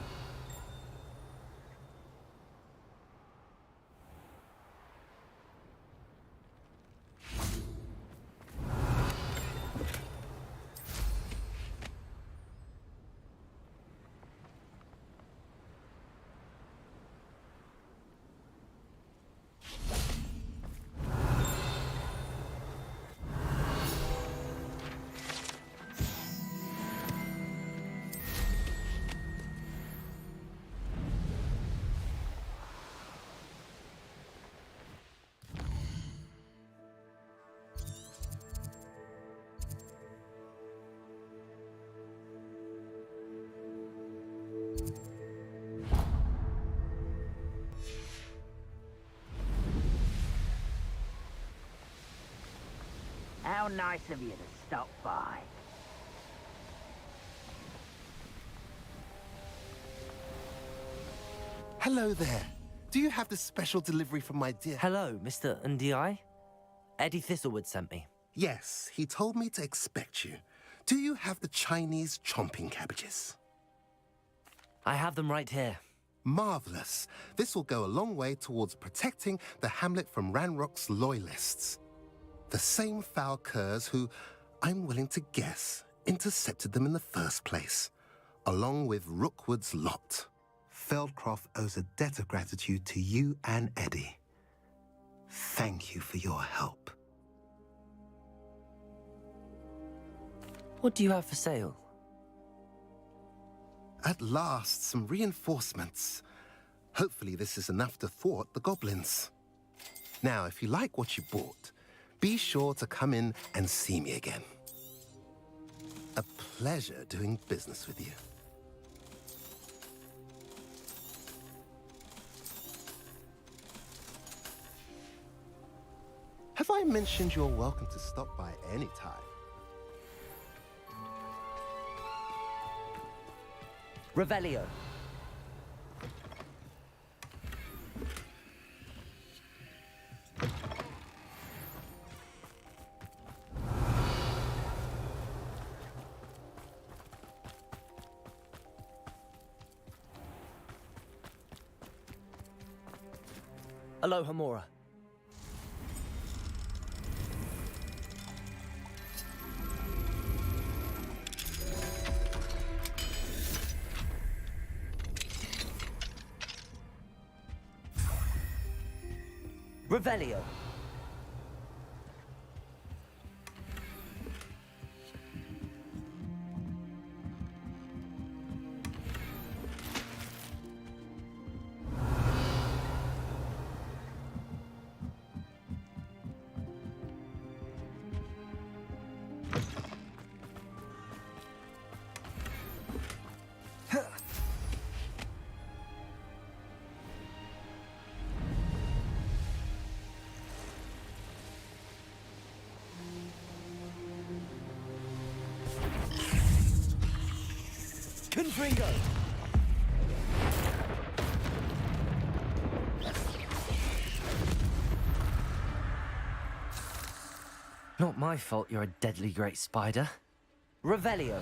How nice of you to stop by. Hello there. Do you have the special delivery from my dear... Hello, Mr. Ndi? Eddie Thistlewood sent me. Yes, he told me to expect you. Do you have the Chinese chomping cabbages? I have them right here. Marvelous. This will go a long way towards protecting the hamlet from Ranrock's loyalists. The same foul curs who, I'm willing to guess, intercepted them in the first place, along with Rookwood's lot. Feldcroft owes a debt of gratitude to you and Eddie. Thank you for your help. What do you have for sale? At last, some reinforcements. Hopefully this is enough to thwart the goblins. Now, if you like what you bought, be sure to come in and see me again. A pleasure doing business with you. Have I mentioned you're welcome to stop by any time? Revelio. Alohomora. Revelio. Confringo! Not my fault you're a deadly great spider. Revelio.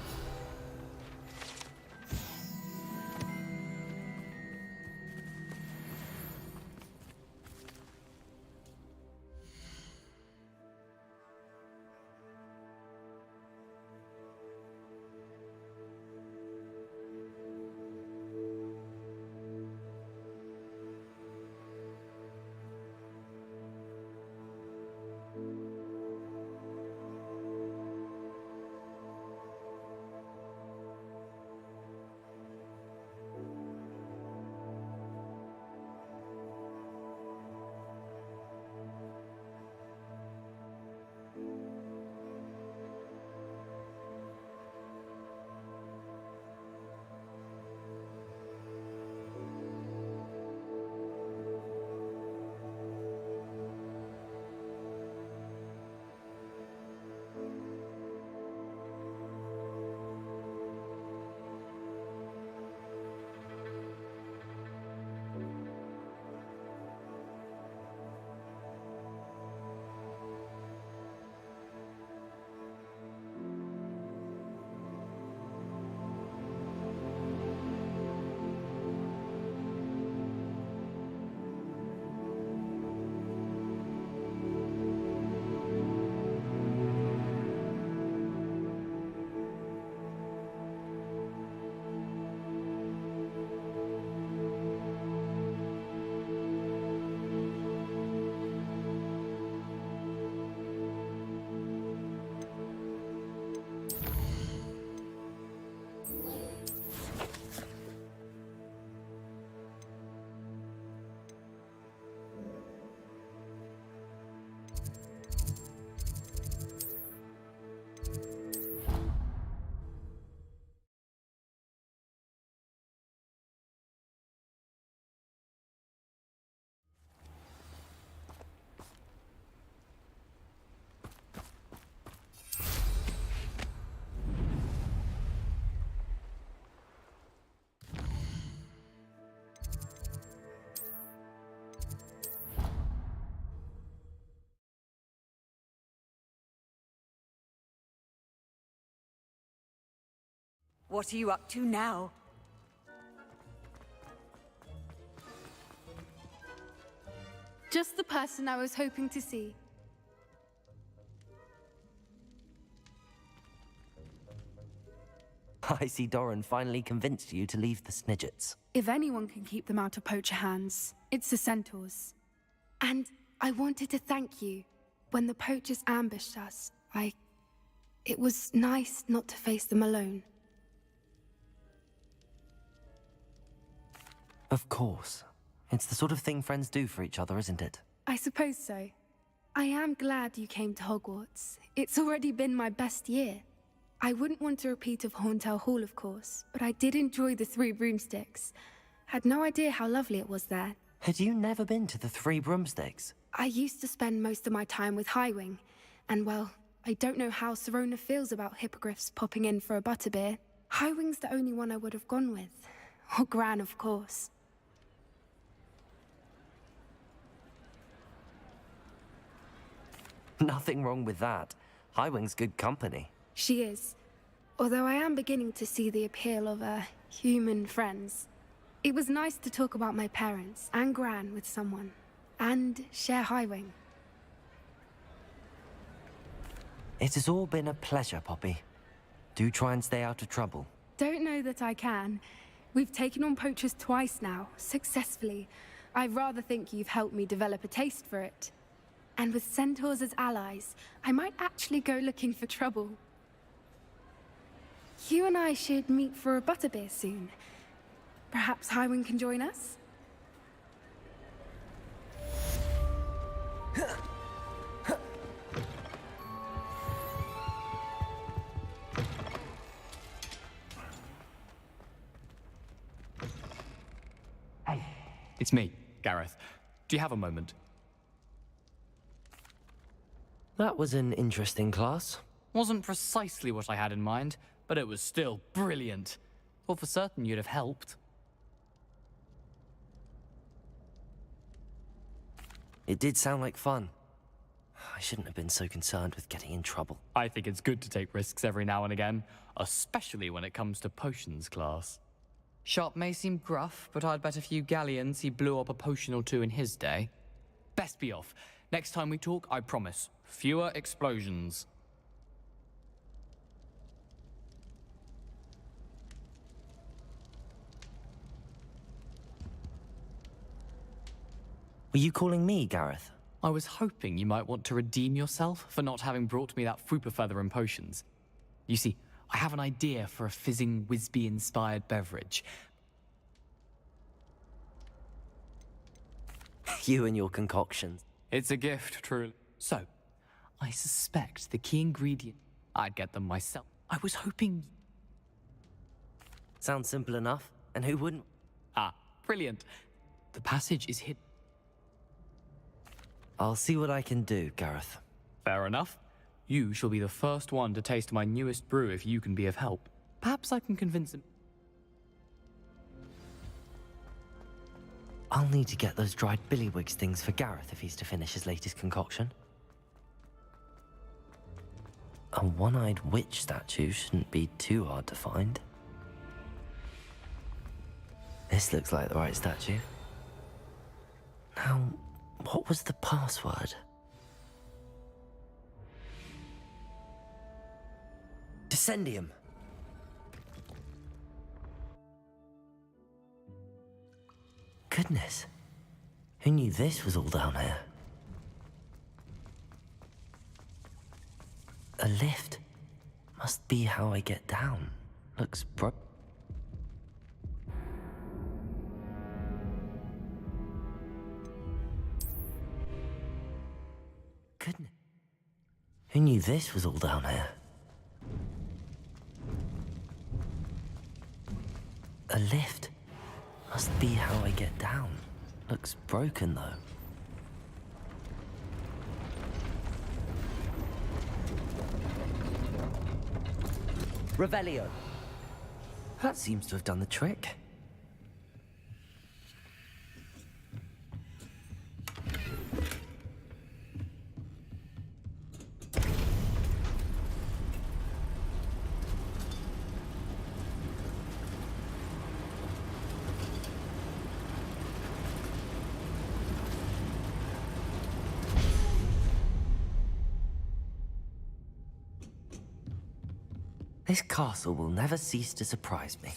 What are you up to now? Just the person I was hoping to see. I see Doran finally convinced you to leave the Snidgets. If anyone can keep them out of poacher hands, it's the centaurs. And I wanted to thank you. When the poachers ambushed us, it was nice not to face them alone. Of course. It's the sort of thing friends do for each other, isn't it? I suppose so. I am glad you came to Hogwarts. It's already been my best year. I wouldn't want a repeat of Horntail Hall, of course, but I did enjoy the Three Broomsticks. Had no idea how lovely it was there. Had you never been to the Three Broomsticks? I used to spend most of my time with Highwing, and well, I don't know how Sirona feels about hippogriffs popping in for a butterbeer. Highwing's the only one I would have gone with. Or Gran, of course. Nothing wrong with that. Highwing's good company. She is. Although I am beginning to see the appeal of human friends. It was nice to talk about my parents and Gran with someone. And share Highwing. It has all been a pleasure, Poppy. Do try and stay out of trouble. Don't know that I can. We've taken on poachers twice now, successfully. I rather think you've helped me develop a taste for it. And with centaurs as allies, I might actually go looking for trouble. You and I should meet for a butterbeer soon. Perhaps Highwing can join us? Hey, it's me, Gareth. Do you have a moment? That was an interesting class. Wasn't precisely what I had in mind, but it was still brilliant. Thought for certain you'd have helped. It did sound like fun. I shouldn't have been so concerned with getting in trouble. I think it's good to take risks every now and again, especially when it comes to potions class. Sharp may seem gruff, but I'd bet a few galleons he blew up a potion or two in his day. Best be off. Next time we talk, I promise, fewer explosions. Were you calling me, Gareth? I was hoping you might want to redeem yourself for not having brought me that Fooper feather and potions. You see, I have an idea for a fizzing Wisby-inspired beverage. You and your concoctions. It's a gift, truly. So, I suspect the key ingredient... I'd get them myself. I was hoping... Sounds simple enough, and who wouldn't? Ah, brilliant. The passage is hidden. I'll see what I can do, Gareth. Fair enough. You shall be the first one to taste my newest brew if you can be of help. Perhaps I can convince him. I'll need to get those dried billywigs things for Gareth if he's to finish his latest concoction. A one-eyed witch statue shouldn't be too hard to find. This looks like the right statue. Now, what was the password? Descendium. Goodness. Who knew this was all down here? A lift. Must be how I get down. Looks broke. Goodness. Who knew this was all down here? A lift. Must be how I get down. Looks broken, though. Revelio. That seems to have done the trick. This castle will never cease to surprise me.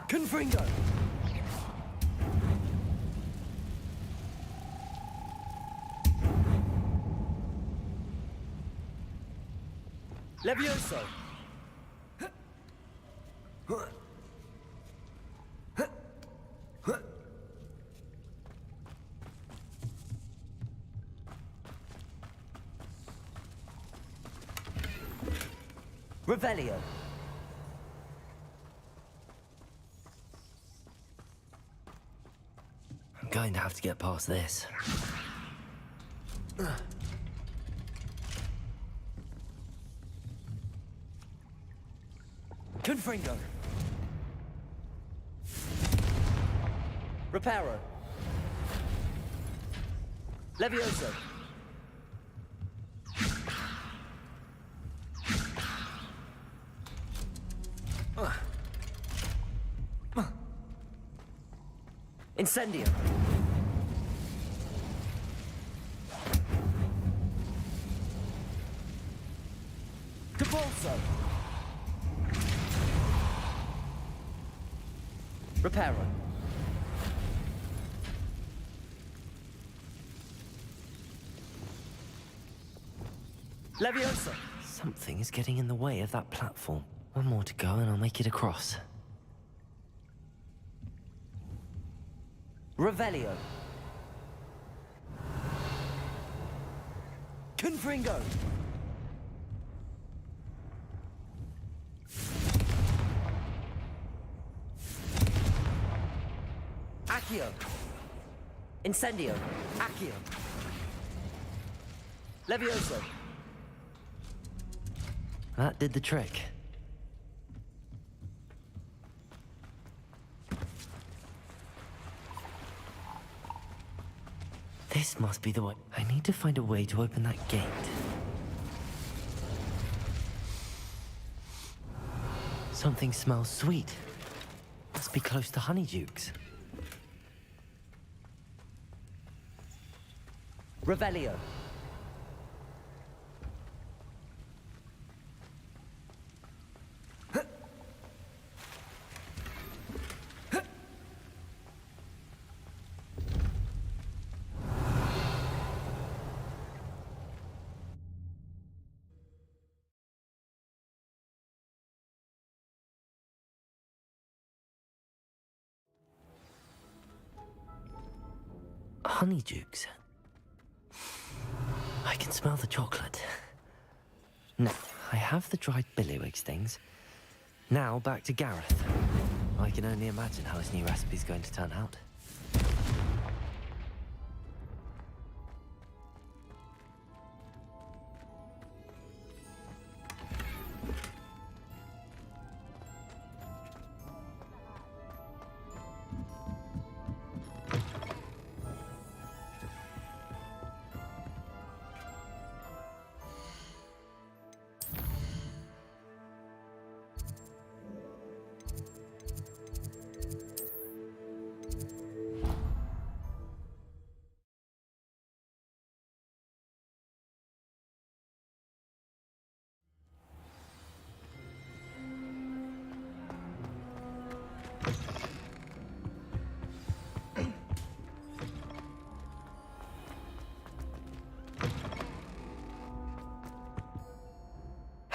Confringo! Levioso! Revelio. I'm going to have to get past this. Confringo! Reparo! Levioso! Incendio! Capulso! Reparo! Levioso! Something is getting in the way of that platform. One more to go and I'll make it across. Revelio! Confringo! Accio! Incendio! Accio! Levioso! That did the trick. This must be the way. I need to find a way to open that gate. Something smells sweet. Must be close to Honeydukes. Revelio! Honeydukes. I can smell the chocolate. Now, I have the dried billywigs things. Now, back to Gareth. I can only imagine how his new recipe's going to turn out.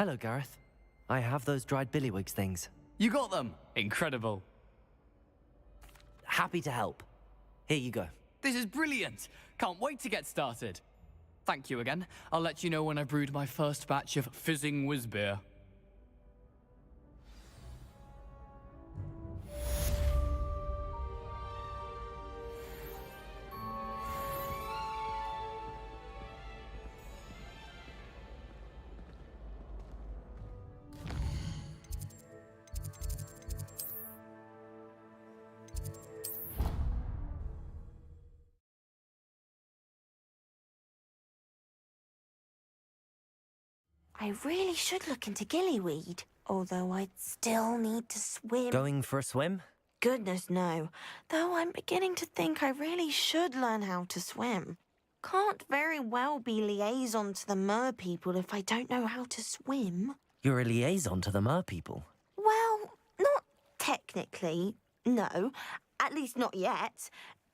Hello, Gareth. I have those dried billywigs things. You got them! Incredible. Happy to help. Here you go. This is brilliant! Can't wait to get started. Thank you again. I'll let you know when I brewed my first batch of fizzing whizbeer. I really should look into gillyweed. Although I'd still need to swim. Going for a swim? Goodness, no. Though I'm beginning to think I really should learn how to swim. Can't very well be liaison to the mer people if I don't know how to swim. You're a liaison to the mer people. Well, not technically, no. At least not yet.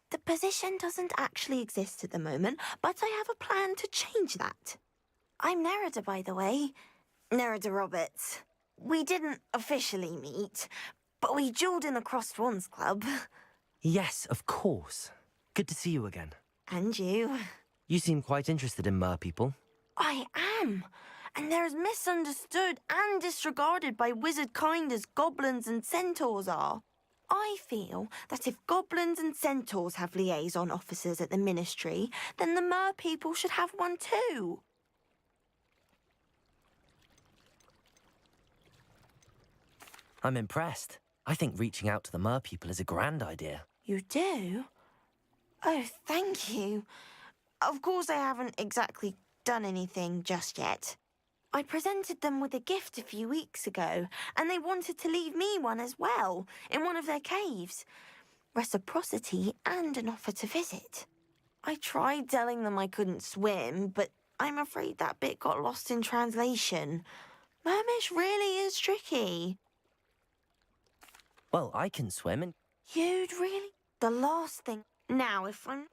The position doesn't actually exist at the moment, but I have a plan to change that. I'm Nerida, by the way. Nerida Roberts. We didn't officially meet, but we duelled in the Crossed Swans Club. Yes, of course. Good to see you again. And you. You seem quite interested in mer people. I am. And they're as misunderstood and disregarded by wizard kind as goblins and centaurs are. I feel that if goblins and centaurs have liaison officers at the Ministry, then the mer people should have one too. I'm impressed. I think reaching out to the mer people is a grand idea. You do? Oh, thank you. Of course I haven't exactly done anything just yet. I presented them with a gift a few weeks ago, and they wanted to leave me one as well, in one of their caves. Reciprocity and an offer to visit. I tried telling them I couldn't swim, but I'm afraid that bit got lost in translation. Mermish really is tricky. Well, I can swim and... You'd really? The last thing... Now, if I'm...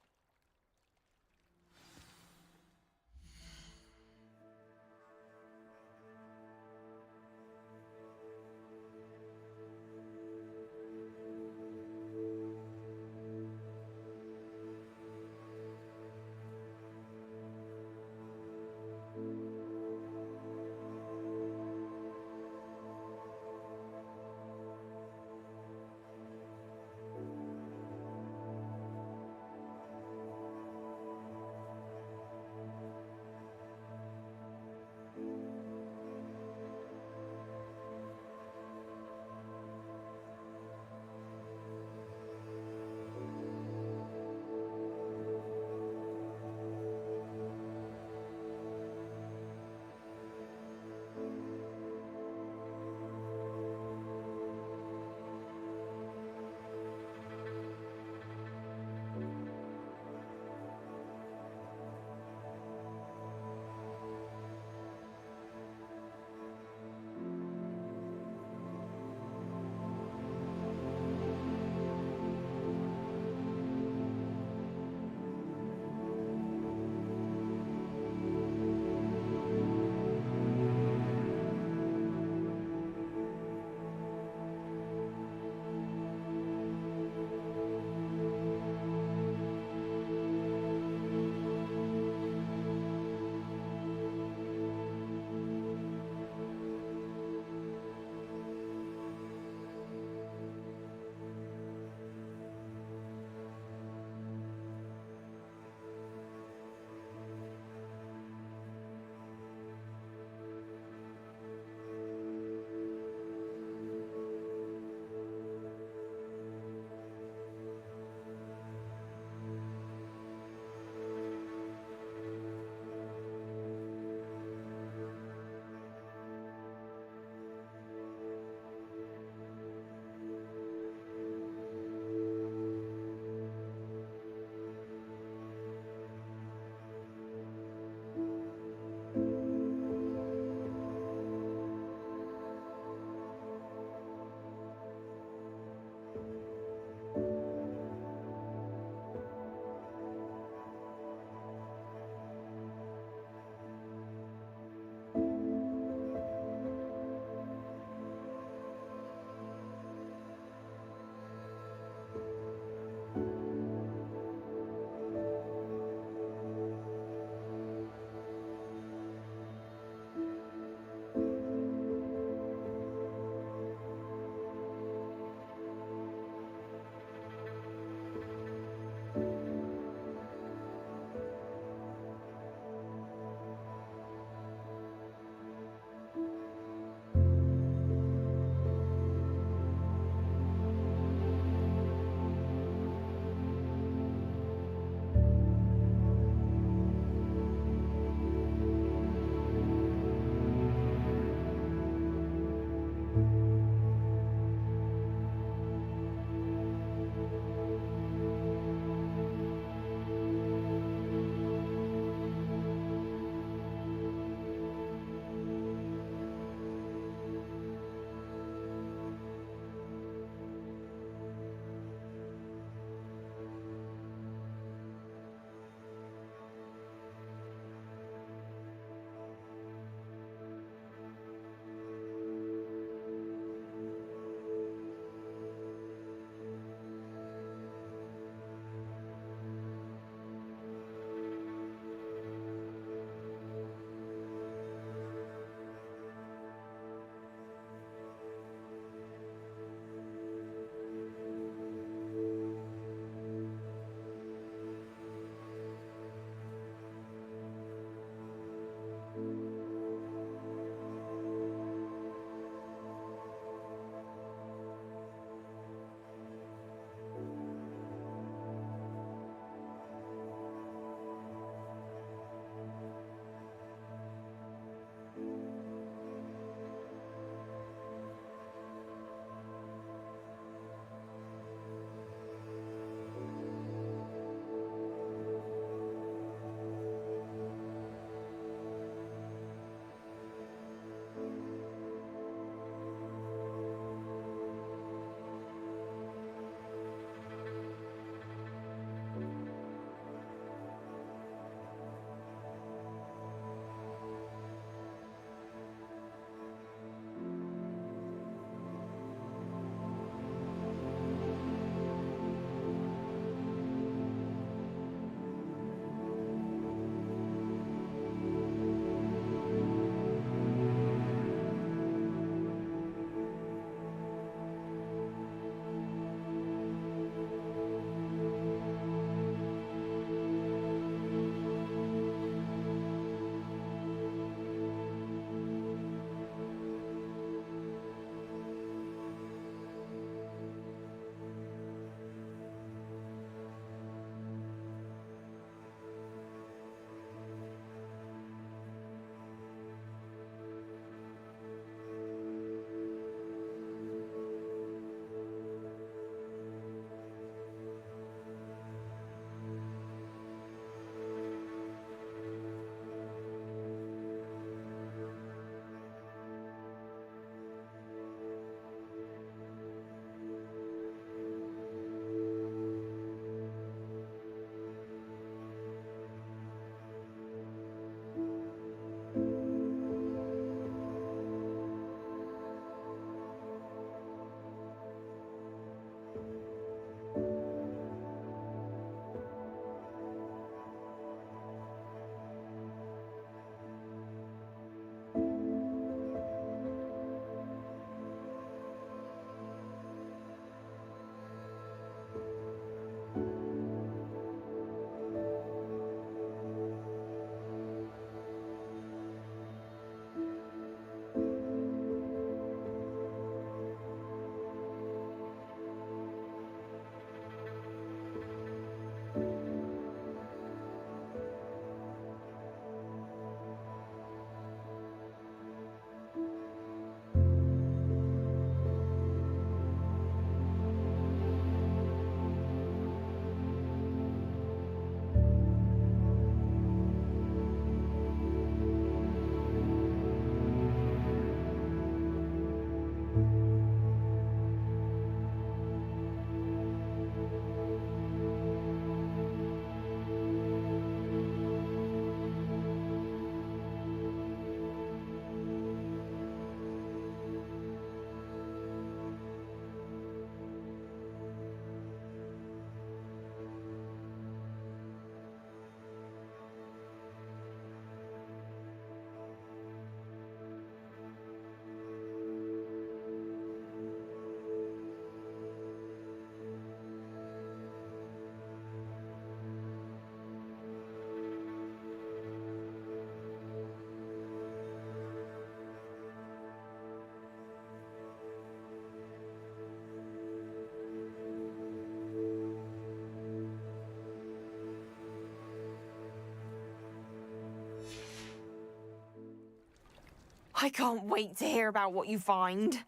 I can't wait to hear about what you find.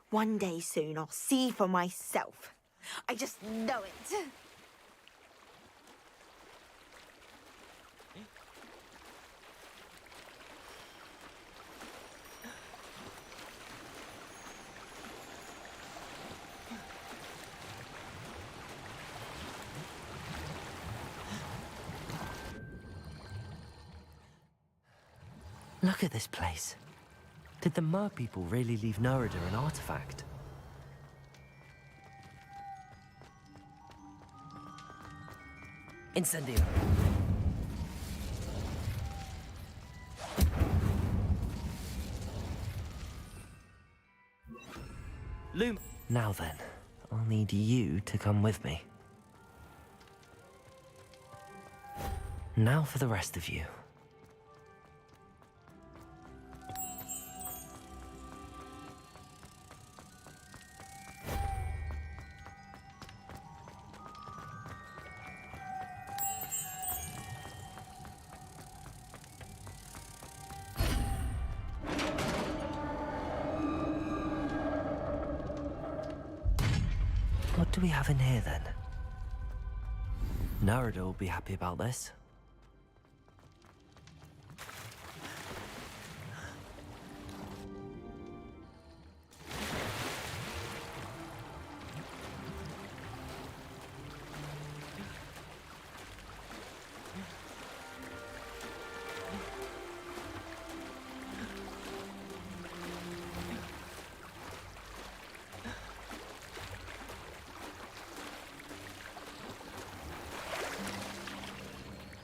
One day soon, I'll see for myself. I just know it. Look at this place. Did the Mer people really leave Nerida an artifact? Incendio. Loom. Now then, I'll need you to come with me. Now for the rest of you. What do we have in here, then? Nerida will be happy about this.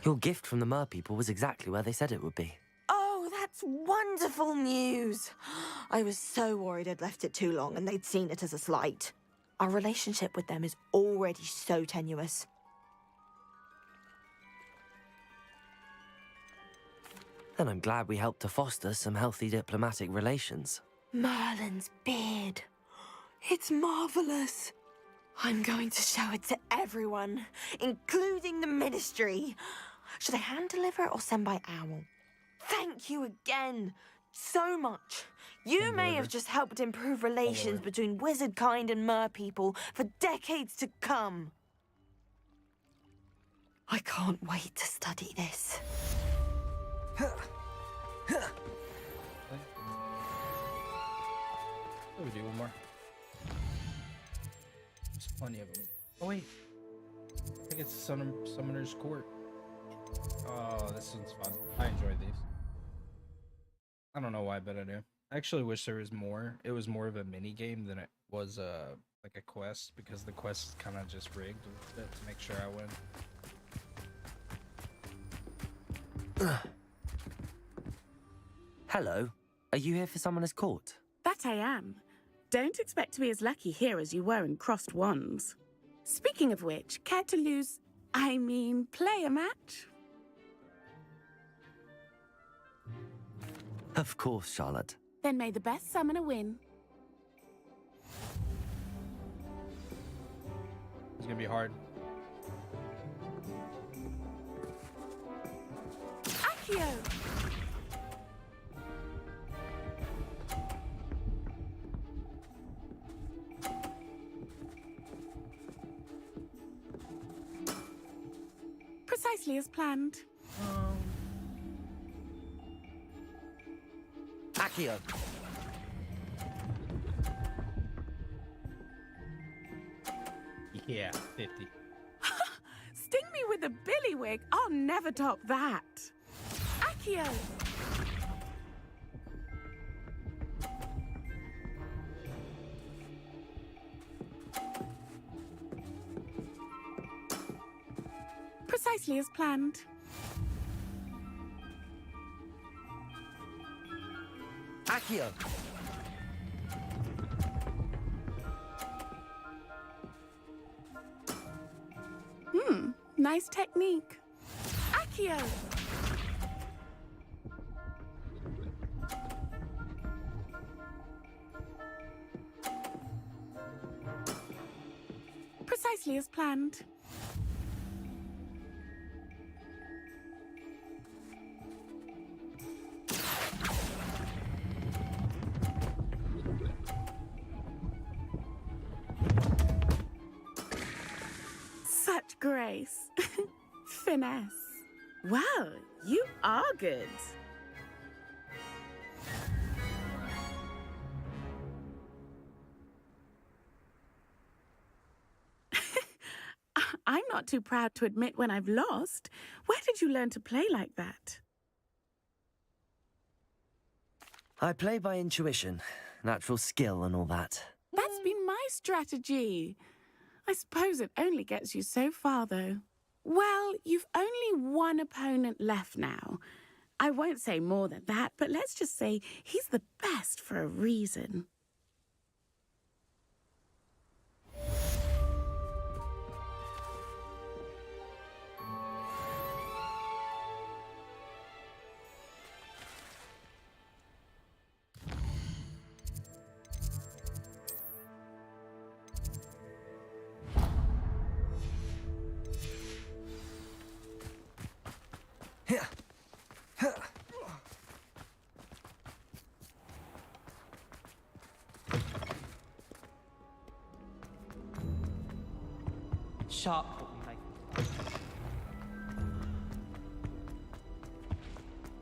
Your gift from the Mer people was exactly where they said it would be. Oh, that's wonderful news. I was so worried I'd left it too long and they'd seen it as a slight. Our relationship with them is already so tenuous. Then I'm glad we helped to foster some healthy diplomatic relations. Merlin's beard. It's marvelous. I'm going to show it to everyone, including the Ministry. Should I hand deliver it or send by owl? Thank you again so much. You may have just helped improve relations between wizard kind and Mer people for decades to come. I can't wait to study this. Oh, we do one more. There's plenty of them. Oh wait, I think it's Summoner's Court. Oh, this one's fun. I enjoyed these. I don't know why, but I do. I actually wish there was more. It was more of a mini game than it was like a quest, because the quest is kind of just rigged with it to make sure I win. Hello. Are you here for Summoner's Court? That I am. Don't expect to be as lucky here as you were in Crossed Wands. Speaking of which, care to play a match? Of course, Charlotte. Then may the best summoner win. It's gonna be hard. Accio! Precisely as planned. Accio. Yeah, 50. Sting me with a billywig. I'll never top that. Accio. Precisely as planned. Accio. Nice technique. Accio. Precisely as planned. face. Finesse. Well, you are good. I'm not too proud to admit when I've lost. Where did you learn to play like that? I play by intuition, natural skill and all that. That's been my strategy. I suppose it only gets you so far, though. Well, you've only one opponent left now. I won't say more than that, but let's just say he's the best for a reason. Sharp.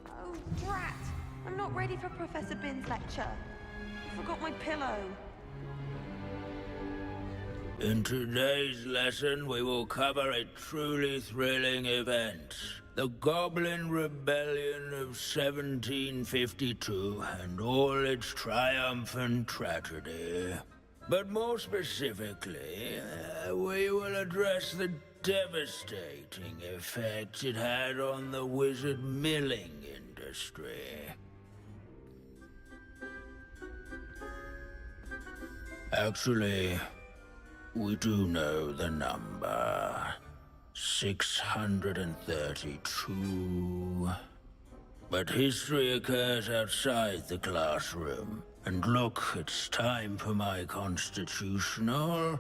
Oh, drat! I'm not ready for Professor Bin's lecture. I forgot my pillow. In today's lesson, we will cover a truly thrilling event. The Goblin Rebellion of 1752 and all its triumphant tragedy. But more specifically, we will address the devastating effect it had on the wizard milling industry. Actually, we do know the number. 632. But history occurs outside the classroom. And look, it's time for my constitutional.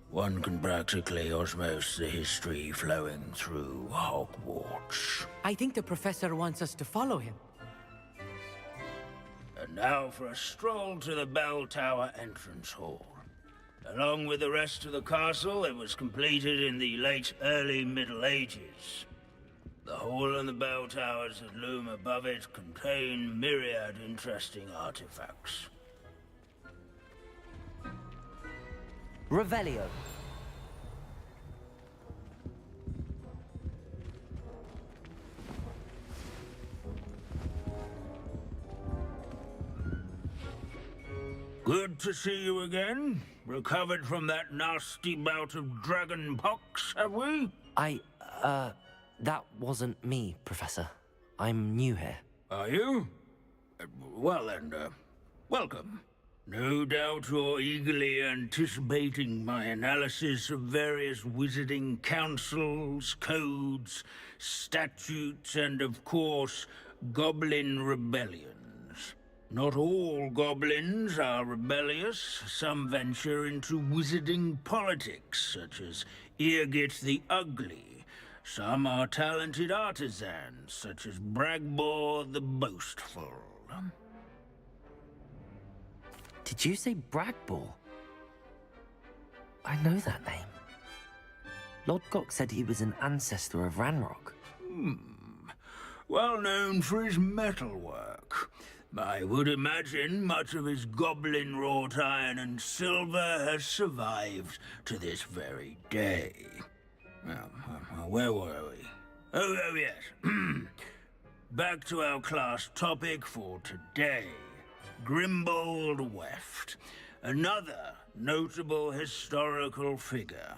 One can practically osmose the history flowing through Hogwarts. I think the professor wants us to follow him. And now for a stroll to the Bell Tower entrance hall. Along with the rest of the castle, it was completed in the early Middle Ages. The hall and the bell towers that loom above it contain myriad interesting artifacts. Revelio. Good to see you again. Recovered from that nasty bout of dragon pox, have we? That wasn't me, Professor. I'm new here. Are you? Well then, welcome. No doubt you're eagerly anticipating my analysis of various wizarding councils, codes, statutes, and of course, goblin rebellions. Not all goblins are rebellious. Some venture into wizarding politics, such as Eargit the Ugly. Some are talented artisans, such as Bragbor the Boastful. Did you say Bragbor? I know that name. Lodgok said he was an ancestor of Ranrock. Well known for his metalwork. I would imagine much of his goblin-wrought iron and silver has survived to this very day. Where were we? Oh yes. Back to our class topic for today. Grimbold Weft. Another notable historical figure.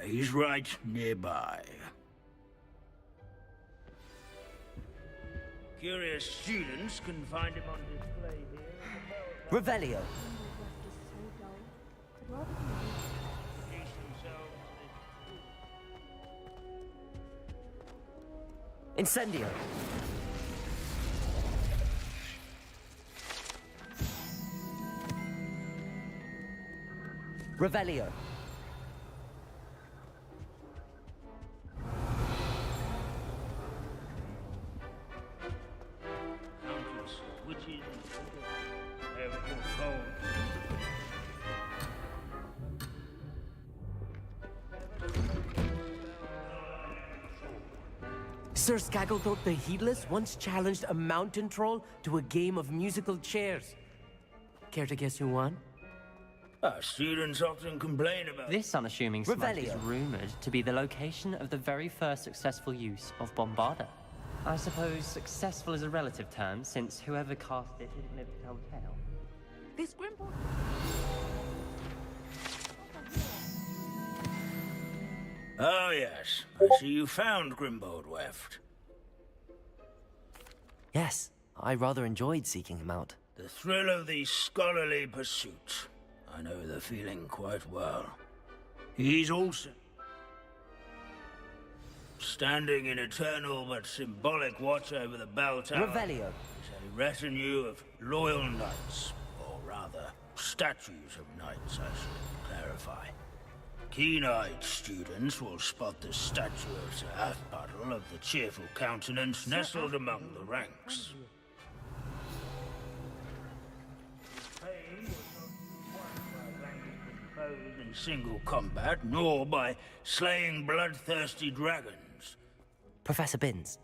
He's right nearby. Curious students can find him on display here. Revelio. Incendio. Revelio. Countess, witches, have foretold. Sir Scagglethorpe the Heedless once challenged a mountain troll to a game of musical chairs. Care to guess who won? Our students often complain about This unassuming smudge is Revelio. rumored to be the location of the very first successful use of Bombarda. I suppose successful is a relative term, since whoever cast it didn't live to tell the tale. This Grimboard... Oh, yes. I see you found Grimbold Weft. Yes, I rather enjoyed seeking him out. The thrill of the scholarly pursuit. I know the feeling quite well. He's also standing in eternal but symbolic watch over the bell tower. Revelio. Is a retinue of loyal knights, or rather, statues of knights, I should clarify. Keen-eyed students will spot the statue of Sir Athpuddle of the cheerful countenance nestled among the ranks. In single combat, nor by slaying bloodthirsty dragons. Professor Binns.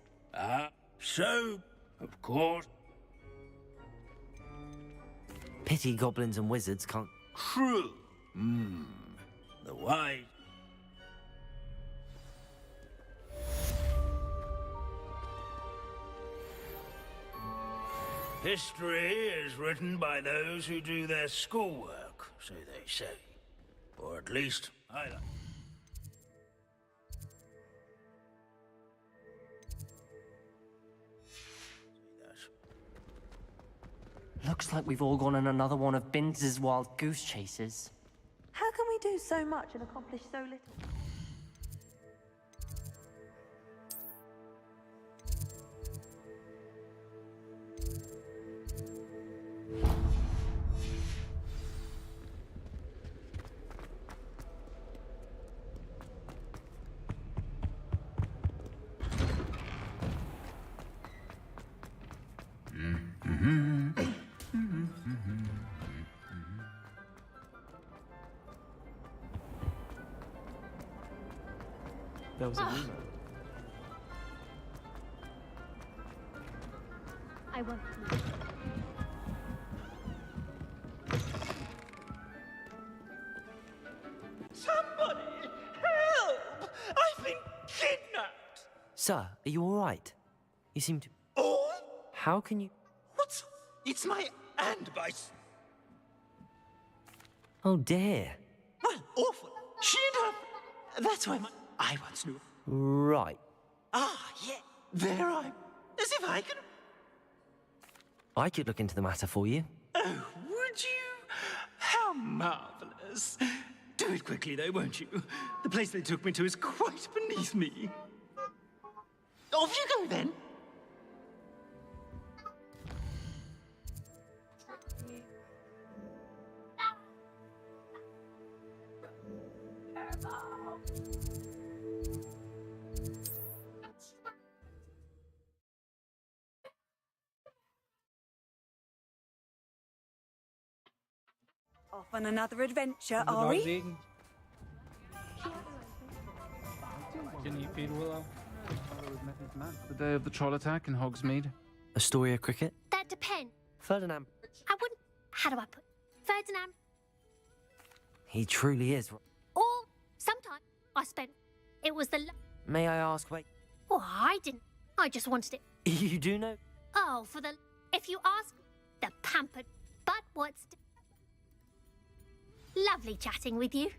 So, of course... Pity goblins and wizards can't... True. The wise... History is written by those who do their schoolwork, so they say. Or at least, I like. Looks like we've all gone on another one of Binns' wild goose chases. How can we do so much and accomplish so little? There was a rumor. I want to. Somebody! Help! I've been kidnapped! Sir, are you all right? You seem to... Oh? How can you... What's... It's my handbite. Oh dear. Well, awful. She and her... That's why I once knew. Right. Ah, yeah. There I am. As if I could... I could look into the matter for you. Oh, would you? How marvelous. Do it quickly, though, won't you? The place they took me to is quite beneath me. Off you go, then. Off on another adventure, are we? Can you feed Willow? The day of the troll attack in Hogsmeade. Astoria Cricket? That depends. Ferdinand. I wouldn't. How do I put? Ferdinand. He truly is. Or sometimes I spent. It was the. May I ask, wait... Oh, I didn't. I just wanted it. You do know? Oh, for the. If you ask, the pampered. But what's. Lovely chatting with you.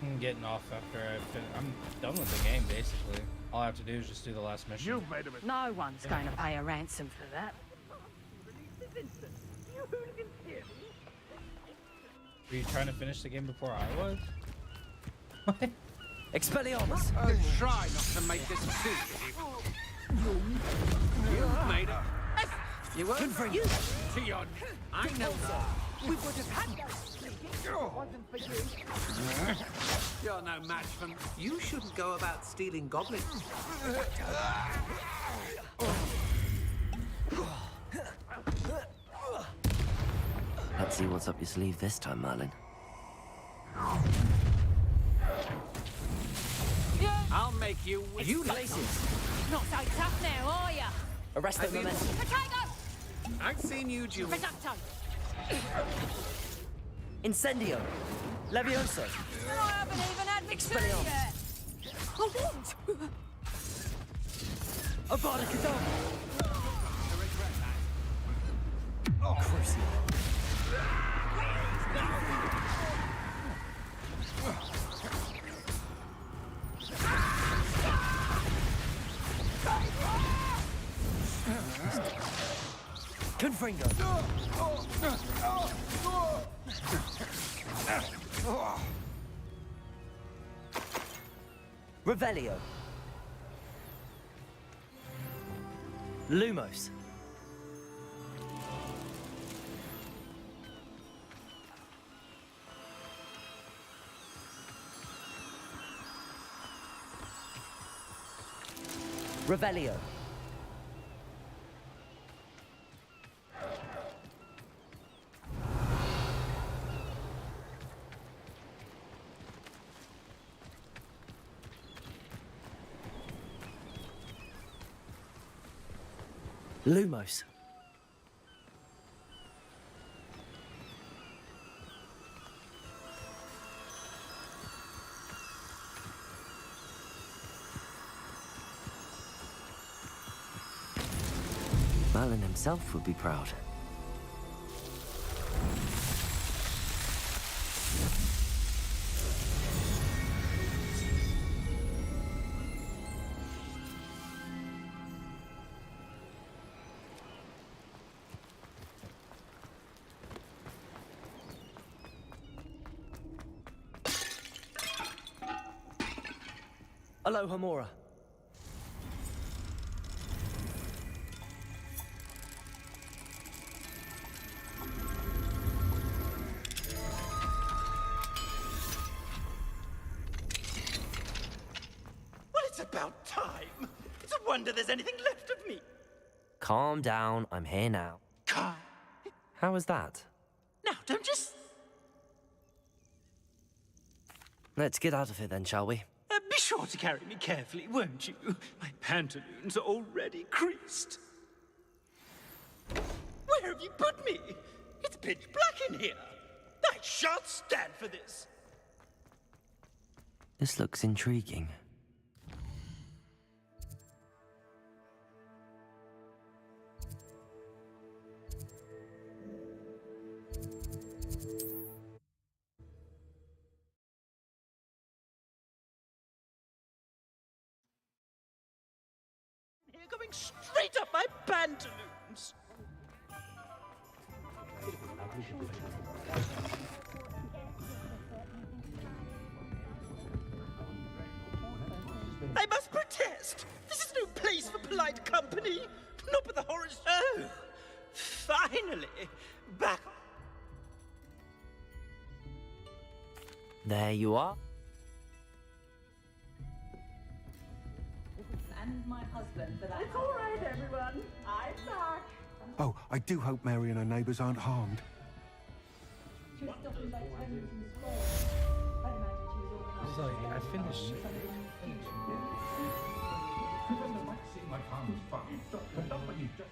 I'm getting off after I'm done with the game, basically. All I have to do is just do the last mission. You've made a No one's going to pay a ransom for that. Were you trying to finish the game before I was? Expelliarmus! Oh, try not to make this too difficult. You've made it. You won't. Confringo. Tion, I know. We would have had those if it wasn't for you. You're no match for me. You shouldn't go about stealing goblins. Let's see what's up your sleeve this time, Merlin. I'll make you wish. You laces. Not so tough now, are ya? Arrest the momentum. Potato! I've seen you, Julie. Risotto! Incendio. Levioso. I haven't even had my tea Expelliarmus. yet. A what? Avada Kedavra. Oh, Crucio. Confringo. Revelio. Lumos. Revelio. Lumos. Merlin himself would be proud. Aloha Mora. Well, it's about time. It's a wonder there's anything left of me. Calm down, I'm here now. Calm. How was that? Now, don't just... Let's get out of here then, shall we? Be sure to carry me carefully, won't you? My pantaloons are already creased. Where have you put me? It's pitch black in here. I shan't stand for this. This looks intriguing. Here going straight up my pantaloons. I must protest. This is no place for polite company. Not with the horrors. Oh, finally, back. There you are. And my husband for that. It's all right, everyone. I'm back. Oh, I do hope Mary and her neighbours aren't harmed. She was stopping by Kensington Square. I imagine she was organised. Sorry, I finished. My palm is fine. Stop when you just...